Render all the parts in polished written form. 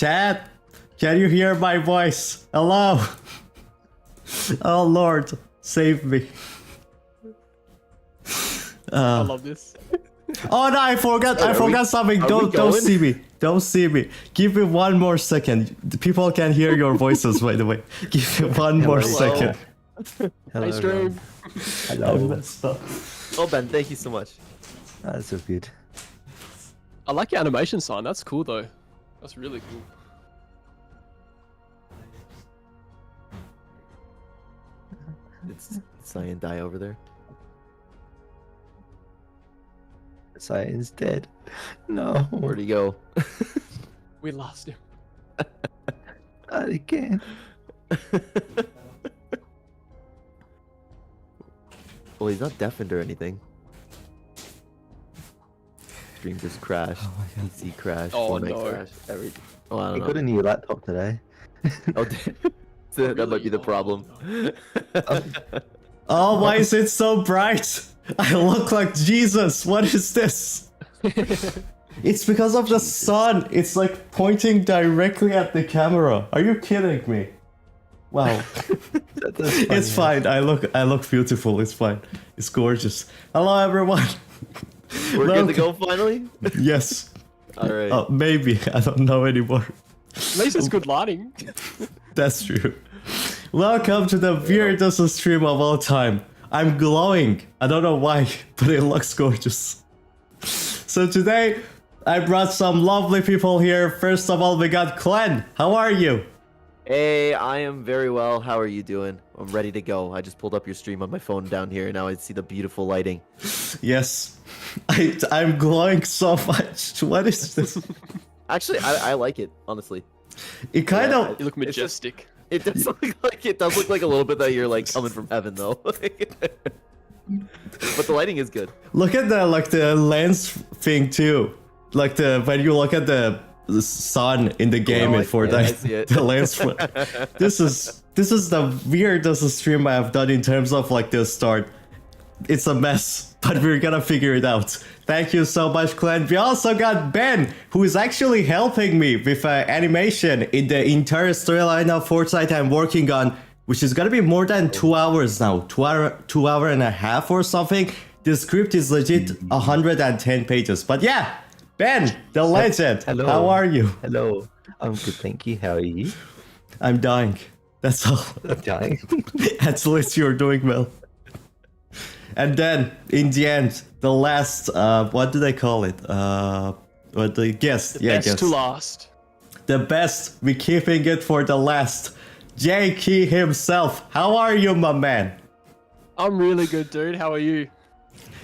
Chat, can you hear my voice? Hello? Oh Lord, save me. I love this. Oh no, I forgot something. Don't see me. Don't see me. Give me one more second. The people can hear your voices, by the way. Give me one more second. Hello, Nice stream. Hello. Oh, Ben, thank you so much. That's so good. I like your animation sign. That's cool though. That's really cool. It's Scyan die over there. Scyan's dead. No. Where'd he go? We lost him. Not again. Well, he's not deafened or anything. Stream just crashed. Oh my God. PC crashed. Oh, Fortnite no. crashed. Everything. Oh, I I don't got know. a new laptop today. Oh, so that might be the problem. Oh, why is it so bright? I look like Jesus. What is this? It's because of the sun. It's like pointing directly at the camera. Are you kidding me? Wow. It's fine. I look beautiful. It's fine. It's gorgeous. Hello, everyone. We're good to go finally? Yes. Alright. Oh, maybe. I don't know anymore. At least it's good lighting. That's true. Welcome to the weirdest stream of all time. I'm glowing. I don't know why, but it looks gorgeous. So today, I brought some lovely people here. First of all, we got Clen. How are you? Hey, I am very well. How are you doing? I'm ready to go. I just pulled up your stream on my phone down here, and now I see the beautiful lighting. Yes. I'm glowing so much. What is this? Actually, I like it, honestly. It kind Yeah, of... You look It's just- majestic. It does look like a little bit that you're like coming from heaven though. But the lighting is good. Look at the lens thing too. Like when you look at the sun in the game in I Fortnite, see it. the lens. This is the weirdest stream I have done in terms of like the start. It's a mess, but we're gonna figure it out. Thank you so much, Clen. We also got Ben, who is actually helping me with animation in the entire storyline of Fortnite I'm working on, which is gonna be more than 2 hours now, 2 hour and a half or something. The script is legit 110 pages, but yeah, Ben, the legend. Hello. How are you? Hello. I'm good, thank you. How are you? I'm dying. That's all. I'm dying. At least you're doing well. And then, in the end, the last, what do they call it? What the guest? Yeah, Best guest. to last. The best. We're keeping it for the last. JayKey himself. How are you, my man? I'm really good, dude. How are you?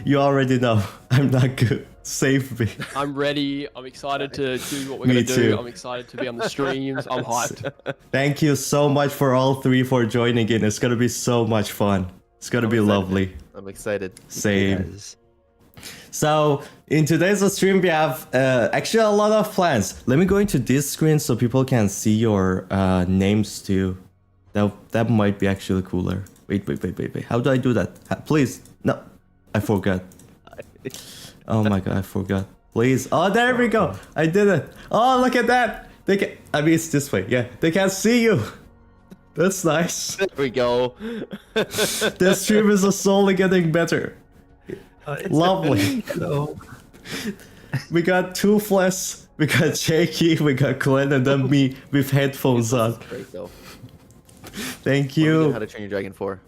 You already know. I'm not good. Save me. I'm ready. I'm excited to do what we're Me gonna do. too. I'm excited to be on the streams. I'm hyped. Thank you so much for all three for joining in. It's gonna be so much fun. It's gonna be excited. lovely. I'm excited. Same. Yes. So in today's stream, we have actually a lot of plans. Let me go into this screen so people can see your names too. That might be actually cooler. Wait. How do I do that? Please. No, I forgot. Oh my god, I forgot. Please. Oh, there we go. I did it. Oh, look at that. They can. I mean, it's this way. Yeah, they can see you. That's nice. There we go. The stream is slowly getting better. It's Lovely. Hello. We got Toothless, we got JayKey, we got Clen, and then me with headphones on. Great though. Thank When are we getting you. How to Train Your Dragon 4?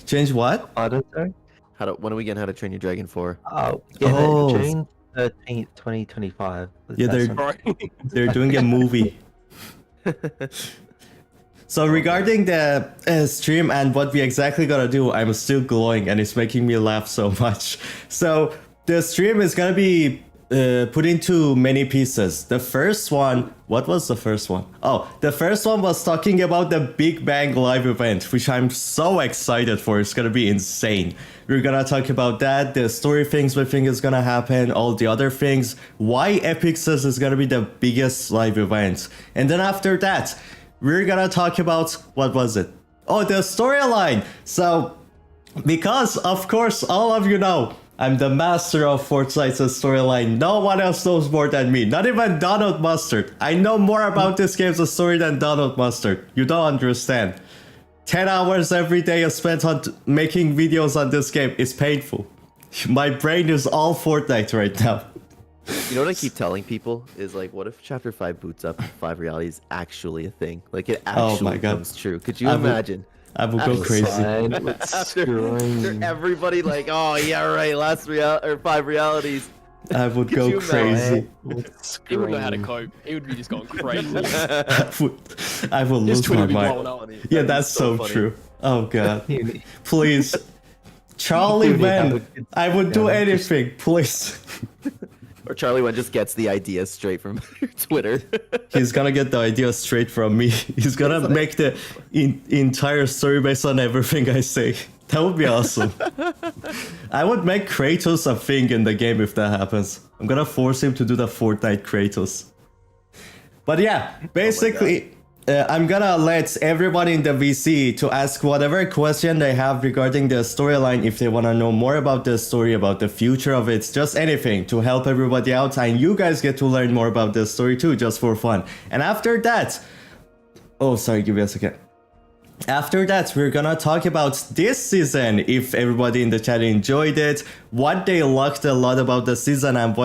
Change what? Pardon, sorry? When are we getting How to Train Your Dragon 4? Oh, yeah, Oh. June 13th, 2025. Yeah, That's they're- right. They're doing a movie. So regarding the stream and what we exactly gotta do, I'm still glowing and it's making me laugh so much. So the stream is gonna be put into many pieces. The first one, what was the first one? Oh, the first one was talking about the Big Bang live event, which I'm so excited for. It's gonna be insane. We're gonna talk about that, the story things we think is gonna happen, all the other things, why Epic says is gonna be the biggest live event. And then after that, we're gonna talk about, what was it? Oh, the storyline. So, because of course all of you know, I'm the master of Fortnite's storyline. No one else knows more than me. Not even Donald Mustard. I know more about this game's story than Donald Mustard. You don't understand. 10 hours every day is spent on making videos on this game. It's painful. My brain is all Fortnite right now. You know what I keep telling people is like, what if Chapter 5 boots up and 5 reality is actually a thing? Like it actually my God. comes true. Could you imagine? I will go crazy. After everybody like, oh yeah, right, 5 realities. I would go you crazy. He wouldn't know how to cope. He would be just going crazy. I will His lose Twitter my would be mind. blowing up. Yeah, That'd be that's so funny. true. Oh god. Please. Charlie Van, I would do anything, please. Or Charlie Wen just gets the idea straight from Twitter. He's gonna get the idea straight from me. He's gonna make the entire story based on everything I say. That would be awesome. I would make Kratos a thing in the game if that happens. I'm gonna force him to do the Fortnite Kratos. But yeah, basically, I'm gonna let everybody in the VC to ask whatever question they have regarding the storyline, if they wanna know more about the story, about the future of it, just anything to help everybody out, and you guys get to learn more about the story too, just for fun. And after that, oh sorry, give me a second. After that, we're gonna talk about this season, if everybody in the chat enjoyed it, what they liked a lot about the season, and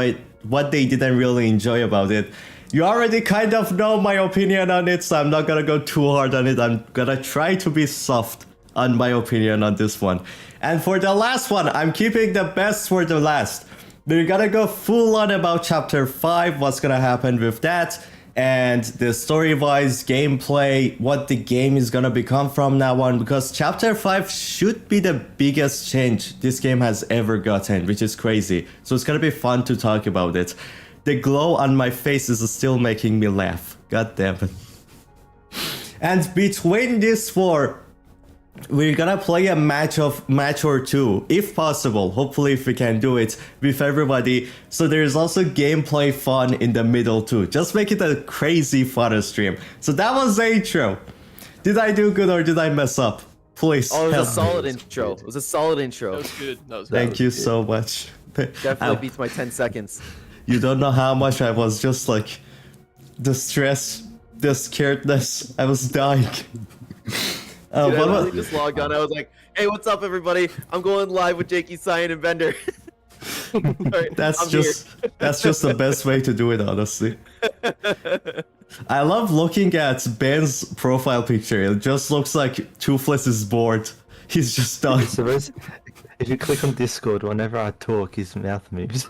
what they didn't really enjoy about it. You already kind of know my opinion on it, so I'm not gonna go too hard on it. I'm gonna try to be soft on my opinion on this one. And for the last one, I'm keeping the best for the last. We're gonna go full on about Chapter 5, what's gonna happen with that, and the story-wise gameplay, what the game is gonna become from now on, because Chapter 5 should be the biggest change this game has ever gotten, which is crazy. So it's gonna be fun to talk about it. The glow on my face is still making me laugh. God damn it. And between these four, we're gonna play a match or two, if possible. Hopefully if we can do it with everybody. So there's also gameplay fun in the middle too. Just make it a crazy fun stream. So that was the intro. Did I do good or did I mess up? Please Oh, it was help a me. solid intro. It was a solid That intro. was good. That was good. Thank you so much. Definitely beats my 10 seconds. You don't know how much I was just like, the stress, the scaredness, I was dying. Dude, What I was- literally just logged on. I was like, hey, what's up, everybody? I'm going live with JayKey, Scyan, and Bender. Sorry, That's I'm just the best way to do it, honestly. I love looking at Ben's profile picture. It just looks like Toothless is bored. He's just done. Suppose if you click on Discord, whenever I talk, his mouth moves.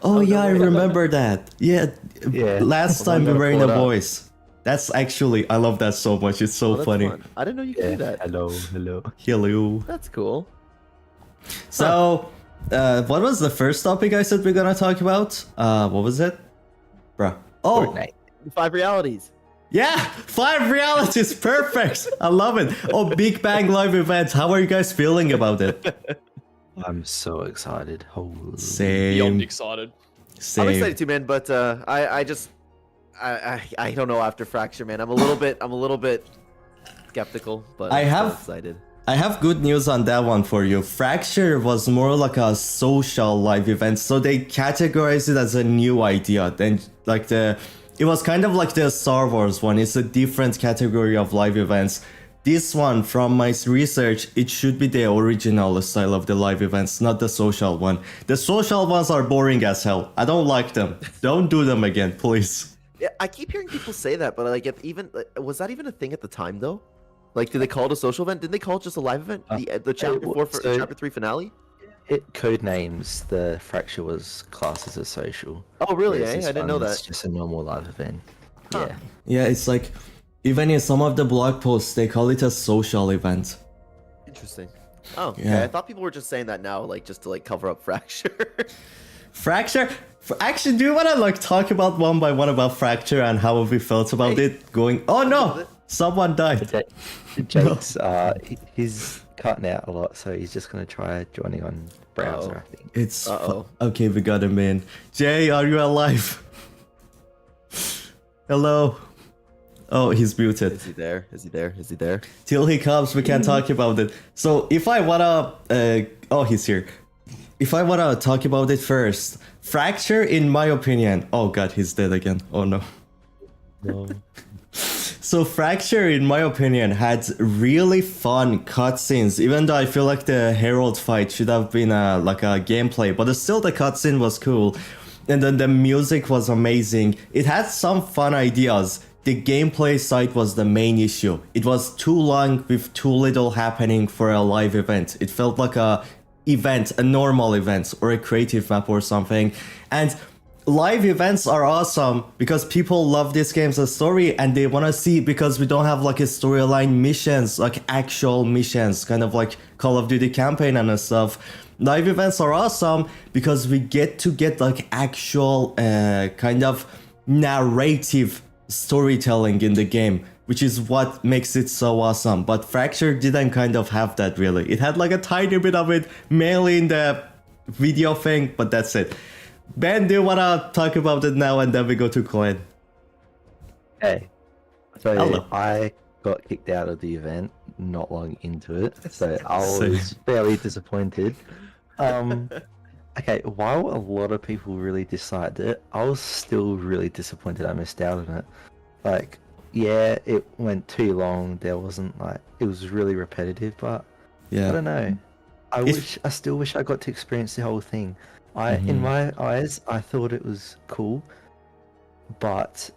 Oh yeah, I remember that. Yeah, Yeah. last Well, I'm time we gonna were in pull a it up. voice. That's actually, I love that so much. It's so Oh, that's funny. fun. I didn't know you could Yeah. do that. Hello. Hello. That's cool. So, what was the first topic I said we're gonna talk about? What was it? Bruh. Oh, Fortnite. 5 realities. yeah! 5 realities, perfect! I love it. Oh, Big Bang Live event. How are you guys feeling about it? I'm so excited. Holy. Beyond Same. excited. Same. I'm excited too, man. But I don't know after Fracture, man. I'm a little bit skeptical, but I'm still excited. I have good news on that one for you. Fracture was more like a social live event, so they categorized it as a new idea. Then, like it was kind of like the Star Wars one. It's a different category of live events. This one, from my research, it should be the original style of the live events, not the social one. The social ones are boring as hell. I don't like them. Don't do them again, please. Yeah, I keep hearing people say that, but like, was that even a thing at the time though? Like, did they call it a social event? Didn't they call it just a live event? The chapter before so- chapter 3 finale? It code names the Fracture was classed as a social. Oh, really? whereas Eh? I this didn't know one is that. just a normal live event. Huh. Yeah. Yeah, it's like, even in some of the blog posts, they call it a social event. Interesting. Oh, okay. Yeah. I thought people were just saying that now, like just to like cover up Fracture. Fracture? Actually, do you want to like talk about one by one about Fracture and how we felt about Hey. it going? Oh no! Someone died. Jake's he's cutting out a lot, so he's just gonna try joining on browser. Uh-oh. I think. It's Uh-oh. okay. We got him in. Jay, are you alive? Hello. Oh, he's muted. Is he there? Is he there? Is he there? Till he comes, we can talk about it. So if I wanna, oh, he's here. if I want to talk about it first, Fracture, in my opinion, oh god, he's dead again. Oh no. No. So Fracture, in my opinion, had really fun cutscenes. Even though I feel like the Herald fight should have been like a gameplay, but still the cutscene was cool. And then the music was amazing. It had some fun ideas. The gameplay side was the main issue. It was too long with too little happening for a live event. It felt like a normal event or a creative map or something. And live events are awesome because people love this game's story and they want to see, because we don't have like a storyline missions, like actual missions, kind of like Call of Duty campaign and stuff. Live events are awesome because we get like actual kind of narrative storytelling in the game, which is what makes it so awesome. But Fracture didn't kind of have that really. It had like a tiny bit of it, mainly in the video thing, but that's it. Ben, do you want to talk about it now and then we go to Clen? Hey, so Hello. I got kicked out of the event not long into it, so I was fairly disappointed. Okay, while a lot of people really disliked it, I was still really disappointed I missed out on it. Like, yeah, it went too long. There wasn't like, it was really repetitive, but Yeah. I don't know. I still wish I got to experience the whole thing. In my eyes, I thought it was cool, but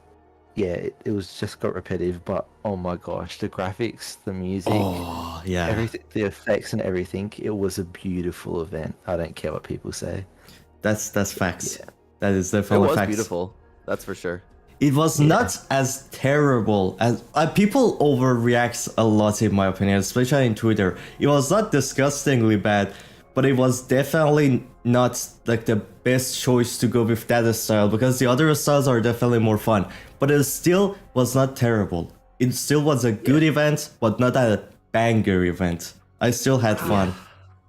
yeah, it was just got repetitive. But oh my gosh, the graphics, the music, Oh, yeah. everything, the effects and everything, it was a beautiful event. I don't care what people say. That's facts. Yeah. That is It definitely was facts. beautiful. That's for sure. It was not as terrible as people overreact a lot, in my opinion, especially in Twitter. It was not disgustingly bad, but it was definitely not like the best choice to go with that style, because the other styles are definitely more fun. But it still was not terrible. It still was a good event, but not a banger event. I still had fun.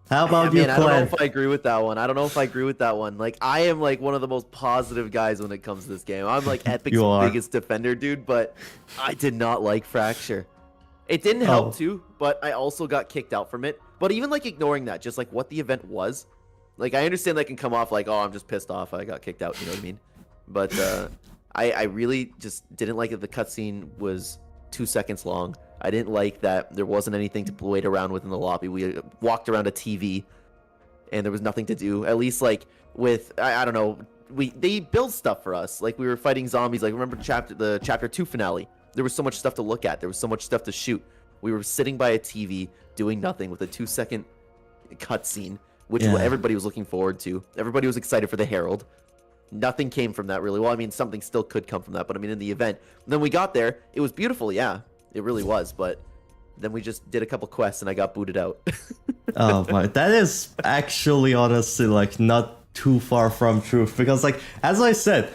How about you, Man, I don't know Clen? if I agree with that one. Like, I am like one of the most positive guys when it comes to this game. I'm like Epic's You are. biggest defender, dude, but I did not like Fracture. It didn't help too, but I also got kicked out from it. But even like ignoring that, just like what the event was, like I understand that can come off like, oh, I'm just pissed off, I got kicked out, you know what I mean? But I really just didn't like that the cutscene was 2 seconds long. I didn't like that there wasn't anything to wait around with in the lobby. We walked around a TV, and there was nothing to do. At least like with I don't know, they build stuff for us. Like we were fighting zombies. Like remember the chapter 2 finale? There was so much stuff to look at. There was so much stuff to shoot. We were sitting by a TV doing nothing with a 2-second cutscene, which everybody was looking forward to. Everybody was excited for the Herald. Nothing came from that really. Well, I mean, something still could come from that, but I mean, in the event. And then we got there. It was beautiful, yeah. It really was, but then we just did a couple quests and I got booted out. Oh my, that is actually honestly like not too far from truth, because like as I said,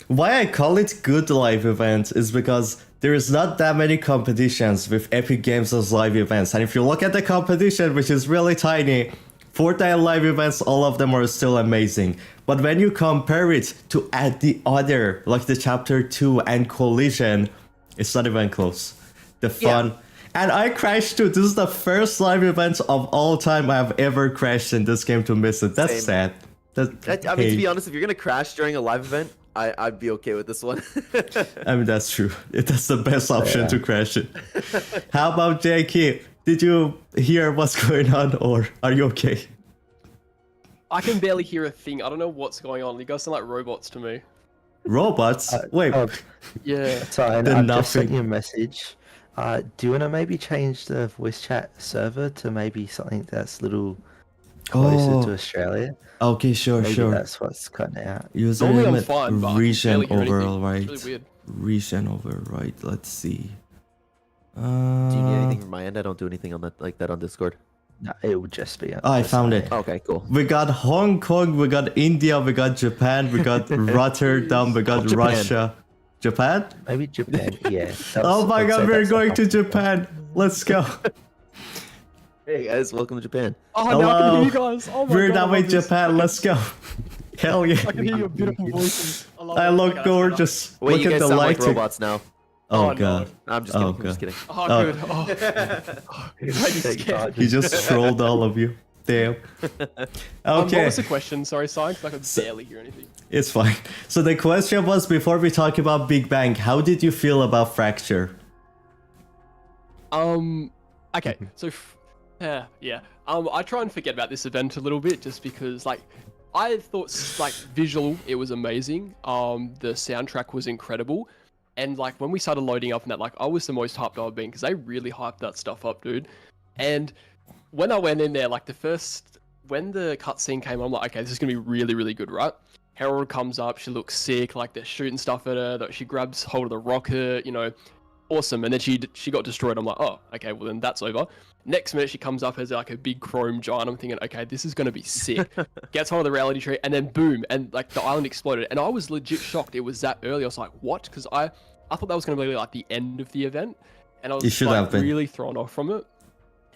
why I call it good live event is because there is not that many competitions with Epic Games as live events, and if you look at the competition, which is really tiny, Fortnite live events, all of them are still amazing. But when you compare it to the other, like the Chapter 2 and Collision, it's not even close. The fun. And I crashed too. This is the first live event of all time I have ever crashed in this game to miss it. That's Same. sad. I mean, to be honest, if you're gonna crash during a live event, I'd be okay with this one. I mean, that's true. That's the best option to crash it. How about JayKey? Did you hear what's going on, or are you okay? I can barely hear a thing. I don't know what's going on. You guys sound like robots to me. Robots? Wait. Yeah. Sorry, The I've just sent nothing. you a message. Do you want to maybe change the voice chat server to maybe something that's a little closer to Australia? Okay, sure, Maybe sure. that's what's cutting out. User Normally I'm limit, fine, but I can region barely hear anything. override. It's really weird. Region override. Let's see. Do you need anything from my end? I don't do anything on that like that on Discord. No, it would just be. Oh, I found it. Okay, cool. We got Hong Kong, we got India, we got Japan, we got Rotterdam, we got Japan. Russia. Japan? Maybe Japan. Yeah. Oh my I'd god, say we're that's the going to top one. Japan. Let's go. Hey guys, welcome to Japan. Oh, now I can Hello. hear you guys. Oh my We're god. I now in love this. Japan. Let's go. Hell yeah. I can hear your beautiful voices. I love I it. look Okay, gorgeous. Wait, Look you at guys the sound like lighting. robots now. Oh Oh, no. god. I'm just kidding. Oh, I'm just kidding. Oh, Oh. good. Oh. Oh, I just Thank scared. God. He just trolled all of you. Damn. What Okay, was the question? Sorry, Scyan, 'cause I could barely hear anything. it's fine. So the question was, before we talk about Big Bang, how did you feel about Fracture? Okay, so yeah. I try and forget about this event a little bit just because like I thought like visual it was amazing. The soundtrack was incredible. And like when we started loading up and that, like I was the most hyped I've been because they really hyped that stuff up, dude. And when I went in there, like when the cutscene came on, I'm like, okay, this is gonna be really, really good, right? Herald comes up, she looks sick, like they're shooting stuff at her, that she grabs hold of the rocket, you know, awesome. And then she got destroyed. I'm like, oh, okay, well then that's over. Next minute she comes up as like a big chrome giant. I'm thinking, okay, this is gonna be sick. Gets hold of the reality tree, and then boom, and like the island exploded. And I was legit shocked it was that early. I was like, what? Because I thought that was gonna be like the end of the event, and I was like really thrown off from it.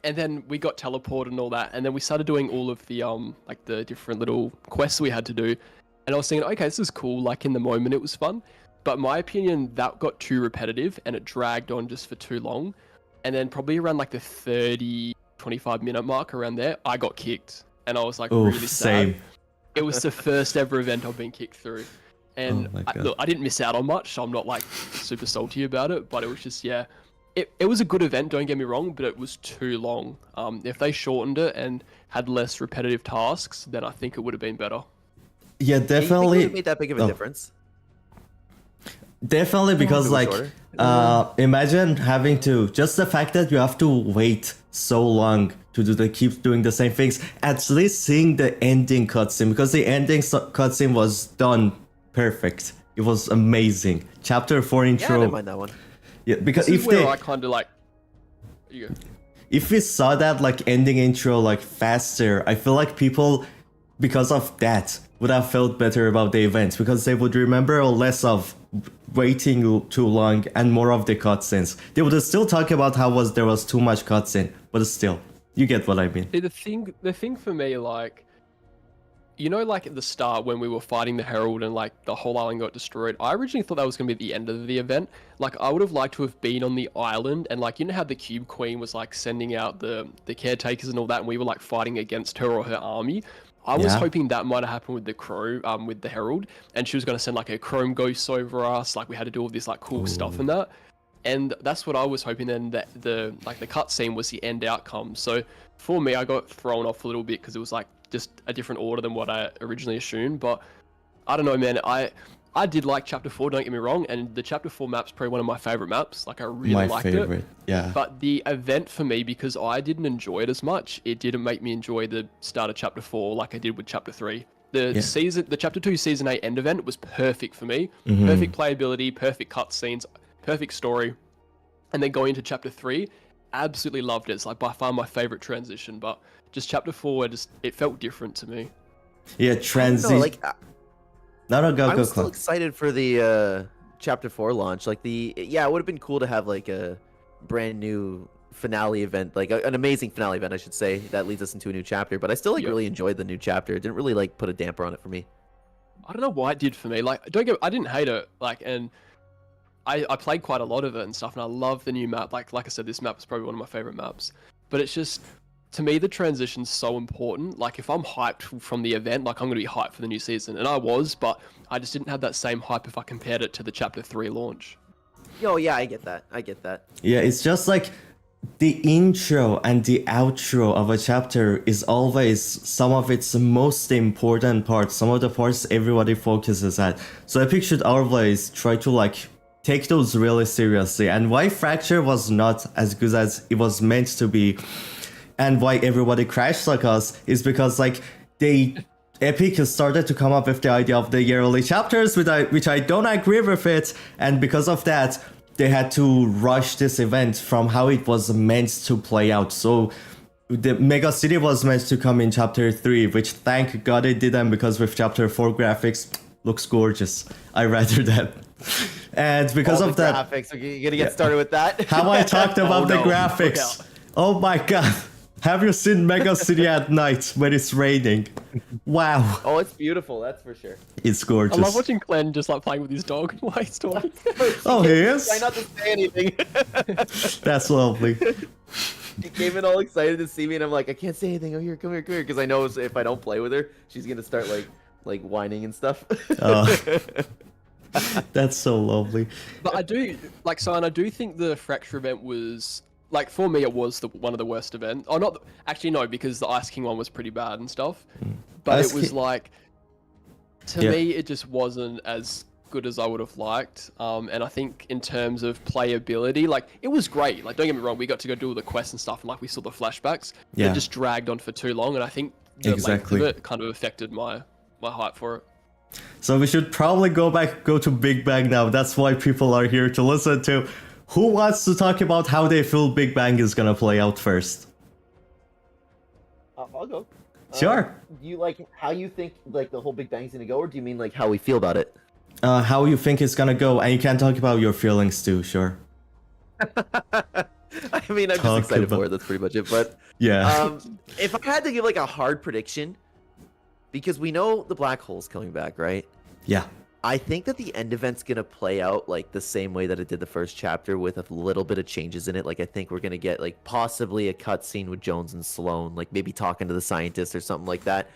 And then we got teleported and all that, and then we started doing all of the like the different little quests we had to do. And I was thinking, okay, this is cool. Like in the moment, it was fun, but my opinion, that got too repetitive and it dragged on just for too long. And then probably around like the 30, 25 minute mark around there, I got kicked, and I was like really sad. Same. It was the first ever event I've been kicked through, and look, I didn't miss out on much, so I'm not like super salty about it. But it was just It was a good event, don't get me wrong, but it was too long. If they shortened it and had less repetitive tasks, then I think it would have been better. Yeah, Do you think it definitely. would have made that big of a difference? Definitely, because like, shorter. imagine having to, just the fact that you have to wait so long to keep doing the same things. At least seeing the ending cutscene, because the ending cutscene was done perfect. It was amazing. Chapter 4 intro. Yeah, I didn't mind that one. Yeah, because This is if where they, I kind of like. You go. if we saw that like ending intro like faster, I feel like people, because of that, would have felt better about the event, because they would remember less of waiting too long and more of the cutscenes. They would still talk about how there was too much cutscene, but still, you get what I mean. See, the thing for me, like, you know, like at the start when we were fighting the Herald and like the whole island got destroyed, I originally thought that was going to be the end of the event. Like, I would have liked to have been on the island, and like, you know how the Cube Queen was like sending out the caretakers and all that, and we were like fighting against her or her army. I was hoping that might have happened with the crew, with the Herald, and she was going to send like a chrome ghost over us, like we had to do all this like cool stuff and that. And that's what I was hoping then, that the cutscene was the end outcome. So for me, I got thrown off a little bit because it was like just a different order than what I originally assumed. But I don't know, man. I did like Chapter 4, don't get me wrong, and the Chapter 4 map's probably one of my favorite maps. Like, I really liked it. Yeah. But the event for me, because I didn't enjoy it as much, it didn't make me enjoy the start of Chapter 4 like I did with Chapter 3. The Chapter 2 Season 8 end event was perfect for me. Perfect playability, perfect cutscenes, perfect story. And then going into Chapter 3, absolutely loved it. It's like by far my favorite transition, but just Chapter 4, it felt different to me. Yeah, transition. Go. I'm still excited for the Chapter 4 launch. Like it would have been cool to have like a brand new finale event, like an amazing finale event, I should say, that leads us into a new chapter. But I still really enjoyed the new chapter. It didn't really like put a damper on it for me. I don't know why it did for me. Like, I didn't hate it. Like, and I played quite a lot of it and stuff, and I love the new map. Like I said, this map is probably one of my favorite maps. But it's just, to me, the transition's so important. Like, if I'm hyped from the event, like, I'm going to be hyped for the new season. And I was, but I just didn't have that same hype if I compared it to the Chapter 3 launch. Yo, yeah, I get that. Yeah, it's just like the intro and the outro of a chapter is always some of its most important parts, some of the parts everybody focuses at. So Epic should always try to like take those really seriously. And why Fracture was not as good as it was meant to be, and why everybody crashed like us, is because like Epic started to come up with the idea of the yearly chapters, which I don't agree with it, and because of that, they had to rush this event from how it was meant to play out. So the Mega City was meant to come in Chapter 3, which thank God it didn't, because with Chapter 4 graphics, looks gorgeous. I rather that. And because All of the that, graphics, you're gonna get started with that. how I talked about the no. graphics. Oh my God. Have you seen Mega City at night when it's raining? Wow. Oh, it's beautiful, that's for sure. It's gorgeous. I love watching Clen just like playing with his dog while he's talking. Oh, he is? Try not to say anything. That's lovely. She came in all excited to see me, and I'm like, I can't say anything. Oh, here, come here, because I know if I don't play with her, she's gonna start like whining and stuff. Oh. That's so lovely. But I do like Scyan. I do think the Fracture event was like for me it was one of the worst events. Oh, not actually no, because the Ice King one was pretty bad and stuff. But Ice it was King- like to me it just wasn't as good as I would have liked. And I think in terms of playability, like it was great. Like don't get me wrong, we got to go do all the quests and stuff, and like we saw the flashbacks. Yeah. It just dragged on for too long, and I think the Exactly. length of it kind of affected my hype for it. So we should probably go to Big Bang now. That's why people are here to listen to. Who wants to talk about how they feel Big Bang is gonna play out first? I'll go. Sure. You like how you think like the whole Big Bang's gonna go, or do you mean like how we feel about it? How you think it's gonna go, and you can talk about your feelings too. Sure. I mean, I'm just Talk excited about- for it. That's pretty much it. But Yeah. if I had to give like a hard prediction, because we know the black hole's coming back, right? Yeah. I think that the end event's gonna play out like the same way that it did the first chapter, with a little bit of changes in it. Like I think we're gonna get like possibly a cutscene with Jones and Sloane, like maybe talking to the scientist or something like that.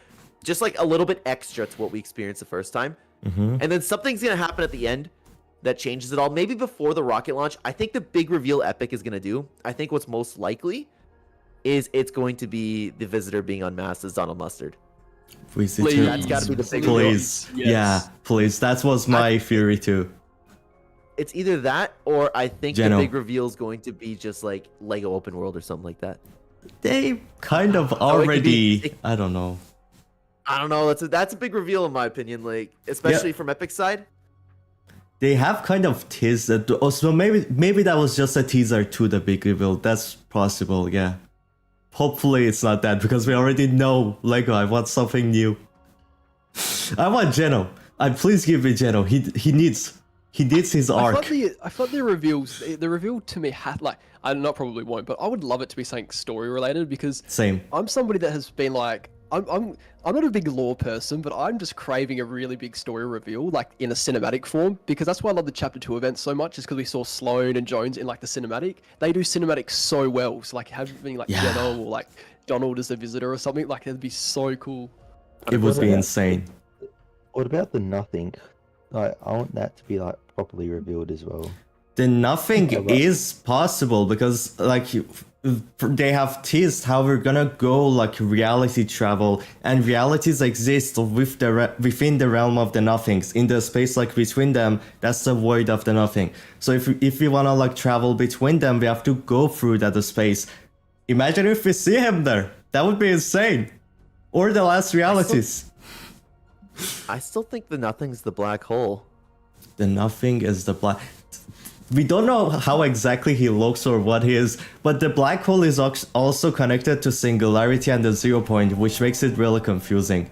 Just like a little bit extra to what we experienced the first time. Mm-hmm. And then something's gonna happen at the end that changes it all. Maybe before the rocket launch. I think the big reveal Epic is gonna do. I think what's most likely is it's going to be the visitor being unmasked as Donald Mustard. Visitor. That's gotta be the big Please. Yes. Yeah, please. That was my theory too. It's either that, or I think Geno. the big reveal is going to be just like Lego open world or something like that. They kind of it could already. be- I don't know. I don't know. That's a big reveal in my opinion. Like especially from Epic's side. They have kind of teased it. Oh, so maybe that was just a teaser to the big reveal. That's possible. Yeah. Hopefully it's not that, because we already know Lego. I want something new. I want Geno. Please give me Geno. He needs his I arc. thought the reveal to me had like I not probably won't, but I would love it to be something story related, because Same. I'm somebody that has been like I'm not a big lore person, but I'm just craving a really big story reveal, like in a cinematic form, because that's why I love the Chapter 2 events so much, is because we saw Sloane and Jones in like the cinematic. They do cinematics so well, so like having like Yeah. Geno or like Donald as the visitor or something, like it'd be so cool. It would be Yeah. insane. What about the nothing? Like, I want that to be like properly revealed as well. The nothing Yeah, but- is possible, because like they have teased how we're gonna go like reality travel, and realities exist within the realm of the nothings, in the space like between them. That's the void of the nothing. So if we wanna like travel between them, we have to go through that space. Imagine if we see him there. That would be insane. Or the last realities. I still think the nothing's the black hole. The nothing is the black. We don't know how exactly he looks or what he is, but the black hole is also connected to singularity and the 0 point, which makes it really confusing.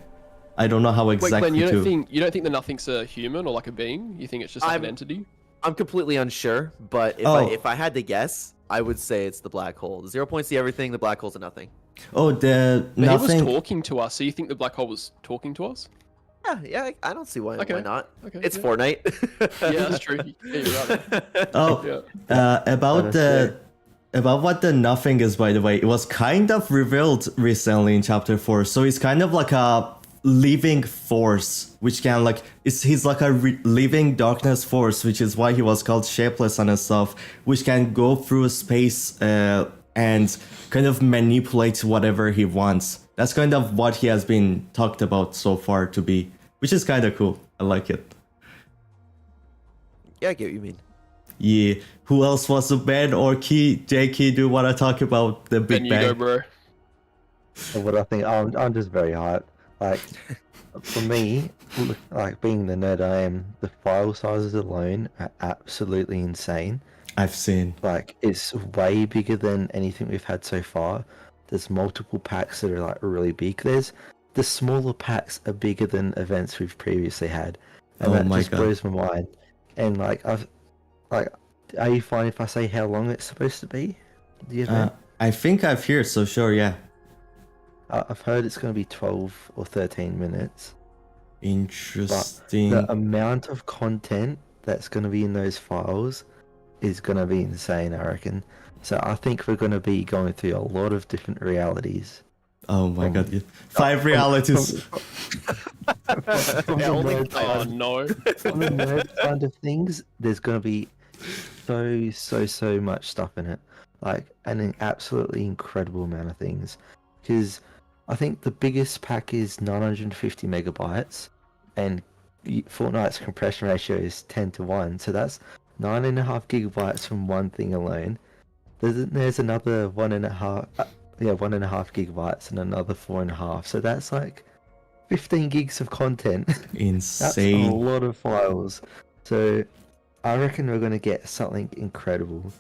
I don't know how Wait, exactly Clen, you to. don't think the nothing's a human or like a being? You think it's just like an entity? I'm completely unsure, but if I had to guess, I would say it's the black hole. The 0 points see everything, the black hole's a nothing. Oh, the But he nothing. was talking to us, so you think the black hole was talking to us? Yeah, I don't see why Okay. not. Okay, It's yeah. Fortnite. Yeah, that's true. Yeah, you're right. Oh, Yeah. about the. About what the nothing is, by the way, it was kind of revealed recently in Chapter 4. So it's kind of like a living force, which can like he's like a living darkness force, which is why he was called shapeless and stuff, which can go through space and kind of manipulate whatever he wants. That's kind of what he has been talked about so far to be, which is kind of cool. I like it. Yeah, I get what you mean. Yeah. Who else was the Ben or JayKey? Do you want to talk about the Big Then you Bang? go, bro. And what I think, I'm just very hyped. Like, for me, like being the nerd I am, the file sizes alone are absolutely insane. I've seen. Like, it's way bigger than anything we've had so far. There's multiple packs that are like really big. The smaller packs are bigger than events we've previously had, and Oh that my just God. blows my mind. And like, are you fine if I say how long it's supposed to be? The event? I think I've heard, so sure, yeah. I've heard it's going to be 12 or 13 minutes. Interesting. The amount of content that's going to be in those files is going to be insane, I reckon. So I think we're going to be going through a lot of different realities. Oh my god, yeah. 5 realities. From Yeah, the only nerd Oh side, no. from the nerd side of things, there's going to be so much stuff in it. Like an absolutely incredible amount of things. Because I think the biggest pack is 950 megabytes, and Fortnite's compression ratio is 10:1, so that's 9.5 gigabytes from one thing alone. There's another 1.5, 1.5 gigabytes and another 4.5. So that's like 15 gigs of content. That's a Insane. lot of files. So I reckon we're gonna get something incredible.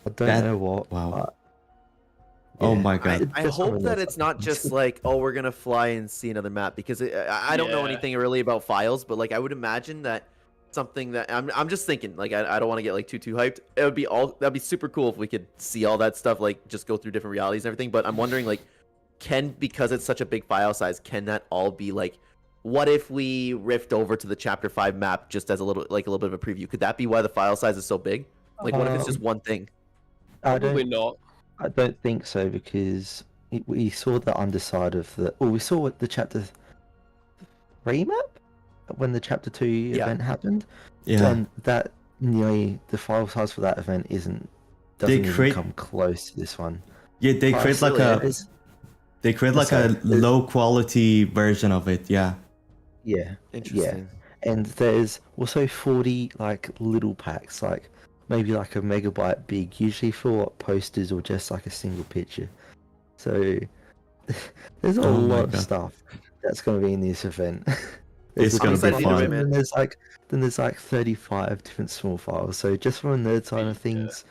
I don't know what. Wow. But, Oh yeah, my god. I just hope something that that's it's not just like, oh, we're gonna fly and see another map, because I don't know Yeah. anything really about files, but like I would imagine that something that I'm just thinking, like I don't want to get like too hyped. That'd be super cool if we could see all that stuff, like just go through different realities and everything. But I'm wondering, like, because it's such a big file size, can that all be like, what if we rift over to the Chapter 5 map just as a little bit of a preview? Could that be why the file size is so big? Like, what if it's just one thing? Probably not. I don't think so, because we saw the underside of we saw what the Chapter 3 map when the Chapter 2 Yeah. event happened. Yeah. And that nearly the file size for that event doesn't They even create- come close to this one. Yeah, they But create like really, a it's- they create like Sorry, a low quality version of it. Yeah. yeah, Interesting. and there's also 40 like little packs, like maybe like a megabyte big, usually for posters or just like a single picture. So there's a Oh my lot of God. stuff that's going to be in this event. It's a gonna big be file, fun. and then there's like 35 different small files. So just from a nerd side of things,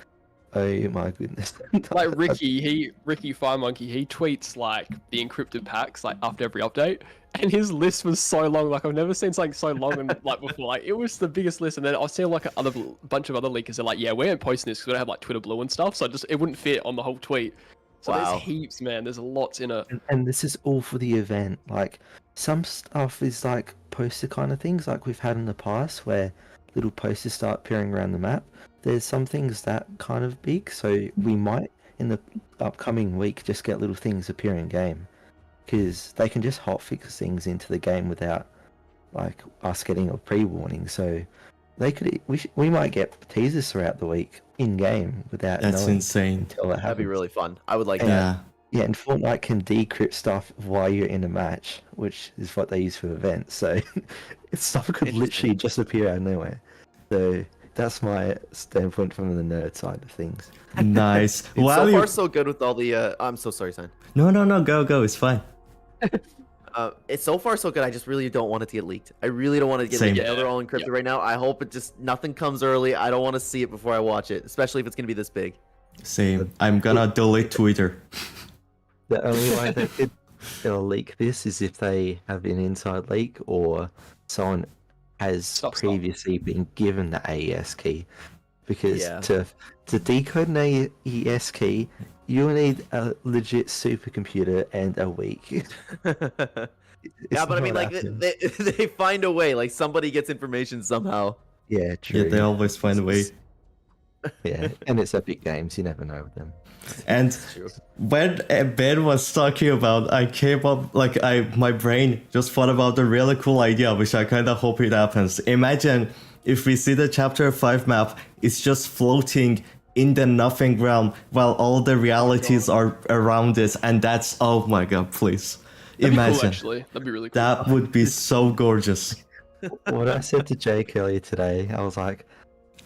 oh my goodness. Like Ricky Fire Monkey, he tweets like the encrypted packs like after every update, and his list was so long. Like I've never seen something so long and like before. Like it was the biggest list, and then I was seeing like a bunch of other leakers. They're like, yeah, we ain't posting this because we don't have like Twitter Blue and stuff, so it wouldn't fit on the whole tweet. So Wow. there's heaps, man. There's lots in it. And this is all for the event. Like some stuff is like poster kind of things, like we've had in the past, where little posters start appearing around the map. There's some things that kind of big, so we might in the upcoming week just get little things appear in game, because they can just hotfix things into the game without like us getting a pre-warning. So they could we might get teasers throughout the week in game without That's knowing insane. until that happens. That'd be really fun. I would like that. Yeah. Yeah, and Fortnite can decrypt stuff while you're in a match, which is what they use for events. So stuff could literally just appear out of nowhere. So that's my standpoint from the nerd side of things. Nice. It's While so you... far so good with all the. I'm so sorry, son. No, go. It's fine. It's so far so good. I just really don't want it to get leaked. I really don't want it to get Same. leaked. I know they're all encrypted Yeah. right now. I hope it just nothing comes early. I don't want to see it before I watch it, especially if it's gonna be this big. Same. I'm gonna delete Twitter. The only way they'll leak this is if they have an inside leak or someone has Stop. previously been given the AES key. Because Yeah. to decode an AES key, you'll need a legit supercomputer and a week. Yeah, but I mean, like happening. they find a way. Like somebody gets information somehow. Yeah, true. Yeah, they always find a way. Yeah, and it's Epic Games. You never know with them. And True. when Ben was talking about, I came up like my brain just thought about the really cool idea, which I kind of hope it happens. Imagine if we see the Chapter 5 map, it's just floating in the nothing realm while all the realities are around it, and that's, oh my god, please That'd be cool, imagine. actually. That'd be really cool. That would be so gorgeous. What I said to Jake earlier today, I was like,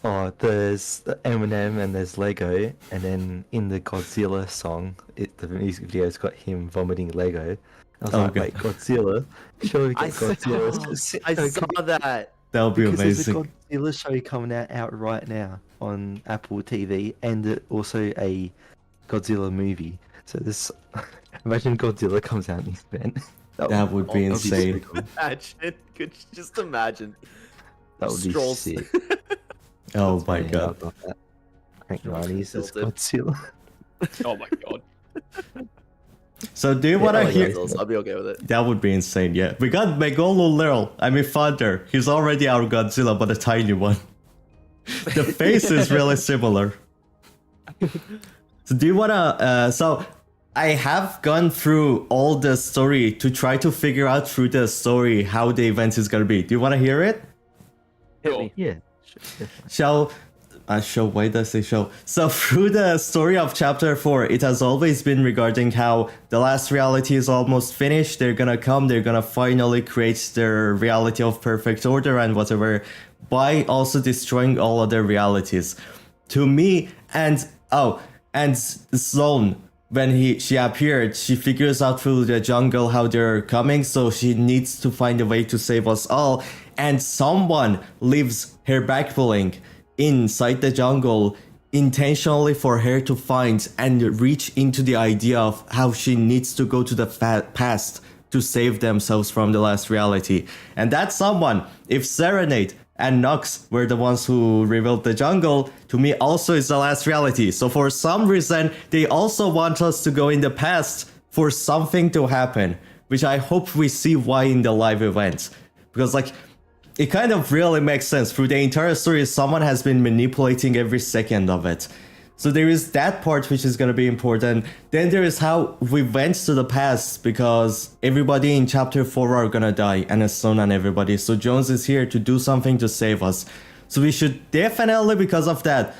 oh, there's Eminem and there's Lego, and then in the Godzilla song, the music video's got him vomiting Lego. I was Oh, like, God. wait, Godzilla? Sure, we get I saw Godzilla. that. That would be Because there's a amazing. Godzilla show coming out right now on Apple TV, and also a Godzilla movie. So this, imagine Godzilla comes out in this event. That would be that'd so insane. cool. Imagine. Could you just imagine? That would be Strolls. sick. Oh my Yeah, god. I'd love that. Frank Strolls Ronnie's as tilted. Godzilla. Oh my god. So do you Yeah, want I to like hear? Godzilla, so I'll be okay with it. That would be insane, yeah. We got Megalo Lil, Thunder. He's already our Godzilla, but a tiny one. The face is really similar. So do you wanna? So I have gone through all the story to try to figure out through the story how the event is gonna be. Do you wanna hear it? Hit Cool. me. Yeah. Sure. Show, why does it show? So through the story of chapter 4, it has always been regarding how the last reality is almost finished. They're gonna come, they're gonna finally create their reality of perfect order and whatever, by also destroying all other realities. To me, and Sloan, when she appeared, she figures out through the jungle how they're coming, so she needs to find a way to save us all. And someone leaves her backpulling inside the jungle intentionally for her to find and reach into the idea of how she needs to go to the past to save themselves from the last reality. And that someone, if Serenade and Nox were the ones who revealed the jungle, to me also is the last reality. So for some reason, they also want us to go in the past for something to happen, which I hope we see why in the live event. Because like, it kind of really makes sense. Through the entire story, someone has been manipulating every second of it. So there is that part which is going to be important. Then there is how we went to the past, because everybody in chapter 4 are going to die, and Stone and everybody. So Jones is here to do something to save us. So we should definitely, because of that,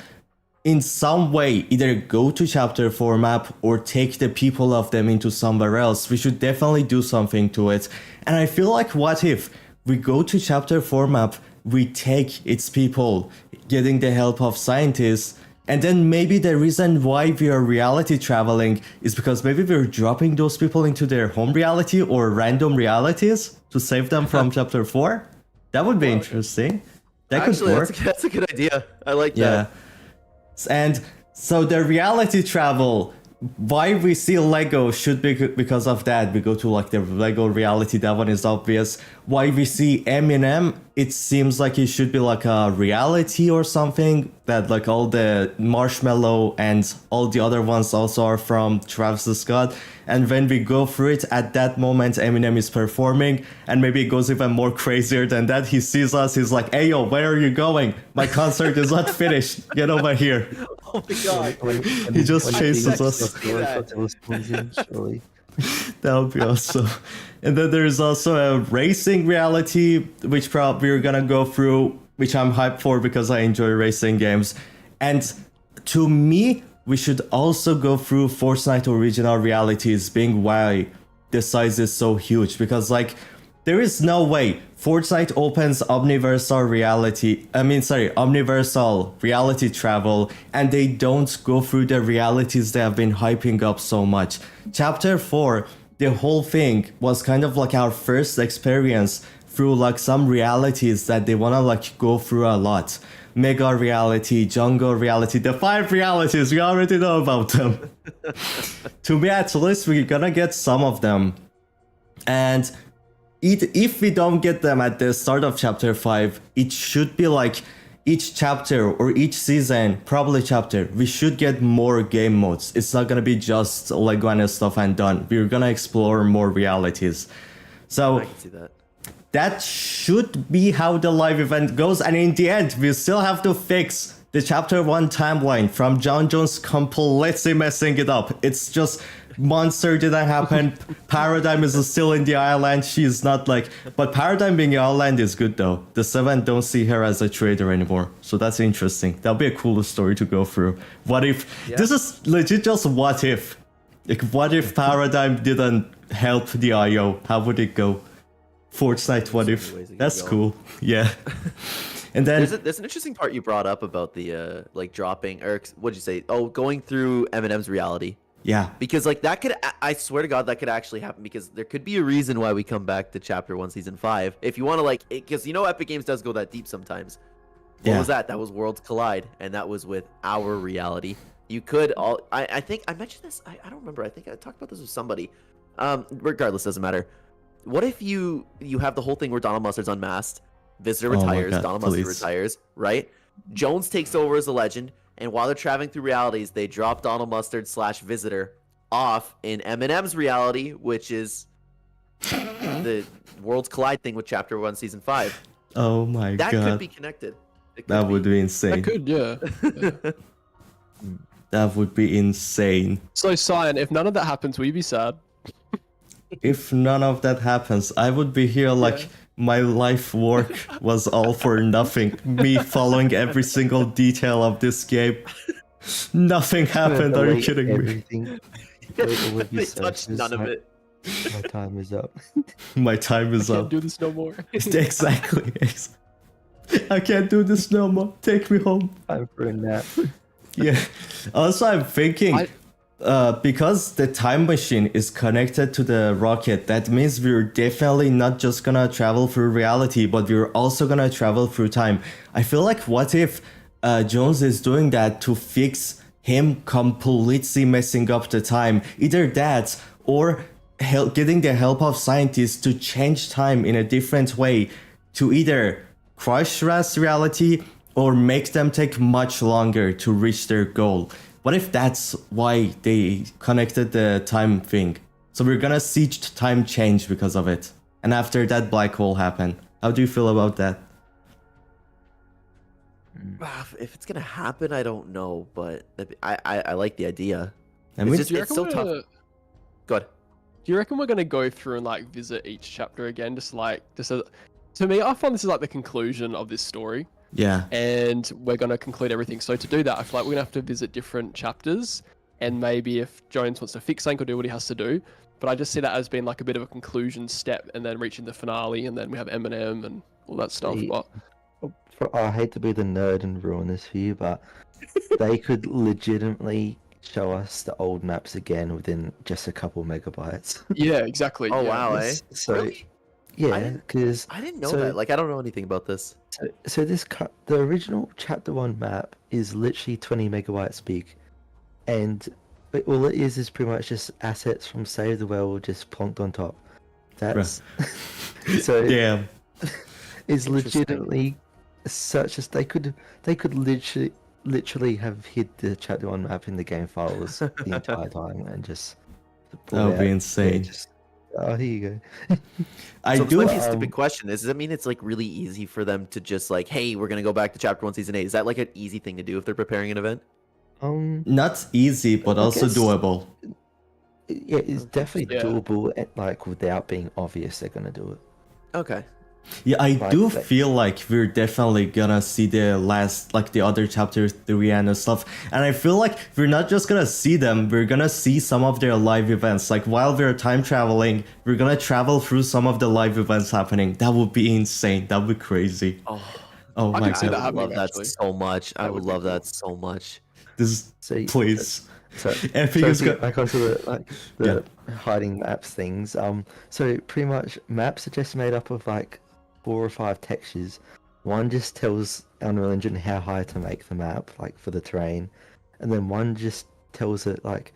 in some way, either go to chapter 4 map or take the people of them into somewhere else. We should definitely do something to it. And I feel like, what if we go to chapter 4 map, we take its people, getting the help of scientists, and then maybe the reason why we are reality traveling is because maybe we're dropping those people into their home reality or random realities to save them from chapter 4? That would be interesting. That Actually, could work. that's a good idea. I like Yeah. that. And so the reality travel, why we see Lego should be because of that. We go to like the Lego reality, that one is obvious. Why we see Eminem, it seems like it should be like a reality or something, that like all the Marshmallow and all the other ones also are from Travis Scott. And when we go through it, at that moment Eminem is performing, and maybe it goes even more crazier than that. He sees us, he's like, hey yo, where are you going? My concert is not finished, get over here. Oh my god. He just chases us. Surely. That would be awesome. And then there's also a racing reality, which probably we're gonna go through, which I'm hyped for because I enjoy racing games. And to me, we should also go through Fortnite original realities, being why the size is so huge. Because like, there is no way Fortnite opens omniversal reality travel, and they don't go through the realities they have been hyping up so much. Chapter 4, the whole thing was kind of like our first experience through like some realities that they wanna like go through a lot. Mega reality, jungle reality, the 5 realities, we already know about them. To me, at least we're gonna get some of them. And if we don't get them at the start of chapter 5, it should be like each chapter or each season, probably chapter, we should get more game modes. It's not gonna be just Lego and stuff and done. We're gonna explore more realities. So I can see that. that should be how the live event goes. And in the end, we still have to fix the chapter 1 timeline from John Jones completely messing it up. It's just monster didn't happen. Paradigm is still in the island. She's not like, but Paradigm being in the island is good though. The 7 don't see her as a traitor anymore. So that's interesting. That'll be a cool story to go through. What if, this is legit just what if. Like, what if Paradigm didn't help the IO? How would it go? Fortnite, what if? That's cool. Yeah. And then There's an interesting part you brought up about the like dropping, or what'd you say? Oh, going through Eminem's reality. yeah. Because like that could, I swear to God, that could actually happen, because there could be a reason why we come back to chapter 1 season 5. If you want to like, because you know Epic Games does go that deep sometimes. What was that? That was Worlds Collide, and that was with our reality. You could I think I mentioned this. I don't remember. I think I talked about this with somebody. Regardless, doesn't matter. What if you have the whole thing where Donald Mustard's unmasked, Visitor retires, God, Donald Mustard retires, right? Jones takes over as a legend, and while they're traveling through realities, they drop Donald Mustard / Visitor off in Eminem's reality, which is the Worlds Collide thing with Chapter 1, Season 5. Oh my That god. could be connected. That would be insane. That could, yeah. That would be insane. So, Scyan, if none of that happens, will you be sad? If none of that happens, I would be here like my life work was all for nothing. Me following every single detail of this game. Nothing happened, are you kidding me? Everything. They touched none of it. My time is up. My time is Can't up. do this no more. Exactly. I can't do this no more. Take me home. Time for a nap. Yeah. Also, I'm thinking, because the time machine is connected to the rocket, that means we're definitely not just gonna travel through reality, but we're also gonna travel through time. I feel like, what if Jones is doing that to fix him completely messing up the time? Either that, or getting the help of scientists to change time in a different way, to either crush rest reality or make them take much longer to reach their goal. What if that's why they connected the time thing? So we're gonna see time change because of it. And after that, black hole happen. How do you feel about that? If it's gonna happen, I don't know, but I like the idea. I mean, It's just it's so tough. Good. Do you reckon we're gonna go through and like visit each chapter again? To me, I find this is like the conclusion of this story, yeah. and we're gonna conclude everything. So to do that, I feel like we're gonna have to visit different chapters, and maybe if Jones wants to fix something or do what he has to do. But I just see that as being like a bit of a conclusion step, and then reaching the finale, and then we have Eminem and all that stuff. But I hate to be the nerd and ruin this for you, but they could legitimately show us the old maps again within just a couple megabytes. yeah, exactly. Oh yeah. wow, eh? So Really? yeah, because I didn't know that. Like, I don't know anything about this. so the original chapter 1 map is literally 20 megabytes big, and all it is pretty much just assets from Save the World just plonked on top. That's so Damn. it's Interesting. legitimately such as they could literally have hid the chapter 1 map in the game files the entire time and just That would be insane. Oh, here you go. I So do. it's like a stupid question. Does that mean it's like really easy for them to just like, hey, we're gonna go back to chapter 1, season 8? Is that like an easy thing to do if they're preparing an event? Not easy, but I also guess- doable. Yeah, it's definitely Yeah. doable. Like without being obvious, they're gonna do it. Okay. Yeah, I Like do that. feel like we're definitely gonna see the last, like the other chapter 3 and stuff. And I feel like we're not just gonna see them, we're gonna see some of their live events. Like while we're time traveling, we're gonna travel through some of the live events happening. That would be insane. That would be crazy. Oh I my can see god. that I would happening, love that actually. so much. I That would would be love that cool. so much. This, So please. So, Epic so is if you- good. like onto the hiding maps things. So pretty much maps are just made up of like 4 or 5 textures. One just tells Unreal Engine how high to make the map, like for the terrain, and then one just tells it like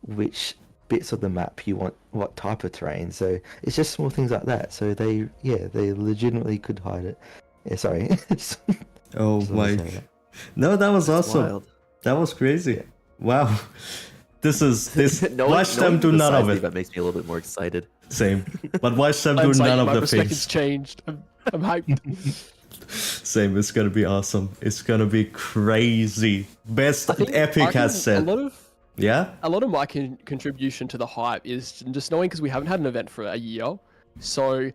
which bits of the map you want, what type of terrain. So it's just small things like that. So they legitimately could hide it. Yeah, sorry. Oh Just wanna my. say that. No, that was That's awesome. wild. That was crazy. Wow. This. Watch them knowing do the none size of the it. event makes me a little bit more excited. Same. But watch them do Glenn's like, none of my the perspective's things. changed. I'm hyped. Same. It's gonna be awesome. It's gonna be crazy. Best I think- Epic I has think said. Yeah. A lot of my contribution to the hype is just knowing, because we haven't had an event for a year. So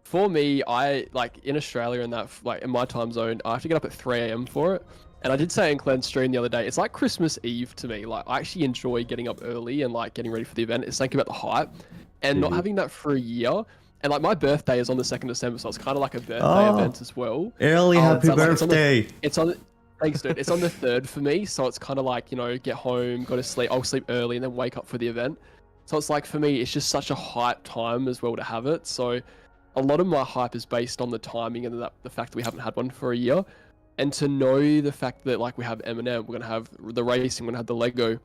for me, I like in Australia and that, like in my time zone, I have to get up at 3 a.m. for it. And I did say in Clen's stream the other day, it's like Christmas Eve to me. Like I actually enjoy getting up early and like getting ready for the event. It's something about the hype, and not having that for a year. And like my birthday is on the 2nd of December, so it's kind of like a birthday Oh. event as well. Early happy so, like, it's on the- birthday. It's on. Thanks, dude. It's on the 3rd for me, so it's kind of like, you know, get home, go to sleep. I'll sleep early and then wake up for the event. So it's like for me, it's just such a hype time as well to have it. So a lot of my hype is based on the timing and the fact that we haven't had one for a year, and to know the fact that like we have Eminem, we're gonna have the racing, we're gonna have the Lego,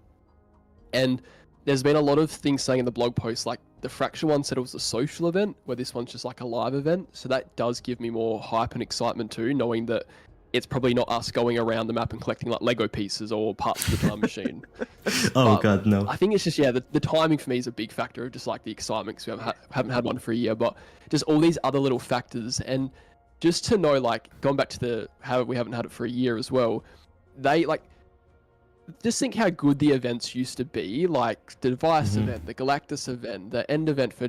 and there's been a lot of things saying in the blog post, like the Fracture one said it was a social event, where this one's just like a live event. So that does give me more hype and excitement too, knowing that it's probably not us going around the map and collecting like Lego pieces or parts of the time machine. Oh But god, no. I think it's just, the timing for me is a big factor of just like the excitement, because we haven't had one for a year, but just all these other little factors. And just to know, like going back to how we haven't had it for a year as well, they like just think how good the events used to be, like the Device Mhm. event, the Galactus event, the End event for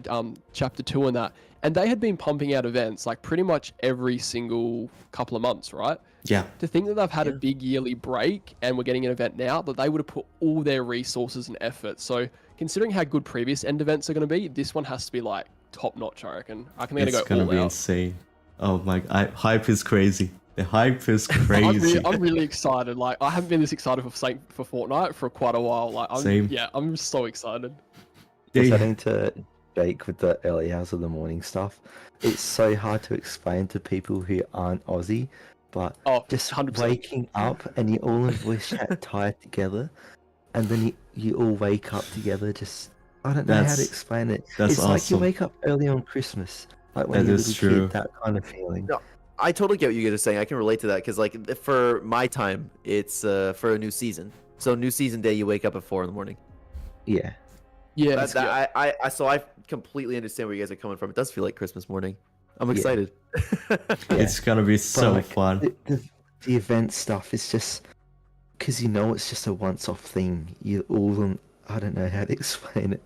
Chapter 2 and that. And they had been pumping out events like pretty much every single couple of months, right? Yeah. To think that they've had a Yeah. big yearly break and we're getting an event now, that they would have put all their resources and effort. So considering how good previous End events are going to be, this one has to be like top notch, I reckon. I think they're It's going to go gonna all be out. insane. Oh my, hype is crazy. The hype is I'm crazy. really excited. Like I haven't been this excited for Fortnite for quite a while. Like Same. I'm so excited. They- Chatting to Jake with the early hours of the morning stuff. It's so hard to explain to people who aren't Aussie, but Oh, just 100%. waking up and you all in voice chat tied together, and then you all wake up together. Just I don't know how to That's- explain it. that's It's like you awesome. wake up early on Christmas, like when That you're a is little true. kid. That kind of feeling. No, I totally get what you guys are saying. I can relate to that because, like, for my time, it's for a new season. So new season day, you wake up at 4 in the morning. Yeah. Yeah, So I completely understand where you guys are coming from. It does feel like Christmas morning. I'm Yeah. excited. It's gonna be so like, fun. The event stuff is just because you know it's just a once-off thing. You all I don't know how to explain it.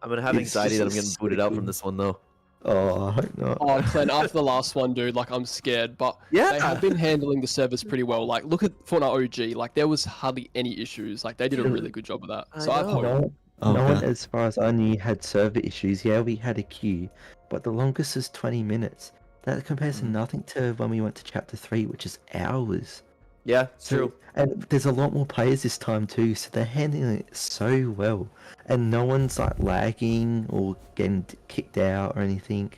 I'm gonna have It's anxiety that I'm just getting so booted out from cool. this one though. Oh, I hope not. Oh, Clen, after the last one, dude, like I'm scared, but Yeah. they have been handling the servers pretty well. Like, look at Fortnite OG, like there was hardly any issues. Like they did a really good job of that. I So I know. hope. No, Oh no one, god. as far as I knew, had server issues. Yeah, we had a queue, but the longest is 20 minutes. That compares to nothing to when we went to Chapter 3, which is hours. Yeah, it's So, true. and there's a lot more players this time too, so they're handling it so well. And no one's like lagging or getting kicked out or anything.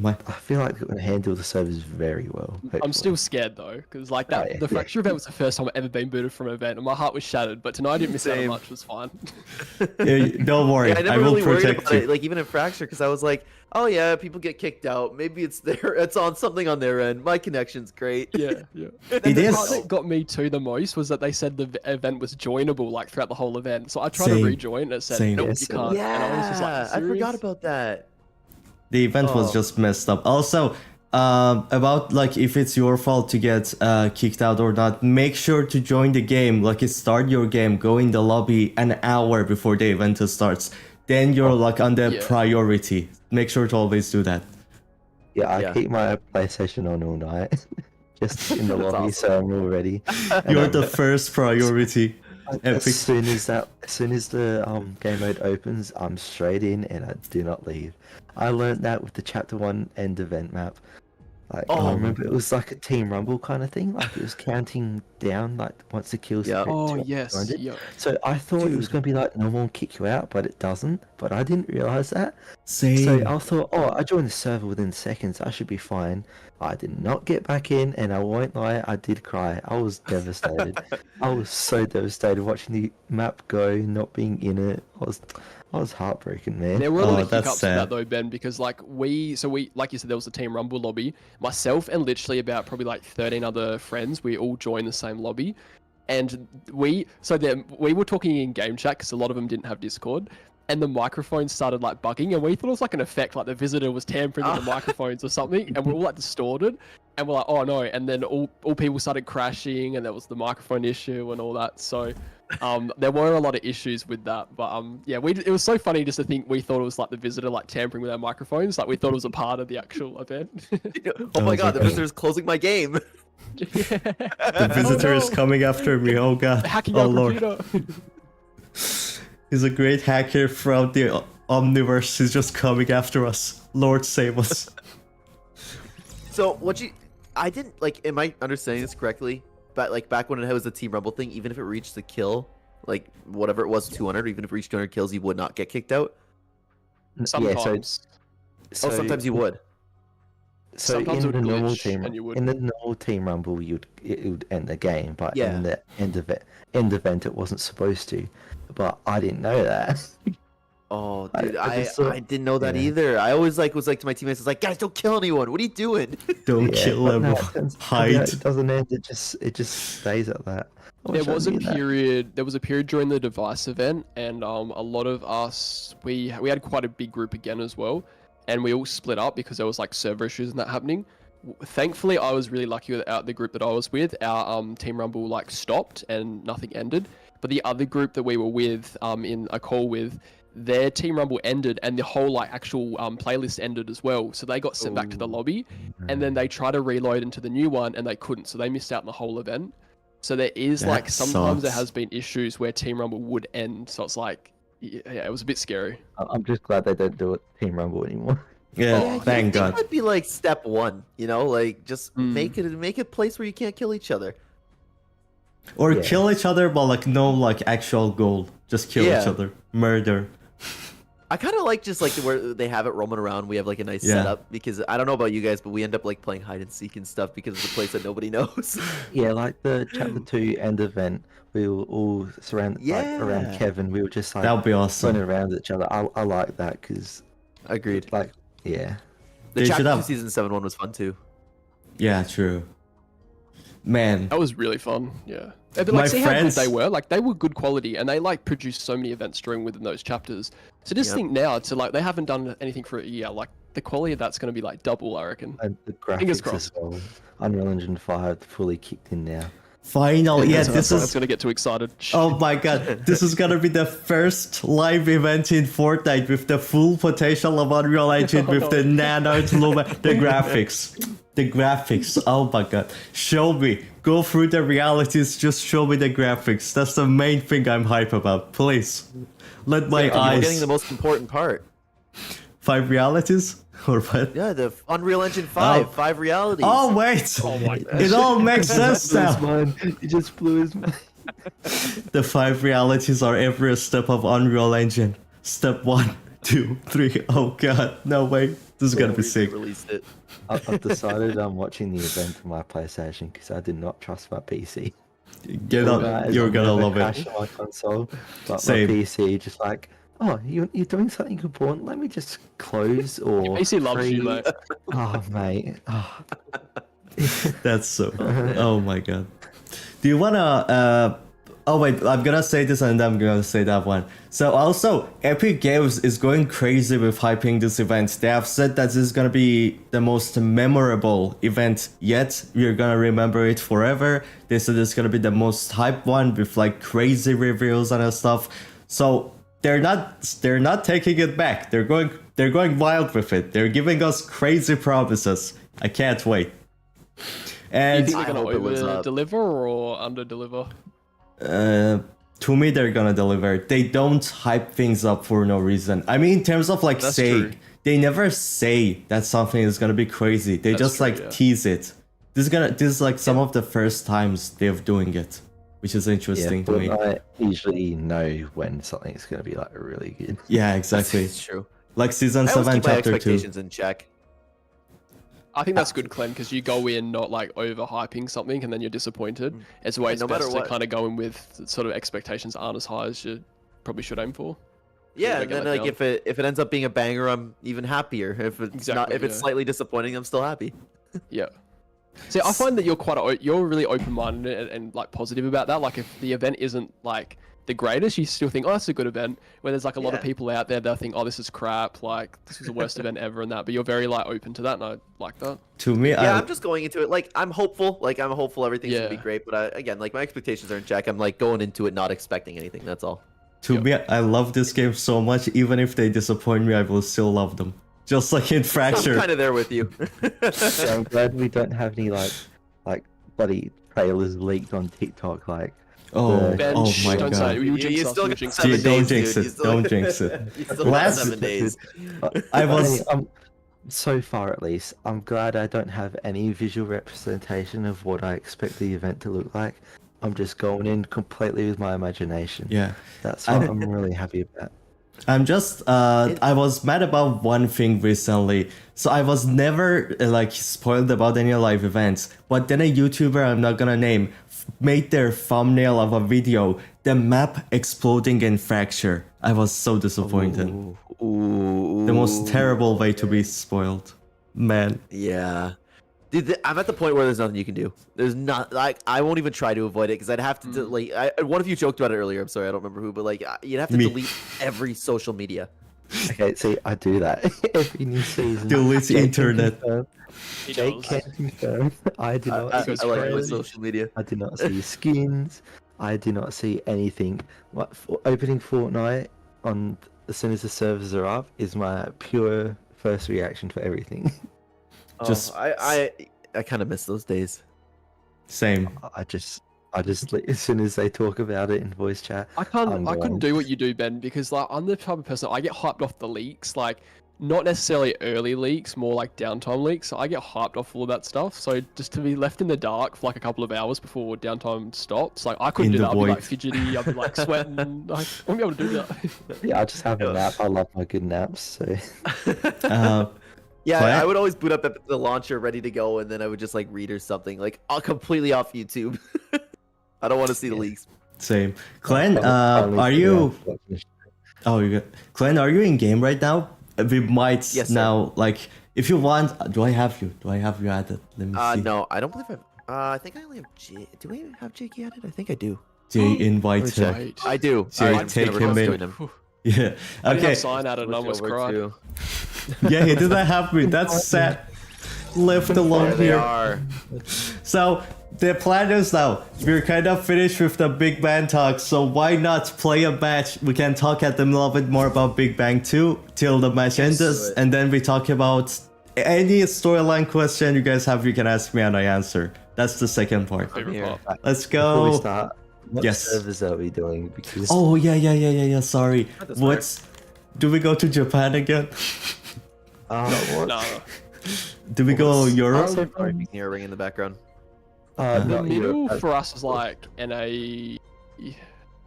I feel like they're going to handle the servers very well. I'm hopefully. still scared though, because like that, Oh, yeah. the Fracture event was the first time I've ever been booted from an event, and my heart was shattered. But tonight I didn't miss out on Same. much. It was fine. Don't worry, Yeah, I I never will really worried protect about you. it, like even in Fracture, because I was like, oh yeah, people get kicked out. Maybe it's there. It's on something on their end. My connection's great. Yeah, yeah. It The is. part that got me too the most was that they said the event was joinable like throughout the whole event. So I tried Same. to rejoin and it said Same. nope, Yes, you can't. Yeah, And I was just like, I forgot "Serious?" about that. The event was Oh. just messed up. Also, about like if it's your fault to get kicked out or not, make sure to join the game. Like start your game, go in the lobby an hour before the event starts. Then you're like on the Yeah. priority. Make sure to always do that. Yeah, I Yeah. keep my PlayStation on all night, just in the That's lobby, so I'm all ready. And You're I'm- the first priority. As Epic. soon as the game mode opens, I'm straight in and I do not leave. I learned that with the Chapter 1 end event map. Like Oh. I remember it was like a Team Rumble kind of thing. Like it was counting down like once the kills Yeah. get Oh to yes, 100. yeah. So I thought it was Dude. gonna be like no one will kick you out, but it doesn't. But I didn't realize that. Same. So I thought, oh, I joined the server within seconds. I should be fine. I did not get back in, and I won't lie, I did cry. I was devastated. I was so devastated watching the map go, not being in it. I was heartbroken, man. There were a lot Oh, of that's hiccups with that sad. though, Ben, because like we, like you said, there was a Team Rumble lobby. Myself and literally about probably like 13 other friends, we all joined the same lobby. And we were talking in game chat because a lot of them didn't have Discord. And the microphone started like bugging, and we thought it was like an effect, like the visitor was tampering with the microphones or something, and we're all like distorted, and we're like, oh no, and then all people started crashing, and there was the microphone issue and all that. So, there were a lot of issues with that, but yeah, it was so funny just to think we thought it was like the visitor like tampering with our microphones, like we thought it was a part of the actual event. Oh my Oh god, my the God. visitor's closing my game. The visitor is coming after me. Oh god. Hacking Oh our lord. computer. He's a great hacker from the omniverse. He's just coming after us. Lord save us. So I didn't like. Am I understanding this correctly? But like back when it was the Team Rumble thing, even if it reached the kill, like whatever it was, 200, even if it reached 200 kills, you would not get kicked out. Sometimes. so, Oh, sometimes you would. So sometimes it in the would normal glitch team, and you in the wouldn't. normal Team Rumble, it would end the game, but Yeah. in the end event, it wasn't supposed to. But I didn't know that. Oh, I- dude, I I, just thought- I didn't know that yeah. either. I always was like to my teammates, I was like, guys, don't kill anyone. What are you doing? Don't Yeah, kill but him. no, it turns out Hide. It doesn't end. It just stays at that. I There wish I was a knew that. period. There was a period during the device event, and a lot of us we had quite a big group again as well, and we all split up because there was like server issues and that happening. thankfully I was really lucky with the group that I was with. Our team rumble like stopped and nothing ended. But the other group that we were with in a call with, their team rumble ended and the whole like actual playlist ended as well. So they got sent back to the lobby, and then they tried to reload into the new one and they couldn't. So they missed out on the whole event. So there is That like sometimes there sucks. has been issues where team rumble would end. So it's like yeah, it was a bit scary. I'm just glad they don't do it Team Rumble anymore. Yeah, Oh, thank It God. would be like step one, you know, like just Mm. make it a place where you can't kill each other. Or Yeah. kill each other, but like no like actual goal. Just kill Yeah. each other. Murder. I kind of like just like where they have it roaming around. We have like a nice Yeah. setup because I don't know about you guys, but we end up like playing hide and seek and stuff because it's a place that nobody knows. Yeah, like the Chapter 2 end event, we were all surrounded like, around Yeah. Kevin. We were just like That would be running awesome. around each other. I like that because, Agreed. like, yeah. The They should Chapter 2 have- season 7 one was fun too. Yeah, true. Man, That was really fun. Yeah. But My like, see how good friends- they were. Like, they were good quality, and they like produced so many events during within those chapters. So just Yep. think now, to like, they haven't done anything for a year. Like, the quality of that's going to be like double, I reckon. And the Fingers graphics as well. Unreal Engine 5 fully kicked in now. finally, yeah, this That's is. going to get too excited. Oh my God, this is gonna be the first live event in Fortnite with the full potential of Unreal Engine with the nano the graphics. The graphics, oh my God. Show me. Go through the realities, just show me the graphics. That's the main thing I'm hype about. Please. Let my You're eyes. getting the most important part. 5 realities? Or what? Yeah, the Unreal Engine 5, Oh. 5 realities. Oh wait! Oh my gosh. It all makes sense Blew his now. mind. He just blew his mind. The 5 realities are every step of Unreal Engine. Step 1, 2, 3. Oh God, no way. This is gonna be sick. Released it. I've decided I'm watching the event on my PlayStation because I did not trust my PC. Get up. Guys, You're I'm gonna never love crash it. on my console, but Same. my PC just like, oh, you're doing something important. Let me just close or. PC loves you, freeze." mate. Oh mate. Oh. That's so. Oh my God. Do you wanna? Oh wait, I'm gonna say this and then I'm gonna say that one. So also, Epic Games is going crazy with hyping this event. They have said that this is gonna be the most memorable event yet. We're gonna remember it forever. They said it's gonna be the most hyped one with like crazy reviews and stuff. So they're not taking it back. They're going wild with it. They're giving us crazy promises. I can't wait. Do you And think I they're going hope to it lives over up. deliver or under deliver? to me, they're gonna deliver. They don't hype things up for no reason. I mean, in terms of like That's saying, true. they never say that something is gonna be crazy. They That's just true, like yeah. tease it. This is like some of the first times they're doing it, which is interesting to me. I usually know when something's going to be like really good. Yeah, exactly. It's true. Like season I always 7, keep my chapter 2. expectations in check. I think that's good, Clen, because you go in not like overhyping something and then you're disappointed. It's always no matter best to what. kind of go in with sort of expectations aren't as high as you probably should aim for. Yeah, I and get then let like down. if it ends up being a banger, I'm even happier. If it's not, Exactly, if it's yeah. slightly disappointing, I'm still happy. Yeah. See, I find that you're really open-minded and like positive about that. Like if the event isn't like the greatest, you still think, oh, that's a good event. Where there's like a lot of Yeah. people out there that think, oh, this is crap. Like this was the worst event ever and that. But you're very like open to that, and I like that. To me, Yeah, I, I'm just going into it like I'm hopeful. Like I'm hopeful everything's gonna be Yeah. great. But again, like my expectations are in check. I'm like going into it not expecting anything. That's all. to me, I love this game so much. Even if they disappoint me, I will still love them. Just like in I'm Fracture. kind of there with you. So I'm glad we don't have any like bloody trailers leaked on TikTok. Like, Oh, Ben, oh shh, my don't say God. it. You jinx us, still you got jinx 7 us. Gee, don't days, jinx dude. it, You still- don't jinx it. You still got Last- 7 days. I was- so far at least, I'm glad I don't have any visual representation of what I expect the event to look like. I'm just going in completely with my imagination. Yeah. That's what I'm really happy about. I'm just I was mad about one thing recently. So I was never like spoiled about any live events, but then a YouTuber I'm not gonna name made their thumbnail of a video, the map exploding in Fracture. I was so disappointed. Ooh, The most terrible way to be spoiled. Man. Yeah. Dude, I'm at the point where there's nothing you can do. There's not like I won't even try to avoid it because I'd have to delete. One of you joked about it earlier. I'm sorry, I don't remember who, but like you'd have to Me. delete every social media. Okay, see, I do that every new season. Delete Jake can internet. confirm. He Jake does. can confirm. I do not see goes I like my trailers. social media. I do not see skins. I do not see anything. What opening Fortnite on as soon as the servers are up is my pure first reaction for everything. Just- I kind of miss those days. Same. I just as soon as they talk about it in voice chat, I I'm couldn't going. do what you do, Ben, because like I'm the type of person I get hyped off the leaks, like not necessarily early leaks, more like downtime leaks. So I get hyped off all of that stuff. So just to be left in the dark for like a couple of hours before downtime stops, like I couldn't In do the that. I'd be like void. fidgety, I'd be like sweating, like I wouldn't be able to do that. Yeah, I just have a nap. I love my good naps. So Yeah, What? I would always boot up the launcher ready to go, and then I would just like read or something, like completely off YouTube. I don't want to see the leaks. Same. Clen, Finally are figure you? out what- Oh, you got. Clen, are you in game right now? We might Yes, sir. now. Like, if you want, do I have you? Do I have you added? Let me see. No, I don't believe I think I only have Do I have JayKey added? I think I do. Jay invite check. him. Right. I do. Jay, Alright, I'm just take gonna him request in. join him. Yeah. I didn't Okay. have sign out and I almost Switch over cried. to- Yeah, he didn't have me. That's sad. Left There alone they here. are. So the plan is now we're kind of finished with the Big Bang talk. So why not play a match? We can talk at them a little bit more about Big Bang 2 till the match ends, do it. and then we talk about any storyline question you guys have. You can ask me and I answer. That's the second part. Favorite here. part. Let's Before we go. start, what Yes. servers are we doing? Because Oh yeah. Sorry. That's What's? Do we go to Japan again? what? No, Do we go Europe? Also, Sorry, you can hear a ring in the background. the not middle Europe, for us is like NA.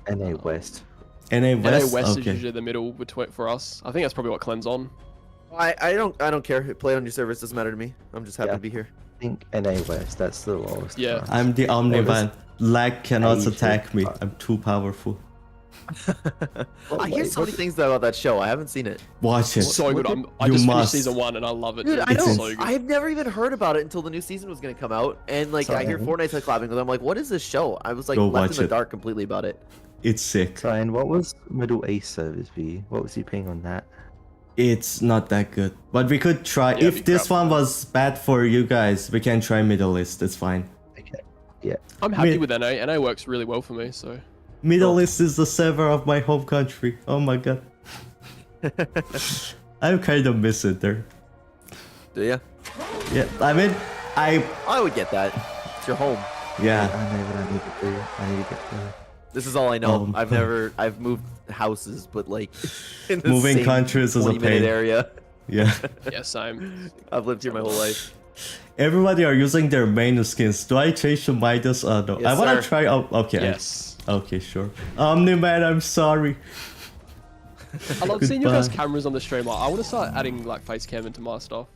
NA West. NA NA West. West is Okay. usually the middle between for us. I think that's probably what Clen's on. I don't care. Play on your service doesn't matter to me. I'm just happy Yeah. to be here. I think NA West. That's the lowest. Yeah. one. I'm the Omnivan. Lag cannot Asian. attack me. I'm too powerful. I hear so many things about that show. I haven't seen it. Watch it. So good. I You just must. finished season 1 and I love it. Dude, I It's know. so good. I've never even heard about it until the new season was gonna come out, and like I hear Sorry. Fortnite collabing with. I'm like, what is this show? I was like Go left watch in the it. dark completely about it. It's sick. Ryan, what was Middle East servers for you? What was you paying on that? It's not that good. But we could try. Yeah, If be this crap. one was bad for you guys, we can try Middle East. It's fine. Okay. Yeah. I'm happy Me- with NA. NA works really well for me, so. Middle East is the server of my home country. Oh my god. I kind of miss it there. Do ya? Yeah, I mean, I would get that. It's your home. yeah. I know what I need to do. I need to get there. This is all I know. Um, I've moved houses, but like in the Moving same countries is a 20-minute pain. area. Yeah. Yeah, same. I've lived here my whole life. Everybody are using their main skins. Do I change to Midas? No. Yes, I want to sir. try. Oh, okay. Yes. Okay, sure. Omni-Man, I'm sorry. I love seeing your guys' Goodbye. cameras on the stream. I want to start adding like face cam into my stuff.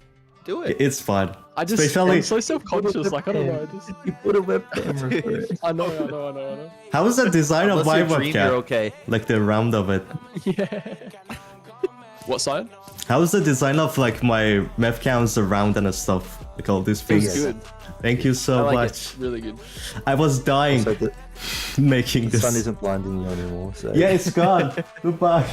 Do it. It's fun. I just Especially, I'm so self-conscious. Like I don't know. Just, You put a webcam for it. I know. how is the design of Unless my you're dream, you're webcam? okay. Like the round of it. Yeah. What sign? How is the design of like my webcams around and stuff? Like all these Feels things. good. Thank you so I like much. Really good. I was dying So the making this. sun isn't blinding you anymore. So Yeah, it's gone. Goodbye.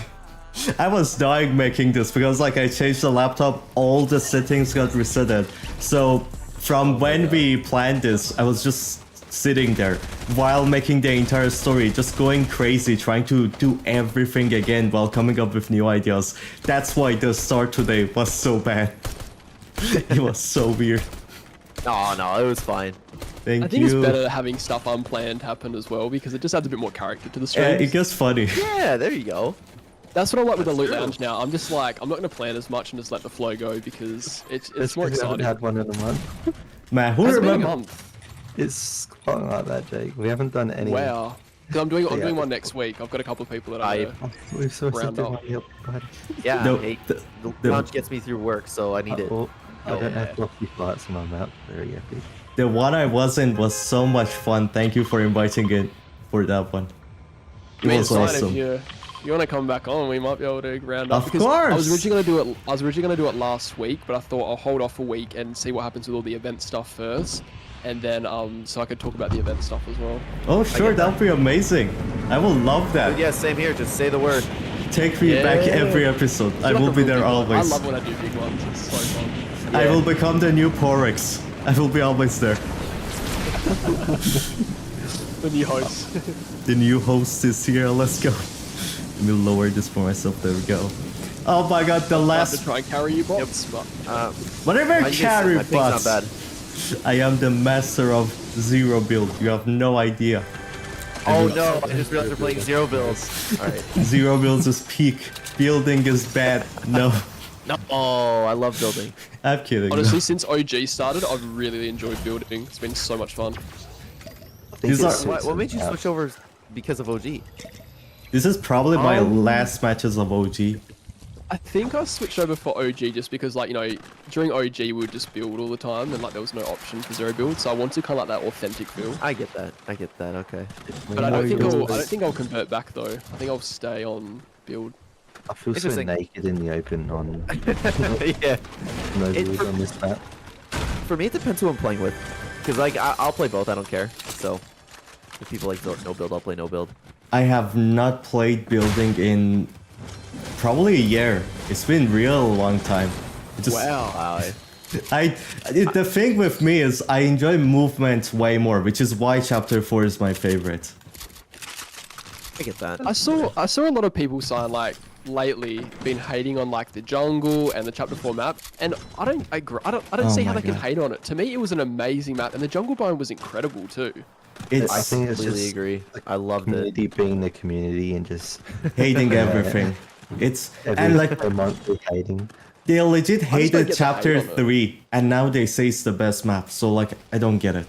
I was dying making this because like I changed the laptop, all the settings got resetted. So from when we planned this, I was just sitting there while making the entire story, just going crazy, trying to do everything again while coming up with new ideas. That's why the start today was so bad. It was so weird. No, it was fine. Thank I think you. it's better having stuff unplanned happen as well because it just adds a bit more character to the Yeah, stream. it gets funny. Yeah, there you go. That's what I like with the loot true. lounge now. I'm just like I'm not gonna plan as much and just let the flow go because it's That's more because we haven't exciting. had one in a month. Man, who Has it been a remember? month? It's quite like that, Jake. We haven't done any. Wow. 'Cause I'm doing Yeah. one next week. I've got a couple of people that I- I We're supposed to Round do up. one the other side. Yeah, No, hey, the- the the- launch gets me through work, so I need it. Oh, I don't Yeah. have fluffy flights in my mouth. Very epic. The one I was in was so much fun. Thank you for inviting it for that one. It I mean, was it's fine awesome. if you want to come back on, we might be able to round Of up. Because I was course. originally gonna do it last week, but I thought I'll hold off a week and see what happens with all the event stuff first, and then so I could talk about the event stuff as well. Oh, sure, get that would be amazing. I will love that. But yeah, same here. Just say the word. Take me back Yeah. every episode. I It's will like a be real there big one. always. I love when I do big ones. It's so fun. I will become the new Porex. I will be always there. The new host. The new host is here. Let's go. Let me lower this for myself. There we go. Oh my god, the I have last. to try and carry you, bots. But Whatever my carry ping's not bots. bad. I am the master of zero build. You have no idea. Oh no, I just realized we're playing zero builds. Alright. Zero builds is peak. Building is bad. No, No. Oh, I love building. I'm kidding. honestly, since OG started, I've really enjoyed building. It's been so much fun. I think These it are- suits What made him you out. switch over because of OG? This is probably my last matches of OG. I think I switched over for OG just because, like, you know, during OG we would just build all the time, and like there was no option for zero build, so I wanted to kind of like that authentic feel. I get that. I get that. Okay. But I don't think Build I don't is- think I'll convert back though. I think I'll stay on build. I feel so Interesting. naked in the open on Yeah. no It- build on this map. For me, it depends who I'm playing with. Because like I'll play both. I don't care. So if people like no build, I'll play no build. I have not played building in probably a year. It's been real long time. It just, Wow. The thing with me is I enjoy movement way more, which is why Chapter 4 is my favorite. I get that. I saw a lot of people saying like lately been hating on like the jungle and the Chapter 4 map, and I don't agree. I don't Oh see how my they can God. hate on it. To me, it was an amazing map, and the jungle biome was incredible too. It's I think it's Completely just agree. the I loved it. community being the community and just hating everything. It's every and like month we're hating. they legit don't hated get the Chapter hate on it. 3, and now they say it's the best map. So like I don't get it.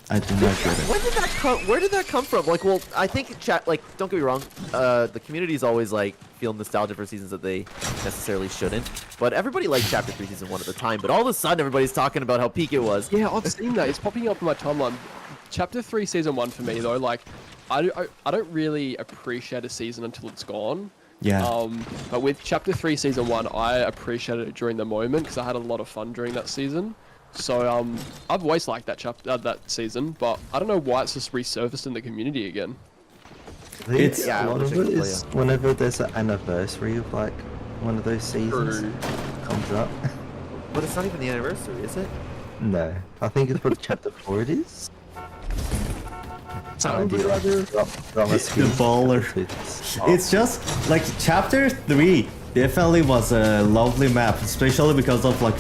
I do not get it. When did that come? Where did that come from? Like, well, I think chat. Like, don't get me wrong. The community is always like feel nostalgia for seasons that they necessarily shouldn't. But everybody liked Chapter 3 season 1 at the time. But all of a sudden, everybody's talking about how peak it was. Yeah, I've seen that. It's popping up in my timeline. Chapter 3 season 1 for me though, like I don't really appreciate a season until it's gone. Yeah. But with Chapter 3 season 1, I appreciated it during the moment because I had a lot of fun during that season. So I've always liked that that season, but I don't know why it's just resurfaced in the community again. I think It's- Yeah, I a lot wish of I it could play is whenever there's an anniversary of like one of those seasons True. comes up. But it's not even the anniversary, is it? No, I think it's for Chapter 4 it is. Sounds Idea, like it. drama The baller. It's just like Chapter 3 definitely was a lovely map, especially because of like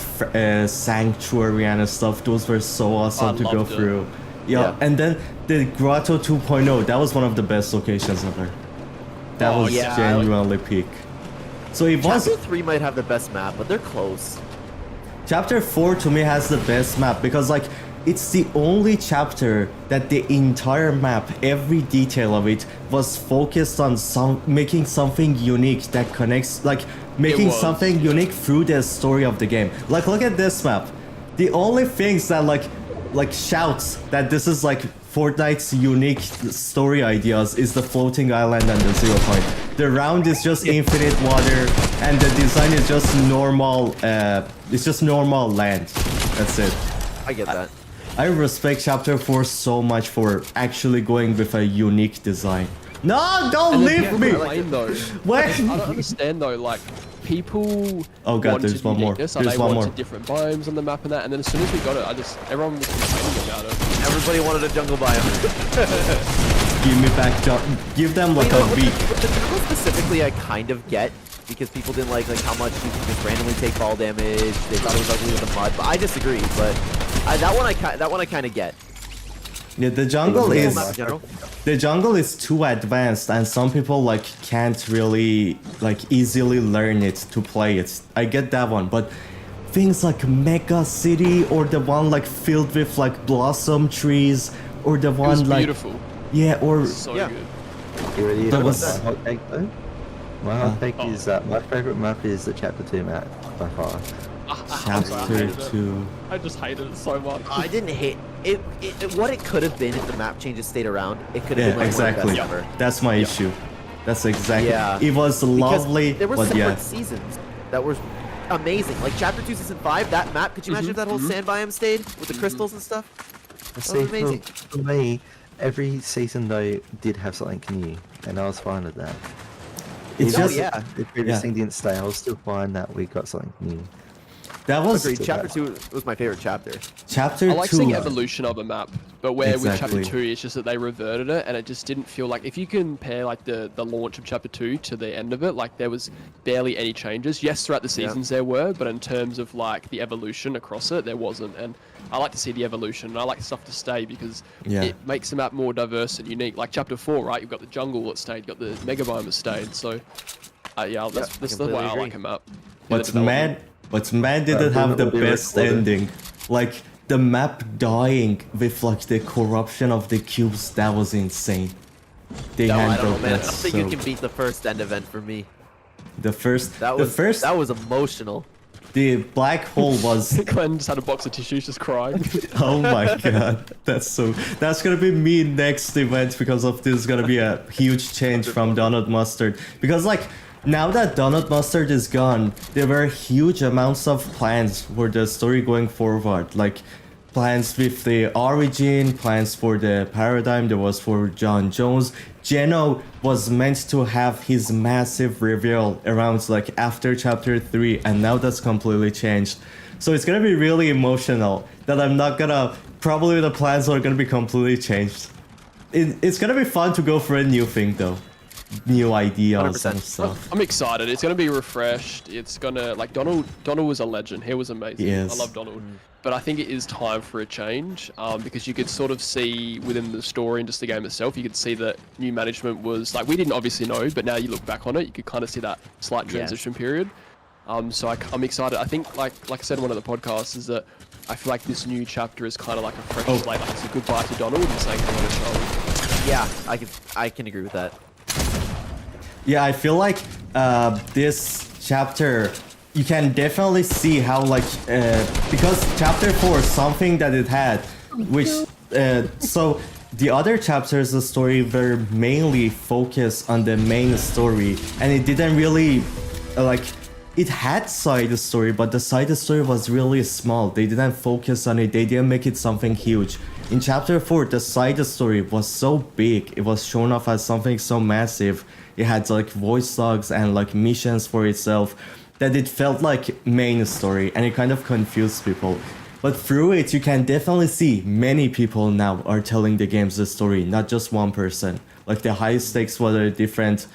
Sanctuary and stuff. Those were so awesome I to go loved it. through. Yeah. Yeah. And then the Grotto 2.0, that was one of the best locations ever. That Oh, was yeah, genuinely peak. So it was Chapter 3 might have the best map, but they're close. Chapter 4 to me has the best map because like it's the only chapter that the entire map, every detail of it was focused on making something unique that connects, like making was. something unique through the story of the game. Like look at this map. The only things that like shouts that this is like Fortnite's unique story ideas is the floating island and the 0 point. The round is just infinite water, and the design is just normal. It's just normal land. That's it. I get that. I respect Chapter 4 so much for actually going with a unique design. No, don't And then leave people me. complain, though. What? I don't understand though, like people Oh God, wanted there's one more. uniqueness, and There's they one wanted more. different biomes on the map and that, and then as soon as we got it, everyone was complaining about it. Everybody wanted a jungle biome. Give me back. Give them like You know, a with week. the jungle specifically, I kind of get because people didn't like how much you could just randomly take fall damage. They thought it was ugly with the mud, but I disagree. But that one I kind of get. Yeah, the jungle Yeah, is Map in general. the jungle is too advanced, and some people like can't really like easily learn it to play it. I get that one, but things like Mega City or the one like filled with like blossom trees or the It was one like beautiful. yeah or So Yeah. good. You ready That for was- my hot take though? My hot take is that my favorite map is the Chapter 2 map by far. Chapter 2. I just hated it so much. I didn't hate it. What it could have been if the map changes stayed around, it could have Yeah, been like one of the exactly. best ever. That's my issue. That's exactly. Yeah. It was Because lovely, there were but separate yeah. seasons that were amazing. Like Chapter 2 Season 5, that map, could you imagine if that whole sand biome stayed with the crystals and stuff? See, amazing. for me, every season though did have something new, and I was fine with that. It's Even just yeah. if the previous thing didn't stay, I was still fine that we got something new. that was Agreed. Chapter 2 was my favorite chapter. chapter I like 2. seeing evolution of a map, but where with Exactly. chapter 2, it's just that they reverted it, and it just didn't feel like if you compare like the launch of chapter 2 to the end of it, like there was barely any changes. Yes, throughout the seasons there were, but in terms of like the evolution across it, there wasn't. And I like to see the evolution, and I like stuff to stay because it makes the map more diverse and unique. Like chapter 4, right? You've got the jungle that stayed, you've got the mega biome that stayed. So yeah, that's the completely way I agree. like a map. But man didn't have the will be best recorded. ending. Like the map dying with like the corruption of the cubes, that was insane. They No, I don't handled know, man. I that don't think so. you can beat the first end event for me. The first, That was emotional. the black hole was. Clen just had a box of tissues just crying. Oh my god, that's gonna be me next event because of this is gonna be a huge change from Donut Mustard. Because like now that Donut Mustard is gone, there were huge amounts of plans for the story going forward. Like plans with the origin, plans for the paradigm, there was for John Jones. Geno was meant to have his massive reveal around like after chapter 3, and now that's completely changed. So it's gonna be really emotional that I'm not gonna, probably the plans are gonna be completely changed. It's gonna be fun to go for a new thing though. New ideas 100%. and stuff. I'm excited. It's gonna be refreshed. It's gonna like Donald was a legend. He was amazing. Yes. I love Donald. But I think it is time for a change because you could sort of see within the story and just the game itself, you could see that new management was like, we didn't obviously know, but now you look back on it, you could kind of see that slight transition period. So I'm excited. I think like I said in one of the podcasts is that I feel like this new chapter is kind of like a fresh slate. Like it's a goodbye to Donald and saying hello to Charlie. Yeah, I can agree with that. Yeah, I feel like this chapter, you can definitely see how like because chapter 4 is something that it had, which so the other chapters of the story were mainly focused on the main story, and it didn't really like, it had side story, but the side story was really small. They didn't focus on it. They didn't make it something huge. In chapter 4, the side story was so big. It was shown off as something so massive. It had like voice logs and like missions for itself, that it felt like main story, and it kind of confused people. But through it, you can definitely see many people now are telling the games the story, not just one person. Like the high stakes was a different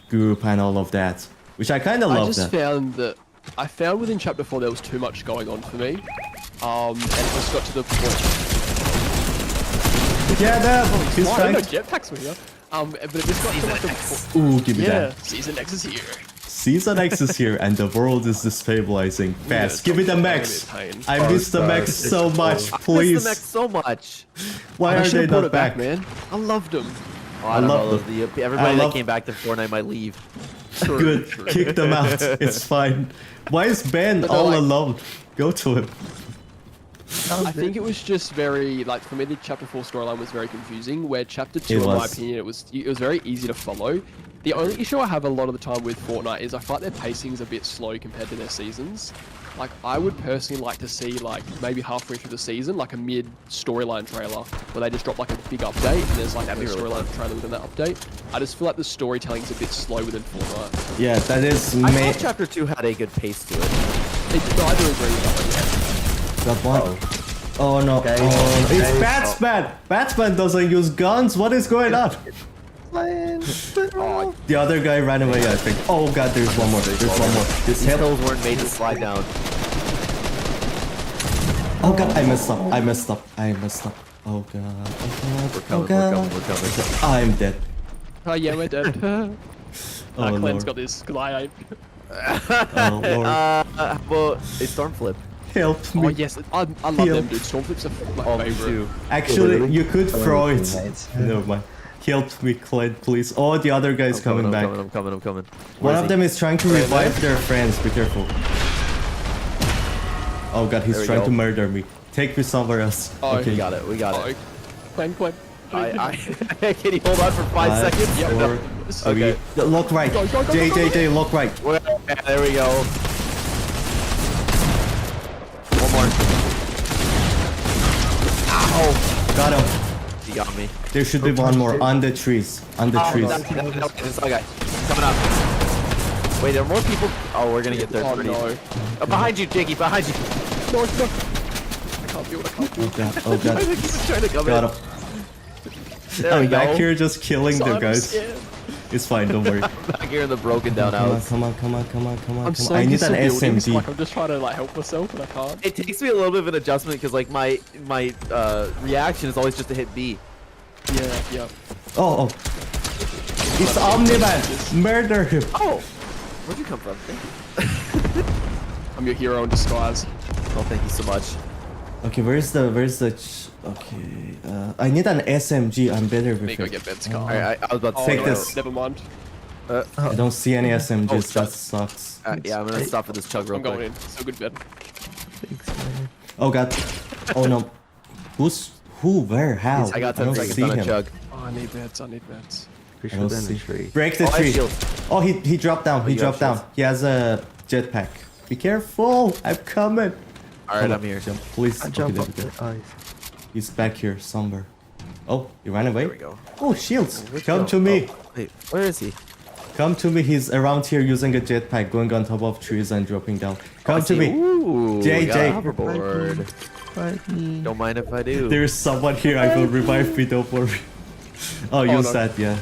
group and all of that, which I kind of love. I found within chapter 4 there was too much going on for me, and it just got to the point. Yeah, no, he's I trying. know jetpacks were here. But it just got to like the Ooh, give me that. Season X is here. Season X is here and the world is destabilizing. Fast, give me the mechs. I miss the mechs so much, I miss please. the mech so much. Why are they should've brought not it back, back? man. I loved them. Oh, I don't love know. Everybody I that love- came back to Fortnite might leave. Good, kick them out. It's fine. Why is Ben But they're all like- alone? Go to him. I think it was just very like for me the chapter 4 storyline was very confusing. Where chapter 2, It in my was. opinion, it was very easy to follow. The only issue I have a lot of the time with Fortnite is I find their pacing is a bit slow compared to their seasons. Like I would personally like to see like maybe halfway through the season like a mid storyline trailer where they just drop like a big update and there's like a storyline trailer within that update. I just feel like the storytelling is a bit slow within Fortnite. Yeah, that is I main. thought Chapter 2 had a good pace to it. No, I do agree with that. That one. Oh no. Okay. Oh, no. It's Okay. Batsman. Batsman doesn't use guns. What is going on? The other guy ran away, I think. Oh god, there's one more. There's one more. This These hit. hills weren't made to slide down. Oh god, I messed up. I messed up. I messed up. Oh god. Oh god. Oh god. We're coming. I'm dead. Oh yeah, we're dead. Oh Clen's lord. got this because I ain't. Oh lord. Well, a storm flip. Help Oh me. yes, I love Heal. them, dude. Stormflips are my Oh, favorite. too. Actually, Literally. you could throw it. Teammates. Never mind. Help me, Clen, please. Oh, the other guy's coming back. I'm coming. One of them is trying to revive their friends. Be careful. Oh god, he's There we trying go. to murder me. Take me somewhere else. Oh, Okay. We got it. Oh, Clen. Can you hold on for 5 seconds? Yeah, Four, Okay. three. Look right. Go, go, go, go, go, J, look right. There we go. One more. Ow! Got him. He got me. There should be one more on the trees. On the trees. This other guy. Coming Wait, there are more people. Oh, we're gonna get third Oh party. no. Behind you, JayKey, behind you. No, no. I can't do it. I can't do Oh it. god, oh god. He's trying to come Got in. him. There we I'm back go. here just killing the I'm guys. scared. It's fine, don't worry. Back here in the broken down Come on, house. come on, come on, come on, come on, I'm come so on. I need used an to buildings, SMG. like I'm just trying to like help myself and I can't. It takes me a little bit of an adjustment because like my reaction is always just to hit B. Yeah, yeah. Oh, oh. It's Omni-Man! Murder him! Oh, where'd you come from? Thank you. I'm your hero in disguise. Oh, thank you so much. Okay, okay, I need an SMG. I'm better Let me with go it. get Ben's car. Alright, I was about to Oh, Take no, this. Never mind. I don't see any SMGs. Oh, That sucks. yeah, I'm gonna stop for this chug real I'm going quick. in. So good, Ben. Thanks, man. Oh god. Oh no. Who? Where? How? I got 10 don't seconds see on a him. chug. Oh, I need meds. I need meds. Pretty I sure don't they're in the see. tree. Break the Oh, I have tree. shields. Oh, he dropped down. He you have dropped down. shields. He has a jetpack. Be careful. I'm coming. Alright, Come I'm on, here. jump, please. I Okay, jump there up we go. the ice. He's back here somewhere. Oh, he ran away. There we go. Oh, shields. Where'd you Come go? to me. Oh, wait, where is he? Come to me. He's around here using a jetpack, going on top of trees and dropping down. Come to me. Ooh, Jay, we got Jay. a hoverboard. Fight me. Don't mind if I do. There's someone here. I will revive me. Don't worry. Oh, use no. that. Yeah.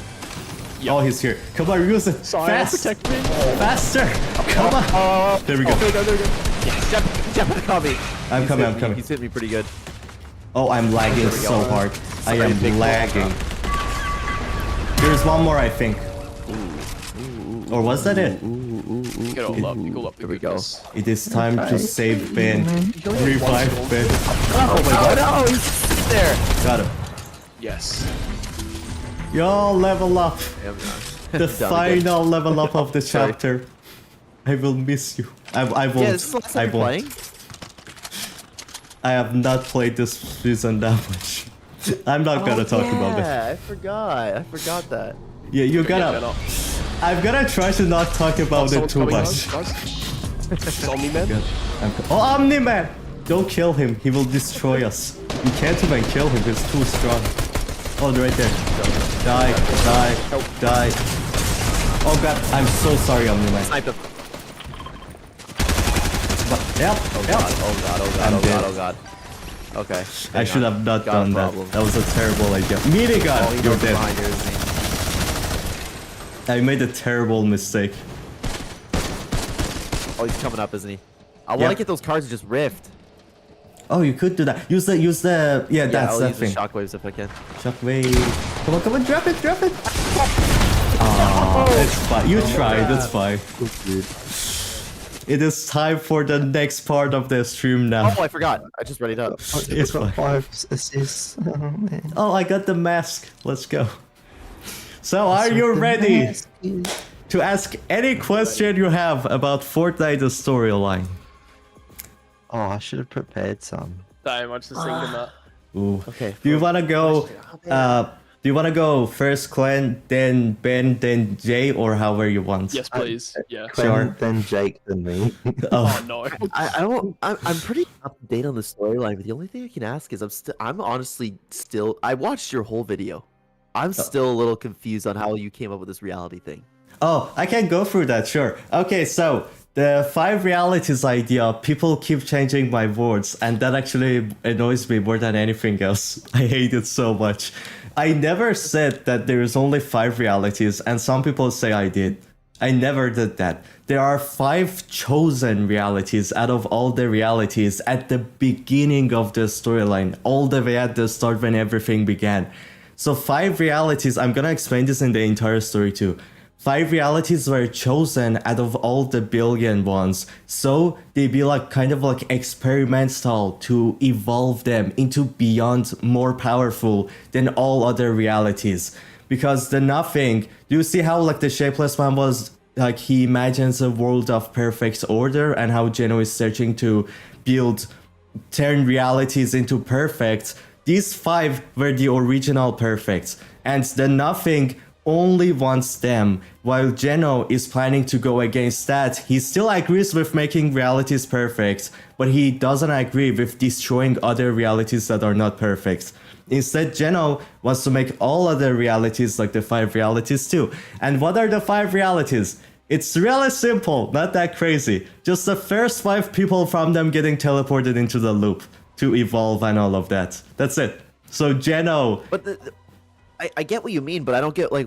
Yep. Oh, he's here. Come on, use it. Sorry, Fast. protect me. Faster. Come on. There we go. There we go, there we go. Jeff caught me. I'm He's coming. hit I'm me- coming. He's hit me pretty good. Oh, I'm lagging There we go. so hard. I Sorry, am big ball. lagging. There's one more, I think. Or was that it? Get all up. You go up. There we go. It is time to save Ben. Revive Ben. Oh my god. Oh no, he's there. Got him. Yes. Yo, level up. Yeah, I'm The done again. final level up of the Sorry. chapter. I will miss you. I won't. Yeah, this is the last I time you're won't. playing. I have not played this season that much. I'm not gonna talk about it. Yeah, I forgot that. Yeah, you Yeah, gotta. I'm gonna try to not talk about it Someone's too coming, much. guys. Zombie man. Good. Oh, Omni-Man! Don't kill him. He will destroy us. You can't even kill him. He's too strong. Oh, right there. Die. Die. Oh god, I'm so sorry, Omni-Man. Snipe him. Yep. Oh Yep. god, oh god, oh god, I'm oh dead. god, oh god. Okay. I should have not Got a done that. problem. That was a terrible idea. Meaty gun! Oh, he You're knows dead. behind here, isn't he? I made a terrible mistake. Oh, he's coming up, isn't he? I want Yeah. to get those cards and just rift. Oh, you could do that. Use the, yeah, Yeah, that's I'll that use the thing. shockwaves if I can. Shockwave. Come on, drop it. Oh, it's fine. You tried, it's fine. It is time for the next part of the stream now. Oh, I forgot. I just read it up. It's got fine. 5 assists. Oh man. Oh, I got the mask. Let's go. So, are you ready to ask any question you have about Fortnite the storyline? Oh, I should have prepared some. Damn, I just thinking that. Ooh. Okay. Do you wanna go? Do you wanna go first, Clen, then Ben, then Jay, or however you want? Yes, please. Yeah. Clen, Sure. then Jake, then me. Oh, Oh no. I don't. I'm pretty up to date on the storyline, but the only thing I can ask is I'm honestly still. I watched your whole video. I'm still a little confused on how you came up with this reality thing. oh, I can go through that. Sure. Okay, so the 5 realities idea. People keep changing my words, and that actually annoys me more than anything else. I hate it so much. I never said that there is only 5 realities, and some people say I did. I never did that. There are 5 chosen realities out of all the realities at the beginning of the storyline, all the way at the start when everything began. So 5 realities, I'm gonna explain this in the entire story too. 5 realities were chosen out of all the billion ones, so they be like kind of like experimental to evolve them into beyond more powerful than all other realities. Because the nothing, do you see how like the shapeless man was like he imagines a world of perfect order, and how Geno is searching to build, turn realities into perfect? These 5 were the original perfects, and the nothing only wants them, while Geno is planning to go against that. He still agrees with making realities perfect, but he doesn't agree with destroying other realities that are not perfect. Instead, Geno wants to make all other realities like the 5 realities too. And what are the 5 realities? It's really simple, not that crazy. Just the first 5 people from them getting teleported into the loop to evolve and all of that. That's it. So Geno... But I get what you mean, but I don't get like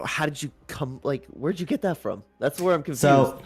how did you come, like where'd you get that from? That's where I'm confused. So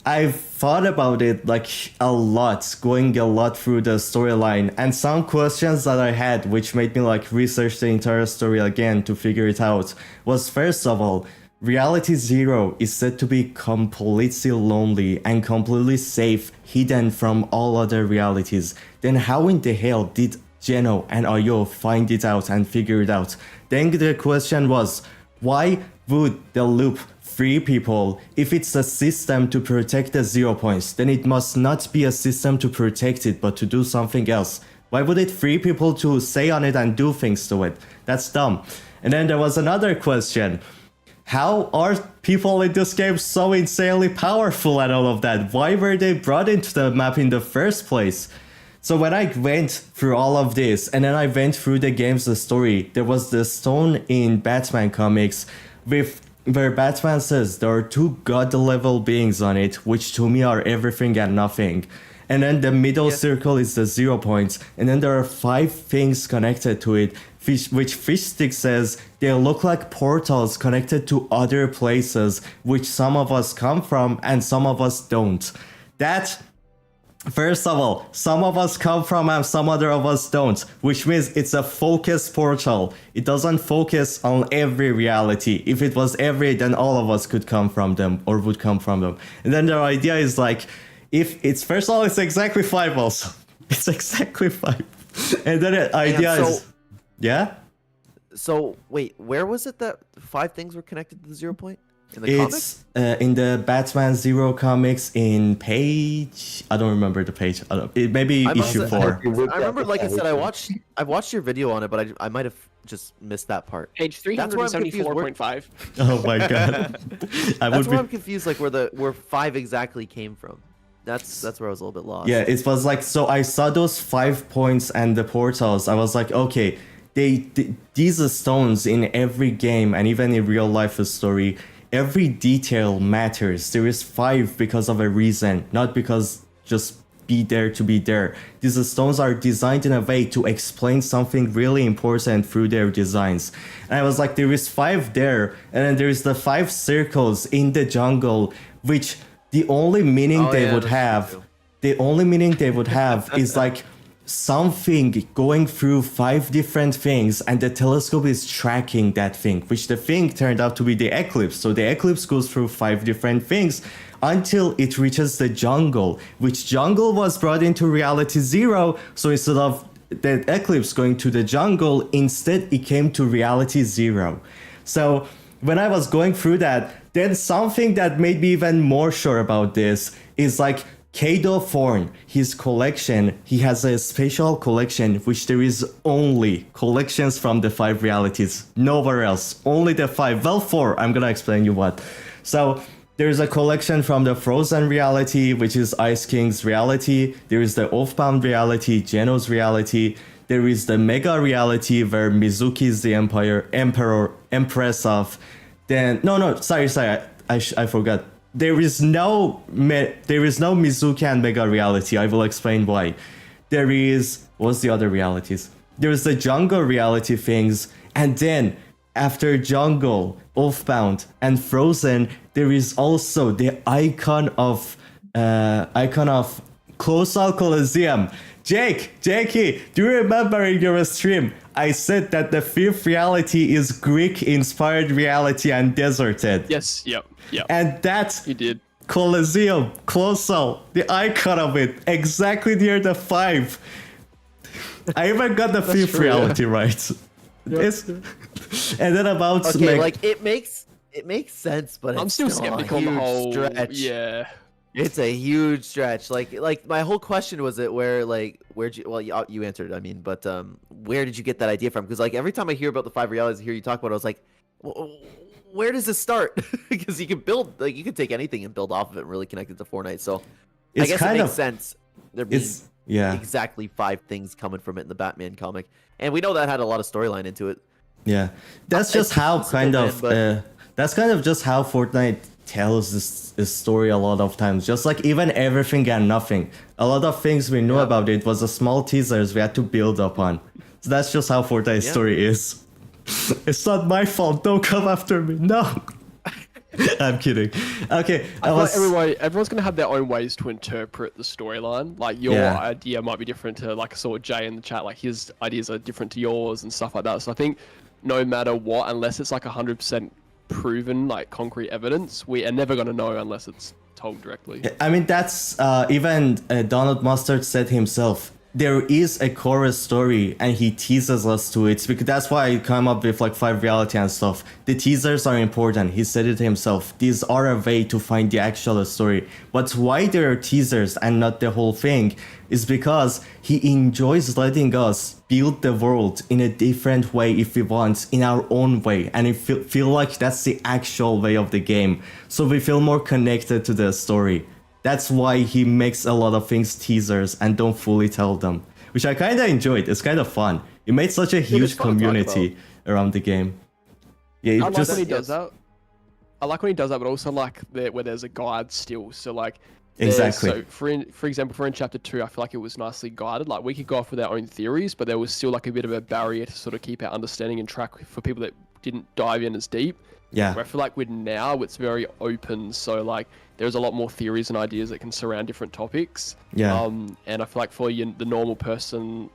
I've thought about it like a lot, going a lot through the storyline, and some questions that I had which made me like research the entire story again to figure it out was, first of all, Reality Zero is said to be completely lonely and completely safe, hidden from all other realities. Then how in the hell did Geno and Ayo find it out and figure it out? Then the question was, why would the loop free people? If it's a system to protect the 0 points, then it must not be a system to protect it, but to do something else. Why would it free people to stay on it and do things to it? That's dumb. And then there was another question. How are people in this game so insanely powerful and all of that? Why were they brought into the map in the first place? So when I went through all of this, and then I went through the game's story, there was the stone in Batman comics where Batman says there are 2 god-level beings on it, which to me are everything and nothing. And then the middle circle is the 0 points, and then there are 5 things connected to it, which Fishstick says they look like portals connected to other places, which some of us come from and some of us don't. That, first of all, some of us come from and some other of us don't, which means it's a focused portal. It doesn't focus on every reality. If it was every, then all of us could come from them or would come from them. And then their idea is like, if it's, first of all, it's exactly 5 also. It's exactly 5. And then the idea is... Yeah? So, wait, where was it that 5 things were connected to the 0 point? In the it's comics? In the Batman Zero comics in page... I don't remember the page. Maybe issue 4. I remember, like I said, I watched your video on it, but I might have just missed that part. Page 374.5. Oh my god. That's where I'm confused, like where 5 exactly came from. That's where I was a little bit lost. Yeah, it was like, so I saw those 5 points and the portals. I was like, okay, these stones in every game and even in real life story, every detail matters. There is 5 because of a reason, not because just be there to be there. These stones are designed in a way to explain something really important through their designs. And I was like, there is 5 there, and then there is the 5 circles in the jungle, which the only meaning they would have is like something going through 5 different things, and the telescope is tracking that thing, which the thing turned out to be the eclipse. So the eclipse goes through 5 different things until it reaches the jungle, which jungle was brought into Reality Zero. So instead of the eclipse going to the jungle, instead it came to Reality Zero. So when I was going through that, then something that made me even more sure about this is like Kado Thorn, his collection, he has a special collection which there is only collections from the 5 realities, nowhere else, only the 5, well 4, I'm gonna explain you what. So there's a collection from the Frozen reality, which is Ice King's reality, there is the Oathbound reality, Geno's reality, there is the Mega reality where Mizuki is the empress of, then, sorry, I forgot. There is no Mizuki and Mega reality. I will explain why. There is, what's the other realities? There's the Jungle reality things, and then after Jungle, Oathbound, and Frozen, there is also the icon of Colossal Coliseum. JayKey, do you remember in your stream I said that the 5th reality is Greek-inspired reality and deserted? Yes, yep. And that's You did. Coliseum, Colossal, the icon of it, exactly near the 5. I even got the 5th reality right. And then about okay, like it makes sense, but I'm it's still skeptical on the whole stretch. Yeah. It's a huge stretch. Like my whole question was where'd you, well, you answered it, I mean, but where did you get that idea from? Because like every time I hear about the 5 realities, I hear you talk about it, I was like, where does this start? Because you can build, like, you can take anything and build off of it and really connect it to Fortnite. So It's I guess kind it makes of sense. There being yeah. exactly 5 things coming from it in the Batman comic, and we know that had a lot of storyline into it. Yeah, that's just It's how possible, kind man, of but- that's kind of just how Fortnite tells this story a lot of times. Just like even everything and nothing. A lot of things we knew about it was a small teasers we had to build upon. So that's just how Fortnite's story is. It's not my fault. Don't come after me. No. I'm kidding. Okay, I feel like everyone's gonna have their own ways to interpret the storyline. Like your idea might be different to, like I saw Jay in the chat, like his ideas are different to yours and stuff like that. So I think no matter what, unless it's like 100% proven, like concrete evidence, we are never gonna know unless it's told directly. I mean, that's even Donald Mustard said himself. There is a chorus story, and he teases us to it, because that's why I come up with like 5 reality and stuff. The teasers are important. He said it himself. These are a way to find the actual story. But why there are teasers and not the whole thing is because he enjoys letting us build the world in a different way if we want, in our own way, and we feel like that's the actual way of the game. So we feel more connected to the story. That's why he makes a lot of things teasers and don't fully tell them, which I kind of enjoyed. It's kind of fun. It made such a huge fun to talk community around the game. Yeah, I like when he does that. I like when he does that, but also like where there's a guide still. So like Exactly. So for example, for in chapter 2, I feel like it was nicely guided. Like we could go off with our own theories, but there was still like a bit of a barrier to sort of keep our understanding and track for people that didn't dive in as deep. Yeah. Where I feel like with now it's very open, so like there's a lot more theories and ideas that can surround different topics. Yeah. And I feel like for you, the normal person,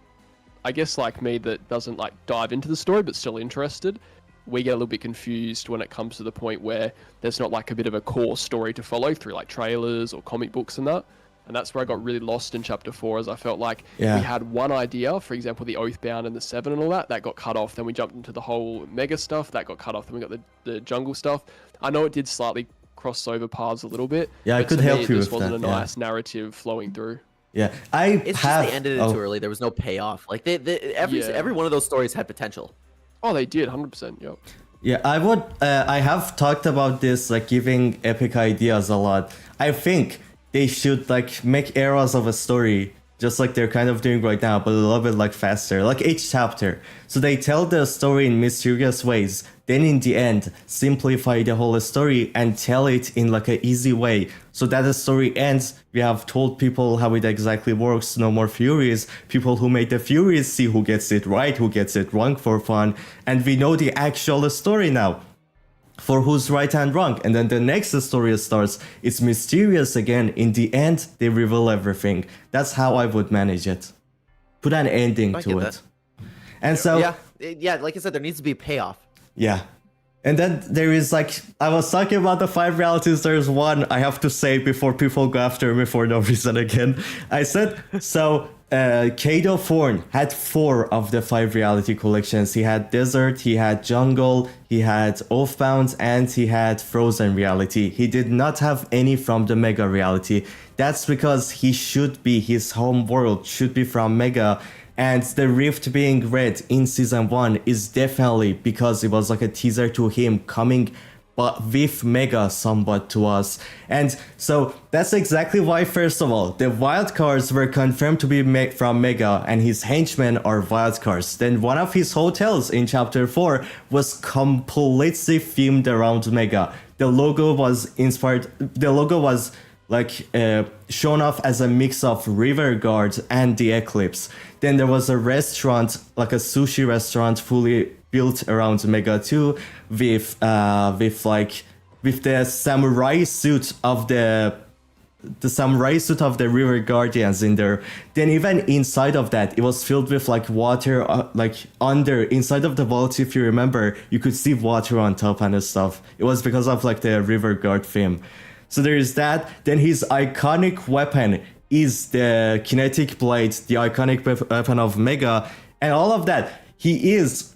I guess like me, that doesn't like dive into the story but still interested, we get a little bit confused when it comes to the point where there's not like a bit of a core story to follow through like trailers or comic books and that. And that's where I got really lost in chapter 4, as I felt like we had one idea, for example, the Oathbound and the Seven and all that got cut off. Then we jumped into the whole Mega stuff, that got cut off. Then we got the jungle stuff. I know it did slightly cross over paths a little bit. Yeah, I but could to me, help it you just with wasn't that, a nice narrative flowing through. Yeah, It's just they ended it too early. There was no payoff. Like every one of those stories had potential. Oh, they did, 100%. Yep. Yeah, I have talked about this, like giving epic ideas a lot. I think they should like make eras of a story, just like they're kind of doing right now, but a little bit like faster, like each chapter. So they tell the story in mysterious ways, then in the end simplify the whole story and tell it in like an easy way, so that the story ends. We have told people how it exactly works. No more Furies. People who made the Furies see who gets it right, who gets it wrong for fun, and we know the actual story now for who's right and wrong. And then the next story starts. It's mysterious again. In the end, they reveal everything. That's how I would manage it. Put an ending to it. And so yeah, like I said, there needs to be a payoff. Yeah. And then there is like, I was talking about the 5 realities. There's one I have to say before people go after me for no reason again. I said, so Kato Thorn had 4 of the 5 reality collections. He had Desert, he had Jungle, he had Oathbound, and he had Frozen reality. He did not have any from the Mega reality. That's because his home world should be from Mega. And the rift being red in season 1 is definitely because it was like a teaser to him coming but with Mega somewhat to us. And so that's exactly why, first of all, the wildcards were confirmed to be from Mega, and his henchmen are wildcards. Then one of his hotels in chapter 4 was completely themed around Mega. The logo was like shown off as a mix of River Guard and the Eclipse. Then there was a restaurant, like a sushi restaurant, fully built around Mega 2, with the samurai suit of the River Guardians in there. Then even inside of that, it was filled with like water, inside of the vault. If you remember, you could see water on top and stuff. It was because of like the River Guard theme. So there is that. Then his iconic weapon is the kinetic blade, the iconic weapon of Mega, and all of that. He's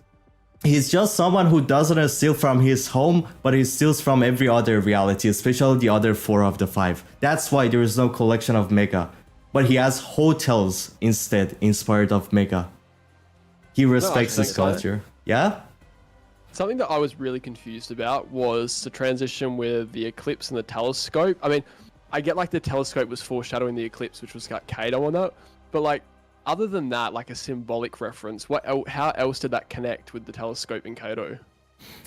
just someone who doesn't steal from his home, but he steals from every other reality, especially the other 4 of the 5. That's why there is no collection of Mega. But he has hotels instead, inspired of Mega. He respects his culture. Yeah? Something that I was really confused about was the transition with the eclipse and the telescope. I mean, I get like the telescope was foreshadowing the eclipse, which was got Kato on that, but like other than that, like a symbolic reference, how else did that connect with the telescope and Kato?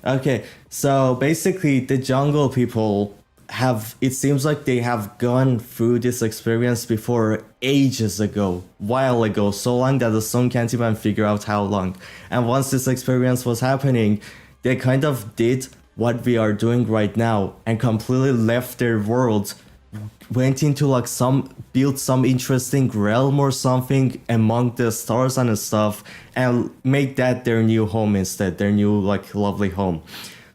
Okay, so basically the jungle people have, it seems like they have gone through this experience before ages ago, while ago, so long that the sun can't even figure out how long. And once this experience was happening, they kind of did what we are doing right now and completely left their world, went into like built some interesting realm or something among the stars and stuff, and made that their new home instead, their new like lovely home.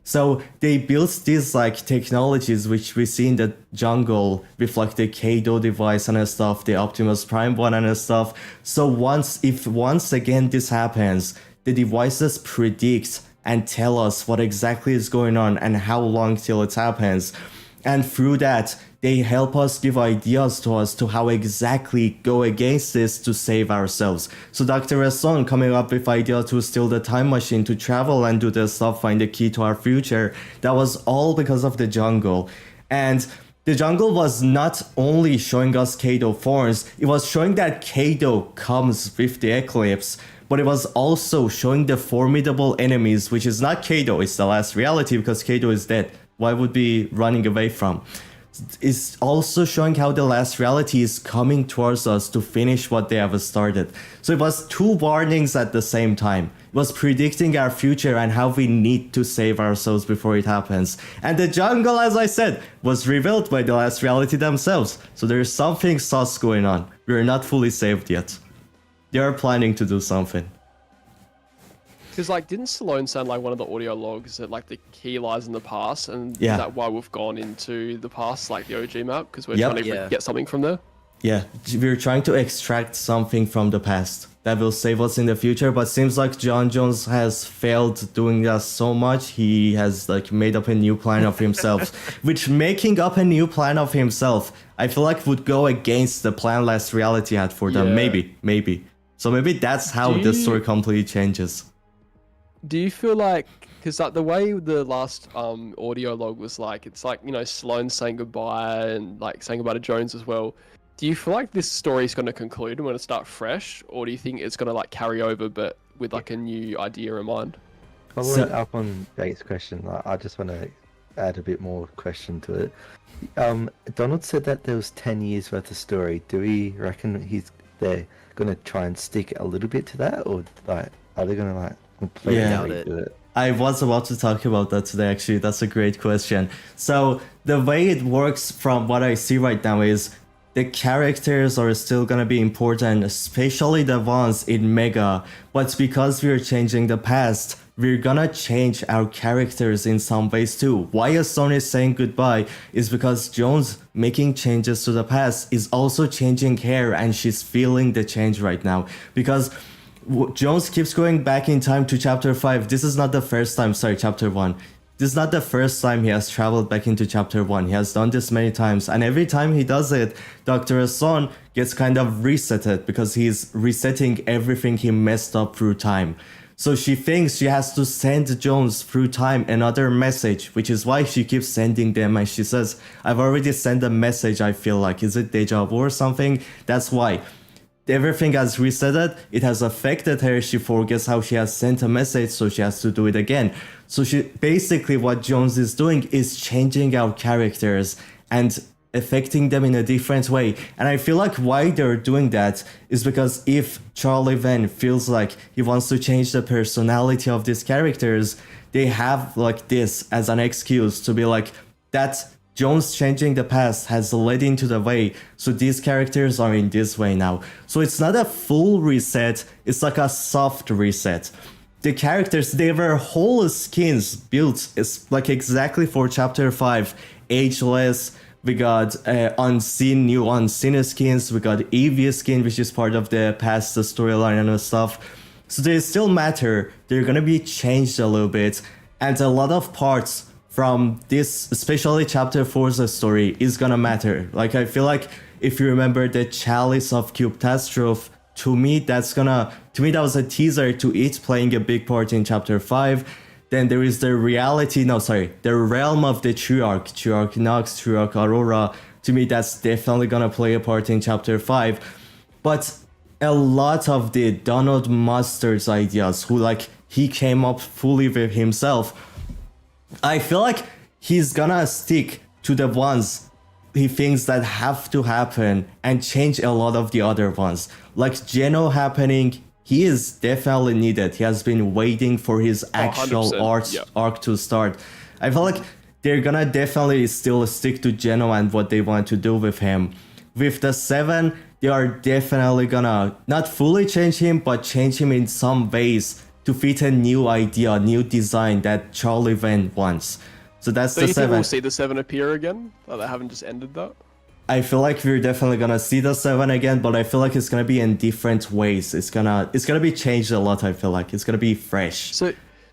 So they built these like technologies which we see in the jungle with like the Kato device and stuff, the Optimus Prime one and stuff. So once again this happens, the devices predict and tell us what exactly is going on and how long till it happens. And through that, they help us give ideas to us to how exactly go against this to save ourselves. So Dr. Son coming up with idea to steal the time machine to travel and do this stuff, find the key to our future, that was all because of the jungle. And the jungle was not only showing us Kato forms, it was showing that Kato comes with the eclipse, but it was also showing the formidable enemies, which is not Kato, it's the last reality because Kato is dead. Why would we be running away from? It's also showing how the last reality is coming towards us to finish what they have started. So it was two warnings at the same time. It was predicting our future and how we need to save ourselves before it happens. And the jungle, as I said, was revealed by the last reality themselves. So there's something sus going on. We're not fully saved yet. They are planning to do something. Because like, didn't Stallone sound like one of the audio logs that like the key lies in the past, and Yeah. is that why we've gone into the past, like the OG map, because we're Yep. trying to Yeah. get something from there? Yeah, we're trying to extract something from the past that will save us in the future, but seems like John Jones has failed doing that so much. He has like made up a new plan of himself, which making up a new plan of himself, I feel like would go against the plan last reality had for them. Yeah. Maybe. So maybe that's how Do the you- story completely changes. Do you feel like, because like the way the last audio log was like, it's like, you know, Sloane saying goodbye and like saying goodbye to Jones as well. Do you feel like this story is going to conclude and going to start fresh, or do you think it's going to like carry over but with like a new idea in mind? Following up on Jake's question, I just want to add a bit more question to it. Donald said that there was 10 years worth of story. Do we reckon they're going to try and stick a little bit to that, or like are they going to like completely Yeah. Doubt redo it? I was about to talk about that today, actually. That's a great question. So the way it works from what I see right now is the characters are still gonna be important, especially the ones in Mega. But because we're changing the past, we're gonna change our characters in some ways too. Why Aston is saying goodbye is because Jones making changes to the past is also changing her, and she's feeling the change right now. Because Jones keeps going back in time to chapter 5. This is not the first time, chapter 1. This is not the first time he has traveled back into chapter 1. He has done this many times, and every time he does it, Dr. Son gets kind of resetted because he's resetting everything he messed up through time. So she thinks she has to send Jones through time another message, which is why she keeps sending them, and she says, I've already sent a message, I feel like. Is it deja vu or something? That's why. Everything has resetted, it has affected her, she forgets how she has sent a message, so she has to do it again. So she basically, what Jones is doing is changing our characters and affecting them in a different way. And I feel like why they're doing that is because if Charlie Van feels like he wants to change the personality of these characters, they have like this as an excuse to be like, that Jones changing the past has led into the way, so these characters are in this way now. So it's not a full reset, it's like a soft reset. The characters, they were whole skins built, it's like exactly for chapter 5, ageless. We got new unseen skins, we got Evie skin, which is part of the past storyline and stuff. So they still matter, they're gonna be changed a little bit, and a lot of parts from this, especially chapter 4's story, is gonna matter. Like, I feel like if you remember the Chalice of Cube-tastrophe, to me that was a teaser to it playing a big part in chapter 5. Then there is the reality, no, sorry, the realm of the Treyarch Nox, Treyarch Aurora. To me, that's definitely gonna play a part in Chapter 5. But a lot of the Donald Mustard's ideas, who like, he came up fully with himself, I feel like he's gonna stick to the ones he thinks that have to happen and change a lot of the other ones. Like Geno happening, he is definitely needed. He has been waiting for his actual 100%, arc to start. I feel like they're gonna definitely still stick to Geno and what they want to do with him. With the 7, they are definitely gonna not fully change him, but change him in some ways to fit a new idea, new design that Charlie Van wants. So that's So the you think 7. we'll see the 7 appear again? Like they haven't just ended that? I feel like we're definitely gonna see the 7 again, but I feel like it's gonna be in different ways. It's gonna be changed a lot. I feel like it's gonna be fresh.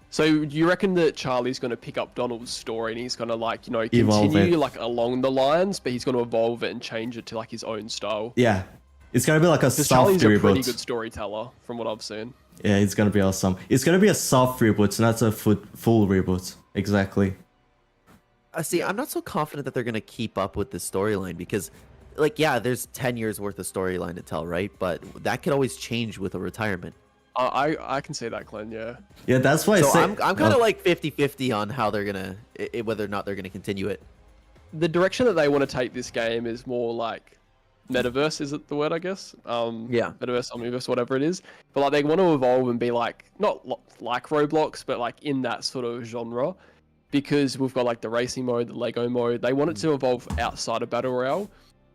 So do you reckon that Charlie's going to pick up Donald's story and he's going to like, you know, Evolve continue it. like along the lines, but he's going to evolve it and change it to like his own style? Yeah, it's gonna be like a Because soft Charlie's a pretty reboot. good storyteller from what I've seen. Yeah, it's gonna be awesome. It's gonna be a soft reboot, not a full reboot. Exactly. See, I'm not so confident that they're gonna keep up with this storyline because, like, yeah, there's 10 years worth of storyline to tell, right? But that could always change with a retirement. I can see that, Clen, yeah. Yeah, that's why So I say I'm kind of like 50-50 on how they're gonna, whether or not they're gonna continue it. The direction that they want to take this game is more like metaverse, is it the word, I guess? Yeah. Metaverse, omniverse, whatever it is. But like they want to evolve and be like, not like Roblox, but like in that sort of genre. Because we've got like the racing mode, the Lego mode. They want it to evolve outside of Battle Royale.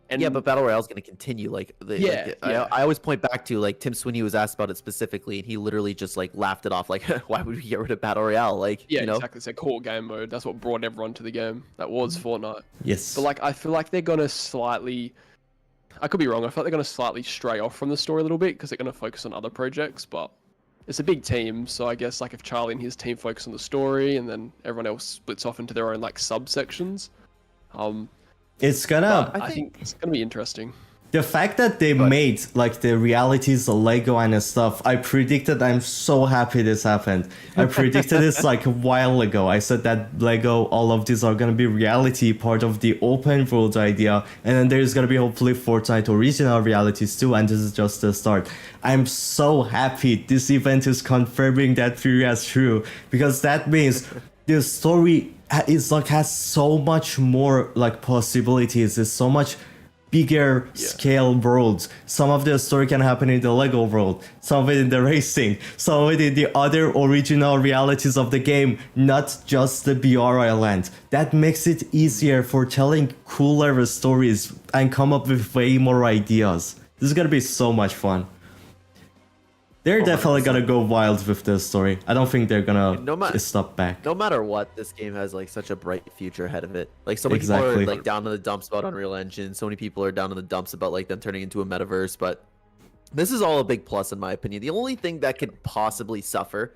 And Yeah, but Battle Royale is going to continue. Like, Yeah. I always point back to like Tim Sweeney was asked about it specifically, and he literally just like laughed it off. Like, why would we get rid of Battle Royale? Like, yeah, you know, exactly. It's a core game mode. That's what brought everyone to the game. That was Fortnite. yes. But like, I feel like they're gonna slightly. I could be wrong. I feel like they're gonna slightly stray off from the story a little bit because they're gonna focus on other projects. But it's a big team, so I guess like if Charlie and his team focus on the story, and then everyone else splits off into their own like subsections. It's gonna. I think it's gonna be interesting. The fact that they made like the realities of Lego and stuff, I predicted. I'm so happy this happened. I predicted this like a while ago. I said that Lego, all of these are gonna be reality, part of the open world idea, and then there's gonna be hopefully Fortnite original realities too. And this is just the start. I'm so happy this event is confirming that theory as true, because that means the story is like has so much more like possibilities. There's so much bigger scale worlds. Some of the story can happen in the Lego world, some of it in the racing, some of it in the other original realities of the game, not just the BR Island. That makes it easier for telling cooler stories and come up with way more ideas. This is gonna be so much fun. They're definitely gonna go wild with this story. I don't think they're gonna stop back. no matter what, this game has like such a bright future ahead of it. Like so many people Exactly. are like down in the dumps about Unreal Engine. So many people are down in the dumps about like them turning into a metaverse. But this is all a big plus in my opinion. The only thing that could possibly suffer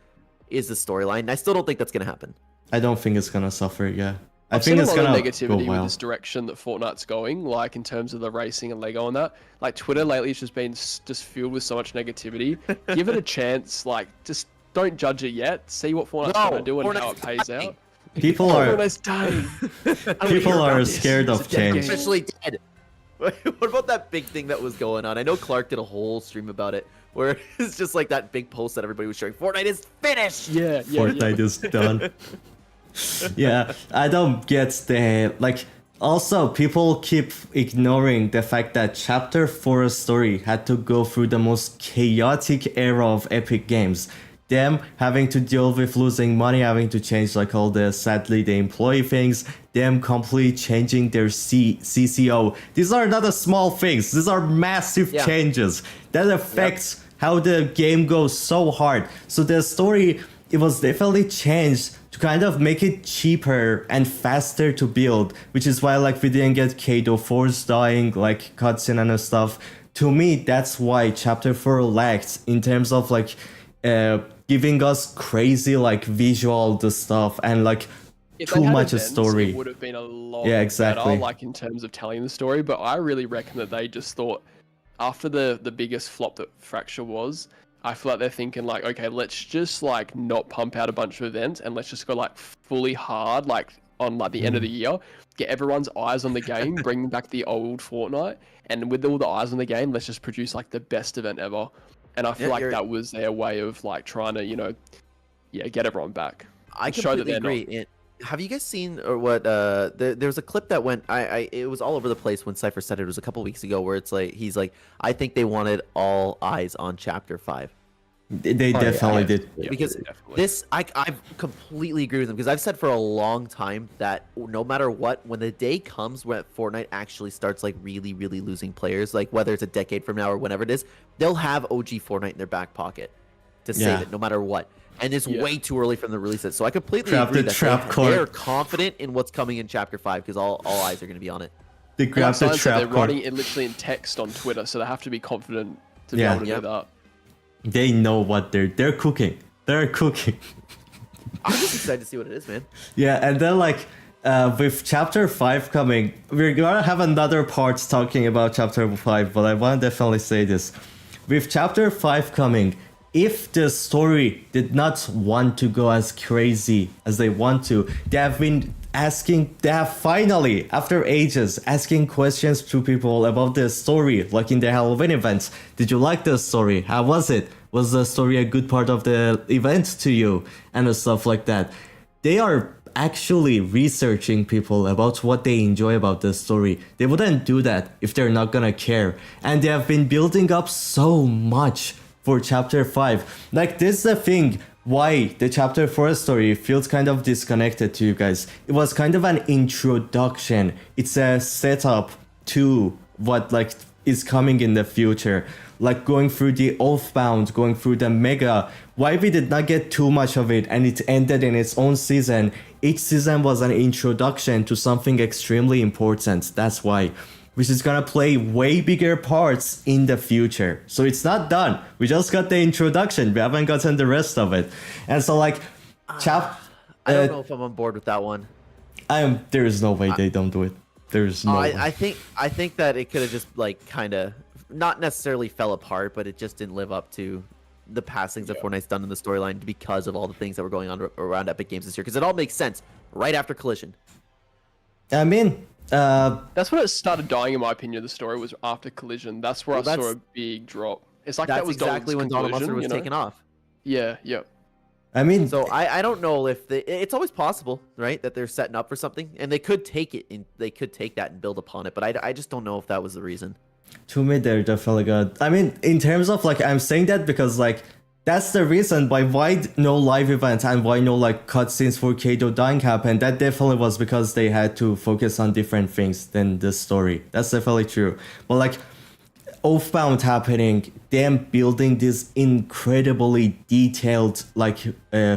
is the storyline. And I still don't think that's gonna happen. I don't think it's gonna suffer, yeah. I I've think seen it's a lot gonna of go negativity with wild. this direction that Fortnite's going, like in terms of the racing and Lego and that. Like Twitter lately has just been just filled with so much negativity. Give it a chance. Like just don't judge it yet. See what Fortnite's gonna do and how it pays out. People are Fortnite's dying. people are scared of It's a dead change. game. Especially dead. What about that big thing that was going on? I know Clark did a whole stream about it, where it's just like that big post that everybody was sharing. Fortnite is finished. Yeah, yeah. Fortnite is done. Yeah, I don't get the like. Also, people keep ignoring the fact that Chapter 4 story had to go through the most chaotic era of Epic Games. Them having to deal with losing money, having to change like all the sadly the employee things, them completely changing their CCO. These are not a small things. These are massive changes that affects how the game goes so hard. So the story, it was definitely changed to kind of make it cheaper and faster to build, which is why like we didn't get Kado Force dying, like cutscene and stuff. To me, that's why Chapter 4 lacked in terms of like giving us crazy like visual the stuff and like If they too had much a events, story. It would have been a lot exactly. better, like in terms of telling the story. But I really reckon that they just thought after the biggest flop that Fracture was, I feel like they're thinking like, okay, let's just like not pump out a bunch of events and let's just go like fully hard, like on like the end of the year, get everyone's eyes on the game, bring back the old Fortnite, and with all the eyes on the game, let's just produce like the best event ever. And I feel like that was their way of like trying to, get everyone back. I completely agree. Have you guys seen or what? There was a clip that went. It was all over the place when Cypher said it. It was a couple weeks ago where it's like he's like, I think they wanted all eyes on Chapter 5. They definitely did. Because this, I completely agree with them. Because I've said for a long time that no matter what, when the day comes when Fortnite actually starts like really, really losing players, like whether it's a decade from now or whenever it is, they'll have OG Fortnite in their back pocket to save it no matter what. And it's way too early for them to release it. So I completely agree that they're confident in what's coming in Chapter 5 because all eyes are going to be on it. They grab the trap they're writing it literally in text on Twitter, so they have to be confident to be able to do that. They know what they're cooking. They're cooking. I'm just excited to see what it is, man. Yeah, and then like with Chapter 5 coming, we're gonna have another part talking about Chapter 5, but I want to definitely say this. With Chapter 5 coming, if the story did not want to go as crazy as they want to, they have finally, after ages, asking questions to people about the story, like in the Halloween events. Did you like the story? How was it? Was the story a good part of the event to you? And stuff like that. They are actually researching people about what they enjoy about the story. They wouldn't do that if they're not gonna care. And they have been building up so much for Chapter 5. Like, this is the thing why the Chapter 4 story feels kind of disconnected to you guys. It was kind of an introduction. It's a setup to what like is coming in the future. Like going through the Oathbound, going through the Mega. Why we did not get too much of it and it ended in its own season. Each season was an introduction to something extremely important. That's why. Which is gonna play way bigger parts in the future. So it's not done. We just got the introduction. We haven't gotten the rest of it. And so like, I don't know if I'm on board with that one. There is no way they don't do it. There's no way. I think that it could have just like kind of not necessarily fell apart, but it just didn't live up to the past things that Fortnite's done in the storyline because of all the things that were going on around Epic Games this year. Because it all makes sense right after Collision. I mean, that's when it started dying, in my opinion. The story was after Collision. That's where I saw a big drop. It's like that was exactly when Donald Mustard was taken off. Yeah. I mean, so I don't know if it's always possible, right, that they're setting up for something, and they could take it and they could take that and build upon it, but I just don't know if that was the reason. To me, they're definitely good. I mean, in terms of like, I'm saying that because like that's the reason why no live event and why no like cutscenes for Kato dying happened. That definitely was because they had to focus on different things than the story. That's definitely true. But like Oathbound happening, them building these incredibly detailed like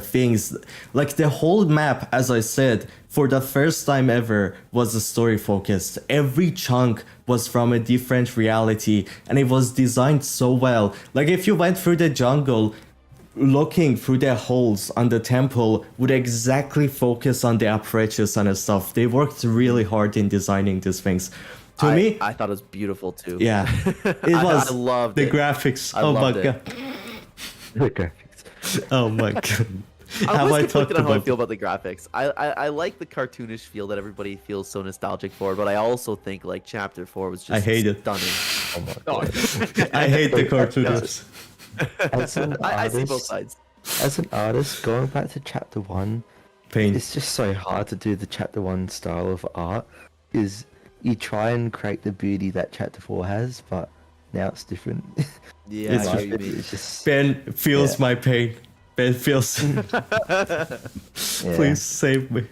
things, like the whole map, as I said, for the first time ever was a story focused. Every chunk was from a different reality and it was designed so well. Like if you went through the jungle, looking through the holes on the temple would exactly focus on the apparatus and stuff. They worked really hard in designing these things. To me, I thought it was beautiful too. Yeah, it was. I loved the it. graphics. I oh my loved it. god. The graphics. Oh my god. Have I talked about how I feel about the graphics? I like the cartoonish feel that everybody feels so nostalgic for, but I also think like Chapter 4 was just I hate it. stunning. Oh my god. I hate the cartoons. As an I see both artist, sides. as an artist, going back to Chapter 1, Pain. it's just so hard to do the Chapter 1 style of art. Is you try and create the beauty that Chapter 4 has, but now it's different. Yeah, It's I just- know what you mean. It's just Ben feels Yeah. my pain. Ben feels. yeah. Please save me.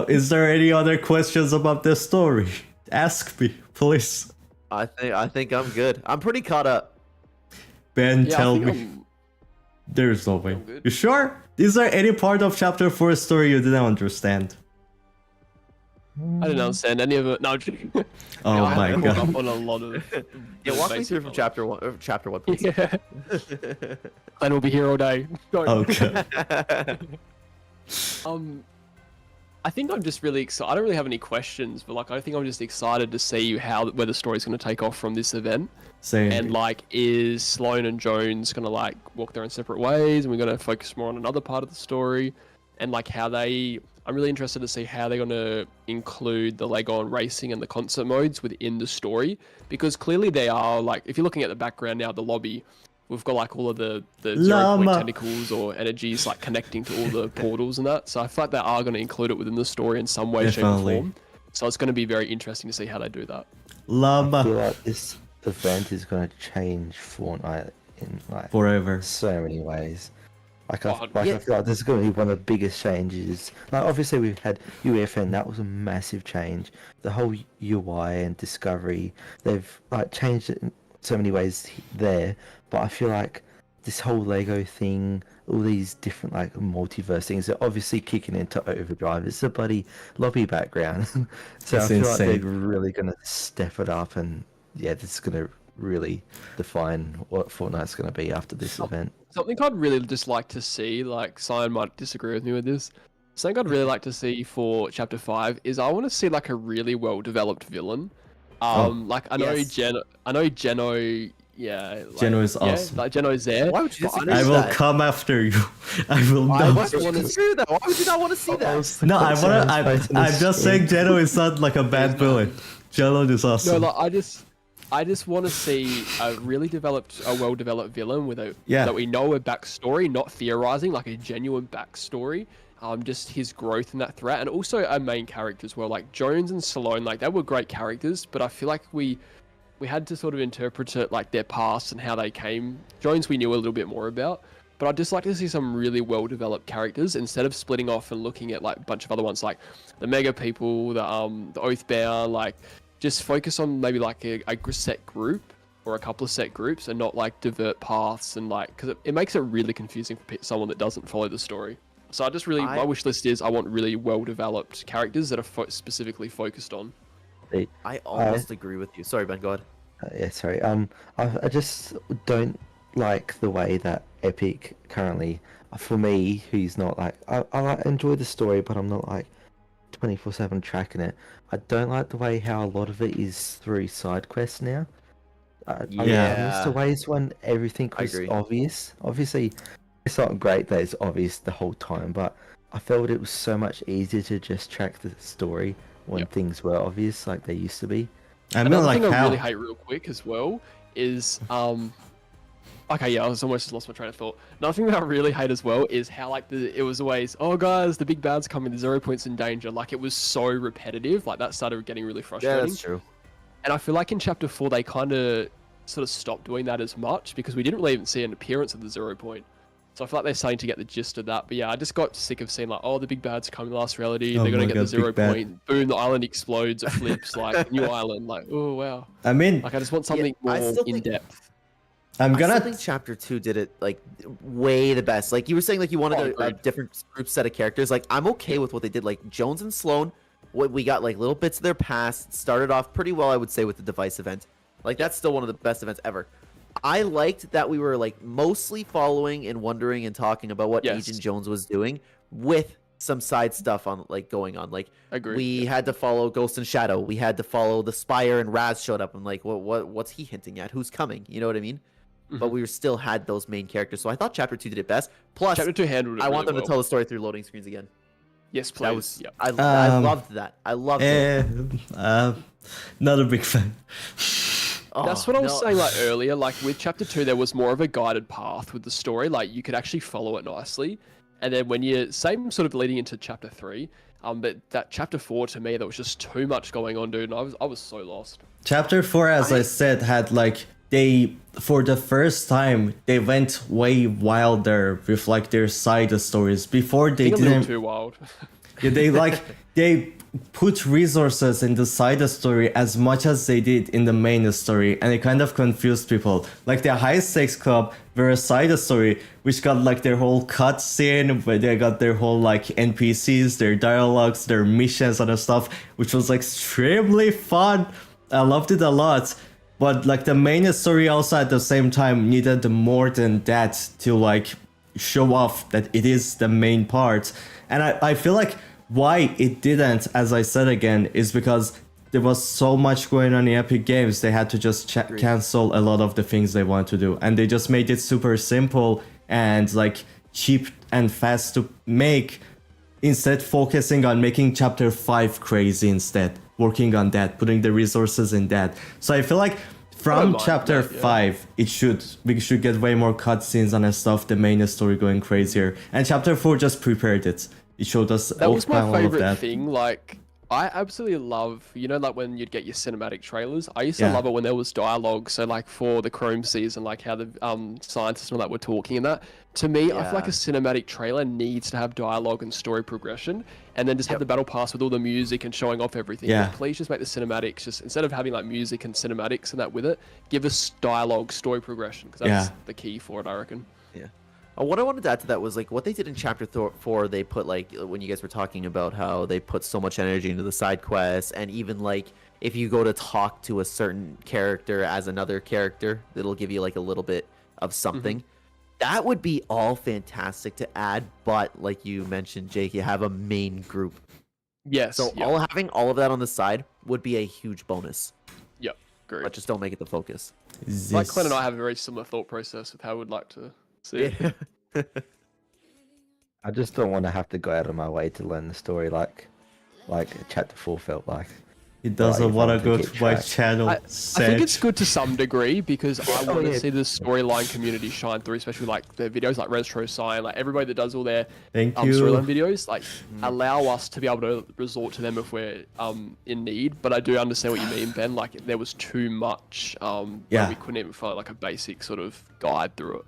Is there any other questions about the story? Ask me, please. I think I'm good. I'm pretty caught up. Ben, Yeah, tell I me. think There's no way. I'm good. You sure? Is there any part of Chapter 4 story you didn't understand? I didn't understand any of it. No, Oh I my caught god. up on a lot of. Yeah, walk me basic through from knowledge. Chapter 1, please. Yeah. Clen will be here all day. Don't. Okay. I think I'm just really excited. I don't really have any questions, but like I think I'm just excited to see where the story's going to take off from this event. Same. And like, is Sloan and Jones going to like walk their own separate ways, and we're going to focus more on another part of the story, and like how they. I'm really interested to see how they're going to include the Lego and racing and the concert modes within the story, because clearly they are like, if you're looking at the background now, the lobby, we've got like all of the 0 point tentacles or energies like connecting to all the portals and that. So I feel like they are going to include it within the story in some way, shape, or form. So it's going to be very interesting to see how they do that. I feel like this event is going to change Fortnite in like forever. So many ways. Like, I feel like this is going to be one of the biggest changes. Like, obviously, we've had UFN, that was a massive change. The whole UI and discovery, they've like changed it in so many ways there. But I feel like this whole Lego thing, all these different like multiverse things, are obviously kicking into overdrive. It's a bloody lobby background. So it's I feel insane. like they're really going to step it up, and yeah, this is going to really define what Fortnite's going to be after this event. Something I'd really just like to see, like Scyan might disagree with me with this, something I'd really like to see for Chapter 5 is I want to see like a really well-developed villain. Like I know Geno, yeah. Like, Geno is awesome. Like Geno's there. Why would you disagree I with will that? come after you. I will not. Why would you disagree with that? Why would you not want to see that? No, I'm just saying Geno is not like a bad villain. Geno is awesome. No, like I just want to see a well-developed villain with that we know a backstory, not theorizing, like a genuine backstory. Just his growth in that threat, and also a main character as well. Like Jones and Stallone, like they were great characters, but I feel like we had to sort of interpret it like their past and how they came. Jones we knew a little bit more about, but I'd just like to see some really well-developed characters instead of splitting off and looking at like a bunch of other ones, like the Mega People, the Oathbound, like. Just focus on maybe like a set group or a couple of set groups, and not like divert paths and like, because it makes it really confusing for someone that doesn't follow the story. So I just really, my wish list is I want really well developed characters that are specifically focused on. I almost agree with you. Sorry, Ben, go ahead. Yeah, sorry. I just don't like the way that Epic currently, for me, who's not like, I enjoy the story, but I'm not like 24/7 tracking it. I don't like the way how a lot of it is through side quests now. I miss the ways when everything was obvious. Obviously, it's not great that it's obvious the whole time, but I felt it was so much easier to just track the story when things were obvious, like they used to be. Another thing I really hate real quick as well is okay, yeah, I was almost lost my train of thought. Another thing that I really hate as well is how like it was always, oh guys, the big bad's coming, the 0 points in danger. Like it was so repetitive. Like that started getting really frustrating. Yeah, that's true. And I feel like in Chapter 4 they kind of sort of stopped doing that as much because we didn't really even see an appearance of the 0 point. So I feel like they're starting to get the gist of that. But yeah, I just got sick of seeing like, oh, the big bad's coming, last reality. They're gonna get the 0 point. Boom, the island explodes, it flips, like new island. Like, oh wow. I mean, like I just want something more in depth. I think Chapter 2 did it like way the best. Like you were saying, like you wanted a different group set of characters. Like I'm okay with what they did. Like Jones and Sloan, we got like little bits of their past. Started off pretty well, I would say, with the device event. Like that's still one of the best events ever. I liked that we were like mostly following and wondering and talking about what Agent Jones was doing, with some side stuff on like going on. Like we had to follow Ghost and Shadow. We had to follow the Spire, and Raz showed up. And like, what's he hinting at? Who's coming? You know what I mean? But we still had those main characters. So I thought Chapter 2 did it best. Plus, Chapter 2 handled it I want really them to tell the story through loading screens again. Yes, please. That was, I loved that. I loved it. Not a big fan. That's what I was saying like earlier. Like with Chapter 2, there was more of a guided path with the story. Like you could actually follow it nicely. And then when you, same sort of leading into Chapter 3, but that Chapter 4 to me, there was just too much going on, dude. And I was so lost. Chapter 4, as I said, had like, for the first time, they went way wilder with like their side stories. Before they didn't. A little too wild. Yeah, they put resources in the side story as much as they did in the main story, and it kind of confused people. Like the High Stakes Club were a side story which got like their whole cutscene, where they got their whole like NPCs, their dialogues, their missions and stuff, which was like extremely fun. I loved it a lot. But like the main story also at the same time needed more than that to like show off that it is the main part. And I feel like why it didn't, as I said again, is because there was so much going on in Epic Games. They had to just cancel a lot of the things they want to do, and they just made it super simple and like cheap and fast to make, instead focusing on making chapter 5 crazy, instead working on that, putting the resources in that. So I feel like from chapter 5 we should get way more cutscenes and stuff, the main story going crazier, and chapter 4 just prepared it. It showed us that was my all of favorite that. thing. Like, I absolutely love, you know, like when you'd get your cinematic trailers. I used to love it when there was dialogue. So like for the Chrome season, like how the scientists and all that were talking and that. To me, I feel like a cinematic trailer needs to have dialogue and story progression, and then just have the battle pass with all the music and showing off everything. Yeah. But please just make the cinematics, just instead of having like music and cinematics and that with it, give us dialogue, story progression, because that's the key for it, I reckon. Yeah. What I wanted to add to that was like what they did in chapter 4. They put like when you guys were talking about how they put so much energy into the side quests, and even like if you go to talk to a certain character as another character, it'll give you like a little bit of something. That would be all fantastic to add, but like you mentioned, Jake, you have a main group. Yes. So having all of that on the side would be a huge bonus. Yep. Great. But just don't make it the focus. Like Clen and I have a very similar thought process with how we'd like to see it. I just don't want to have to go out of my way to learn the story like chapter 4 felt like. He doesn't want to go get to my track. channel. I think it's good to some degree, because I want to see the storyline community shine through, especially like the videos like Retro Scyan, like everybody that does all their storyline videos, like allow us to be able to resort to them if we're in need. But I do understand what you mean, Ben. Like there was too much where we couldn't even follow like a basic sort of guide through it.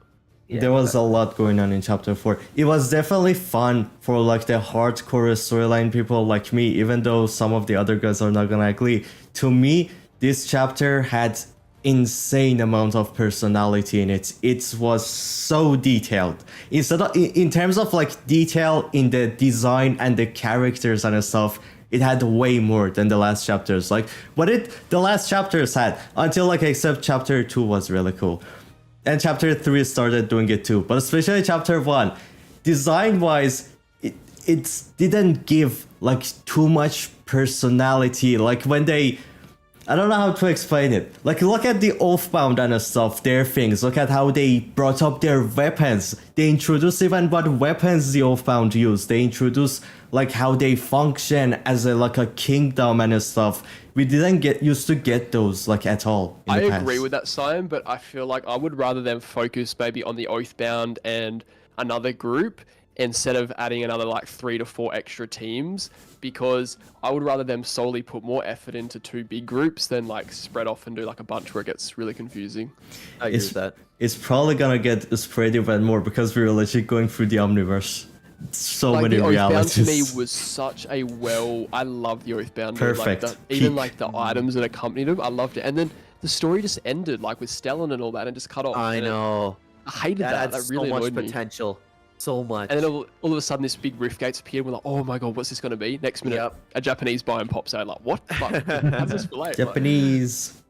There was a lot going on in chapter 4. It was definitely fun for like the hardcore storyline people like me, even though some of the other guys are not gonna agree. To me, this chapter had insane amount of personality in it. It was so detailed. Instead of, in terms of like detail in the design and the characters and stuff, it had way more than the last chapters. Like what the last chapters had, until like except chapter 2 was really cool. And chapter 3 started doing it too, but especially chapter 1, design-wise, it didn't give like too much personality. Like when they, I don't know how to explain it. Like look at the Oathbound and stuff, their things. Look at how they brought up their weapons. They introduced even what weapons the Oathbound use. They introduced like how they function as like a kingdom and stuff. We didn't used to get those like at all. I agree with that, Scyan, but I feel like I would rather them focus maybe on the Oathbound and another group instead of adding another like 3 to 4 extra teams, because I would rather them solely put more effort into 2 big groups than like spread off and do like a bunch where it gets really confusing. I agree with that. It's probably gonna get spread even more because we're legit going through the Omniverse. So like many the Oathbound realities. to me was such a I love the Oathbound. Perfect. Like even like the items that accompanied them, I loved it. And then the story just ended like with Stellan and all that, and just cut off. I know. I hated that. That really so much annoyed me. potential. So much. And then all of a sudden, this big rift gates appeared. We're like, oh my god, what's this going to be? Next minute, a Japanese biome pops out. Like, what? Like, how's this relate? Japanese.